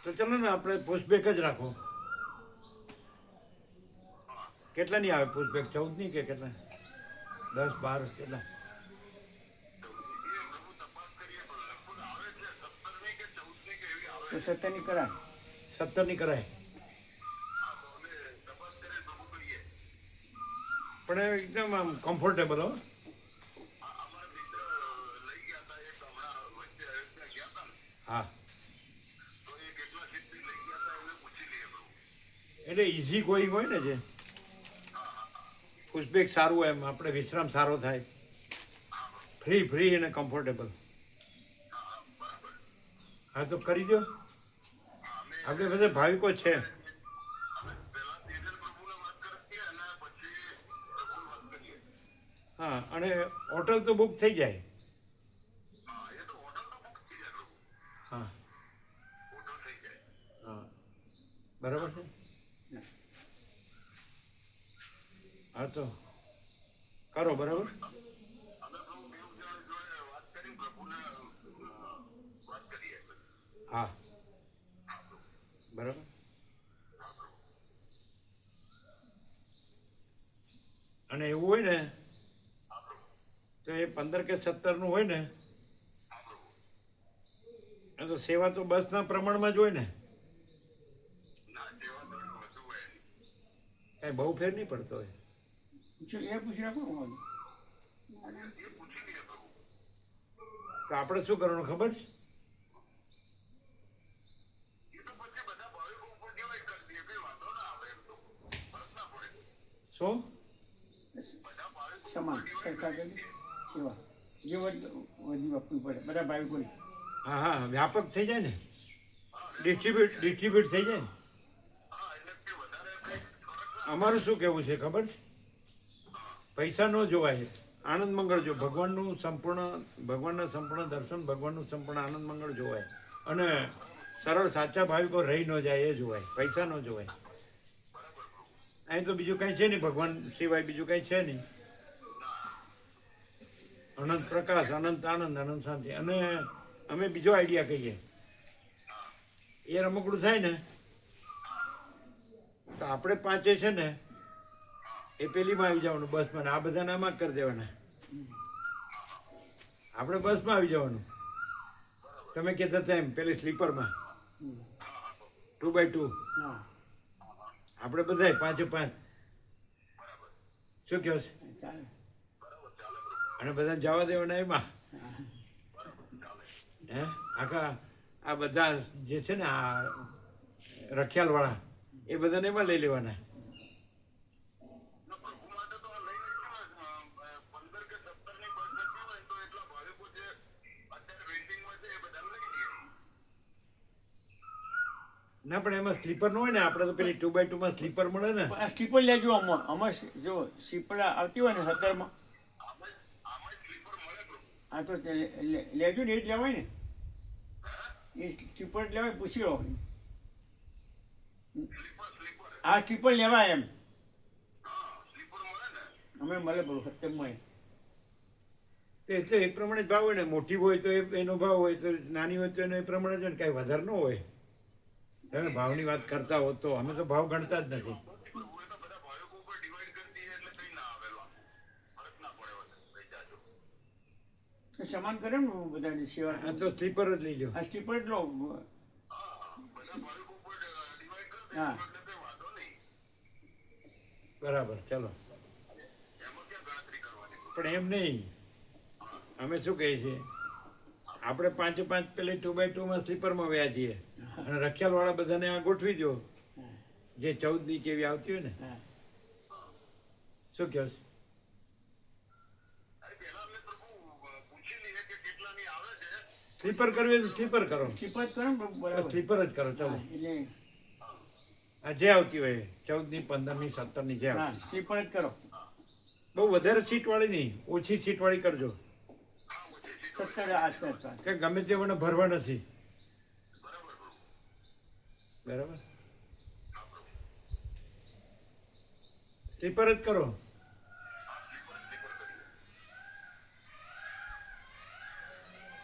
તો ચલો ને આપણે પુશબેક જ રાખો. કેટલાની આવે પુશબેક? 14ની કે કેટલા? 10, 12 કેટલા? એ પ્રભુ તપાસ કરીએ પણ લગભગ આવે છે 17ની કે 14ની કે એવી આવે. તો 17ની કરાય. 17ની કરાય. હા તો અમે તપાસ કરીએ પ્રભુ કરીએ. પણ એ એકદમ આમ કમ્ફર્ટેબલ હો. અમારા મિત્ર લઈ ગયા હતા એક હમણાં વચ્ચે અયોધ્યા ગયા હતા ને હા, તો એ કેટલા સીટની લઈ ગયા હતા એને પૂછી લઈએ પ્રભુ. એટલે ઇઝી ગોઈંગ હોય ને જે પુશબેક સારું હોય, એમ આપણે વિશ્રામ સારો થાય, ફ્રી અને કમ્ફર્ટેબલ. હા, તો કરી દો. આપણે બધા ભાવિકો છે. અમે પહેલા તેજલ પ્રભુને વાત કરીએ અને પછી પ્રભુને વાત કરીએ. હા, અને હોટલ તો બુક થઈ જાય. હા એ તો હોટલ તો બુક થઈ જાય પ્રભુ. હા હોટલ થઈ જાય. હા, બરાબર છે. હા, તો કરો બરાબર. અમે પ્રભુ બેઉ જણ જોડે વાત કરી પ્રભુને વાત કરીએ. હા, બરાબર. અને એવું હોય ને તો એ 15 કે 17નું હોય ને, એ તો સેવા તો બસના પ્રમાણમાં જ હોય ને, ના સેવા તો વધુ હોય. કાંઈ બહુ ફેર નહીં પડતો હોય. એ પૂછી રાખો. એ પૂછી લઈએ પ્રભુ. તો આપણે શું કરવાનું ખબર છે? એ તો પછી બધા ભાવિકો ઉપર કેવાય કરી દઈએ કઈ વાંધો ના આવે એમ તો ફરક ના પડે. શું? બધા ભાવિકો સમાન સરખા કરી સેવા જે વધી આપવું પડે બધા ભાવિકોને. હા હા, વ્યાપક થઈ જાય ને, ડિસ્ટ્રીબ્યુટ થઈ જાય ને. હા એટલે કે વધારે કઈ ફરક ના અમારું શું કહેવું છે ખબર? પૈસા ન જોવાય, આનંદ મંગળ જો ભગવાનના સંપૂર્ણ દર્શન, ભગવાનનું સંપૂર્ણ આનંદ મંગળ જોવાય, અને સરળ સાચા ભાવિકો રહી ન જાય એ જોવાય, પૈસા ન જોવાય. અહીં તો બીજું કાંઈ છે નહીં, ભગવાન સિવાય બીજું કાંઈ છે નહીં. અનંત પ્રકાશ, અનંત આનંદ, અનંત શાંતિ. અને અમે બીજો આઈડિયા કહીએ, એ રમકડું થાય ને તો આપણે પાંચે છે ને એ પેલીમાં આવી જવાનું, બસમાં. આ બધાને આમાં જ કરી દેવાના, આપણે બસમાં આવી જવાનું. તમે કહેતા હતા એમ પેલી સ્લીપરમાં 2x2, હા આપણે બધા પાંચે પાંચ. શું કહો છો? ચાલે. અને બધાને જવા દેવાના એમાં. હે આખા આ બધા જે છે ને આ રખિયાલવાળા એ બધાને એમાં લઈ લેવાના. પ્રભુ માટે તો લઈ લઈશું 15 કે 17 ની બસ જતી હોય તો એટલા ભાવિકો જે અત્યારે વેઇટિંગમાં છે એ બધા લઈ લઈએ. ના પણ એમાં સ્લીપર ન હોય ને, આપણે તો પેલી 2x2 માં સ્લીપર મળે ને. પણ આ સ્લીપર લેજો આમાં જો સ્લીપર આવતી હોય ને 17 માં, આમાં સ્લીપર મળે પ્રભુ. હા તો લેજો ને, એ જ લેવાય ને, એ સ્લીપર જ લેવાય. પૂછી લો, આ સ્લીપર લેવાય એમ. સ્લીપર મળે ને. અમે મળે બરોબર 17 માં. તે તો એ પ્રમાણે જ ભાવ હોય ને, મોટી હોય તો એનો ભાવ હોય, તો નાની હોય તો એનો એ પ્રમાણે જ હોય ને, કાંઈ વધારે ન હોય. તમે ભાવની વાત કરતા હો તો અમે તો ભાવ ગણતા જ નથી. પ્રભુ એ તો બધા ભાવિકો ઉપર ડિવાઈડ કરી દઈએ એટલે કઈ ના આવેલો ફરક ના પડે પૈસા જો. તો સમાન કરે ને બધાની સેવા. આ તો સ્લીપર જ લઈ લો. આ સ્લીપર જ લો. બધા ભાવિકો ઉપર ડિવાઈડ કરી દઈએ હા એટલે કઈ વાંધો નહીં. બરાબર, ચલો. એમાં ક્યાં ગણતરી કરવાની? પણ એમ નહીં, અમે શું કહીએ છીએ, આપણે પાંચે પાંચ પેલી 2x2 માં સ્લીપરમાં વ્યા છીએ, અને રખિયાલવાળા બધાને આ ગોઠવી દો, જે 14ની કેવી આવતી હોય ને. હા શું કહો છો? અરે પહેલા અમને પ્રભુ પૂછી લઈએ કે કેટલાની આવે છે. સ્લીપર કરવી હોય તો સ્લીપર કરો, સ્લીપર કરો ને બરાબર. સ્લીપર જ કરો. ચલો, એટલે આ જે આવતી હોય 14ની, 15ની, 17ની જે હા આવતી. સ્લીપર જ કરો. બહુ વધારે સીટવાળી નહીં, ઓછી સીટવાળી કરજો, 17 આ 17. કે ગમે તે મને ભરવા નથી. બરાબર, સ્લીપર જ કરો.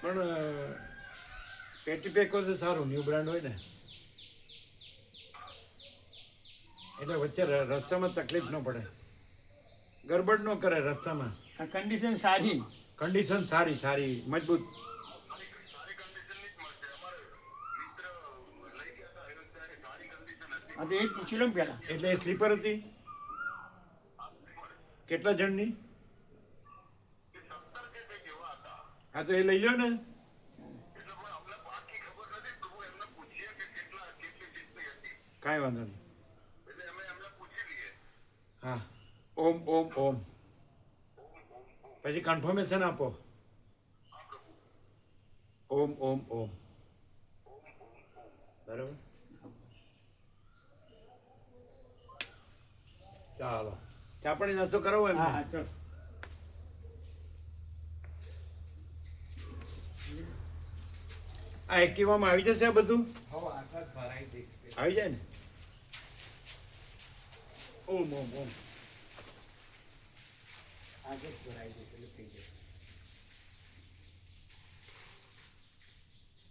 પણ પેટી પેક હોય તો સારું, ન્યૂ બ્રાન્ડ હોય ને, એટલે વચ્ચે રસ્તામાં તકલીફ ન પડે, ગરબડ ન કરે રસ્તામાં. આ કન્ડિશન સારી. કન્ડિશન સારી મજબૂત. સારી કન્ડિશનની જ મળશે. અમારે મિત્ર લઈ ગયા હતા અયોધ્યા, સારી કન્ડિશન હતી. હા તો એ જ પૂછી લો ને પહેલા. એટલે એ સ્લીપર હતી. કેટલા જણની? 17 કે કંઈક એવા હતા. હા તો એ લઈ લો ને. એટલે પણ અમને બાકી ખબર નથી પ્રભુ, એમને પૂછીએ કે કેટલી સીટની હતી. કાંઈ વાંધો નહીં. એટલે અમે એમને પૂછી લઈએ. હા, ઓમ. પછી કન્ફર્મેશન આપો. ઓમ. બરાબર, ચાલો. ચા પાણી નાસ્તો કરાવો એમ. હા હા ચલો. આ એક્ટિવામાં આવી જશે આ બધું? આવી જાય ને? ઓમ. આજે જ ભરાઈ જશે એટલે થઈ જશે.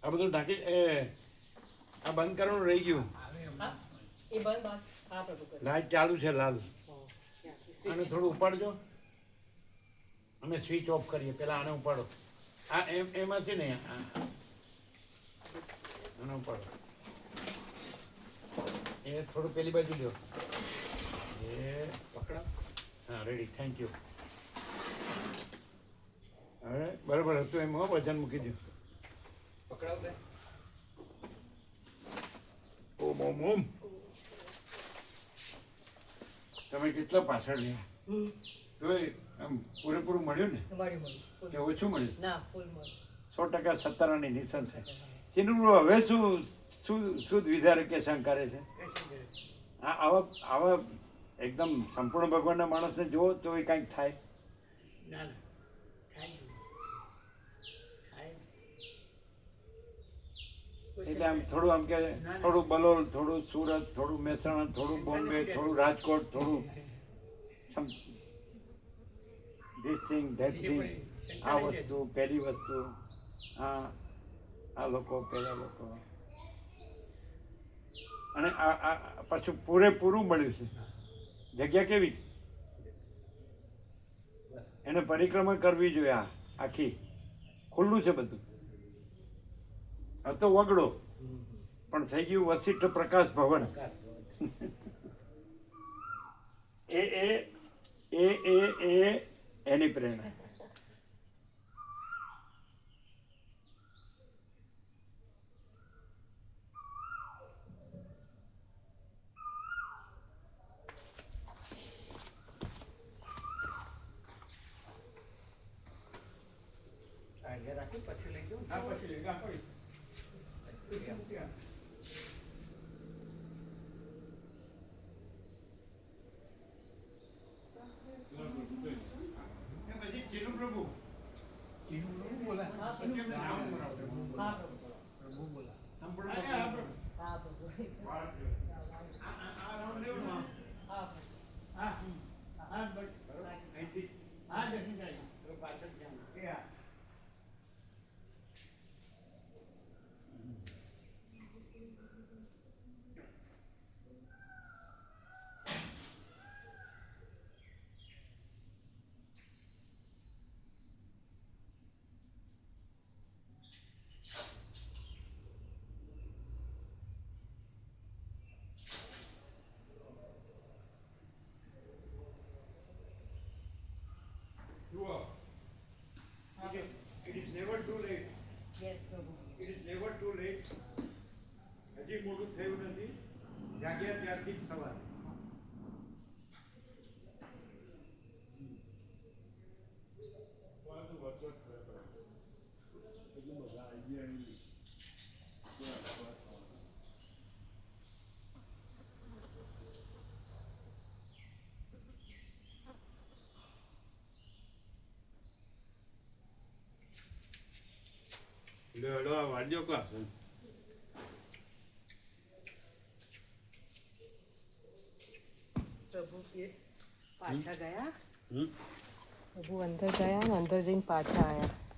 આ બધું ઢાંકી આ બંધ કરવાનું રહી ગયું. એ બંધ બાદ હા પ્રભુ કરી લાઈટ ચાલુ છે લાલ. ત્યાંથી આને switch. થોડું ઉપાડજો, અમે સ્વિચ ઓફ કરીએ. પેલા આને ઉપાડો. આ એમાંથી નહીં, આને ઉપાડો. એ થોડું પેલી બાજુ લ્યો. એ પકડા. હા, રેડી. Thank you. હવે બરાબર હતું એમ. વજન મૂકી દો. પકડાવ બે. ઓમ. તમે કેટલા પાછળ રહ્યા? તોય આમ પૂરેપૂરું મળ્યું ને મળ્યું કે ઓછું મળ્યું? ના ફૂલ મળ્યું 100% 17 નિશાન છે. ચિનુબરો હવે શું વિધારે કે શંકારે છે? આવા એકદમ સંપૂર્ણ ભગવાનના માણસને જુઓ તો એ કાંઈક થાય. ના ના થાય જ નહીં. થાય જ. એટલે આમ થોડું આમ કે થોડું બલોલ, થોડું સુરત, થોડું મહેસાણા, થોડું બોમ્બે, થોડું રાજકોટ, થોડું ધીસ થિંગ ધેટ થિંગ, આ વસ્તુ પહેલી વસ્તુ, આ લોકો પેલા લોકો, અને આ પાછું પૂરેપૂરું મળ્યું છે. જગ્યા કેવી છે? એને પરિક્રમા કરવી જોઈએ. આ આખી ખુલ્લું છે બધું. હતો વગડો પણ થઈ ગયું વસિષ્ઠ પ્રકાશ ભવન. એની પ્રેરણા. આગળ રાખી પછી લઈ જાઉં. પછી ચીનુ પ્રભુ હા પ્રભુ. હા પ્રભુ. It is never too late. Yes પ્રભુ. It is never too late. હજી મોડું થયું નથી. જાગ્યા ત્યારથી જ સવાર. લો વાંચ્યો કા પ્રભુ પાછા ગયા. પ્રભુ અંદર ગયા ને અંદર જઈને પાછા આવ્યા.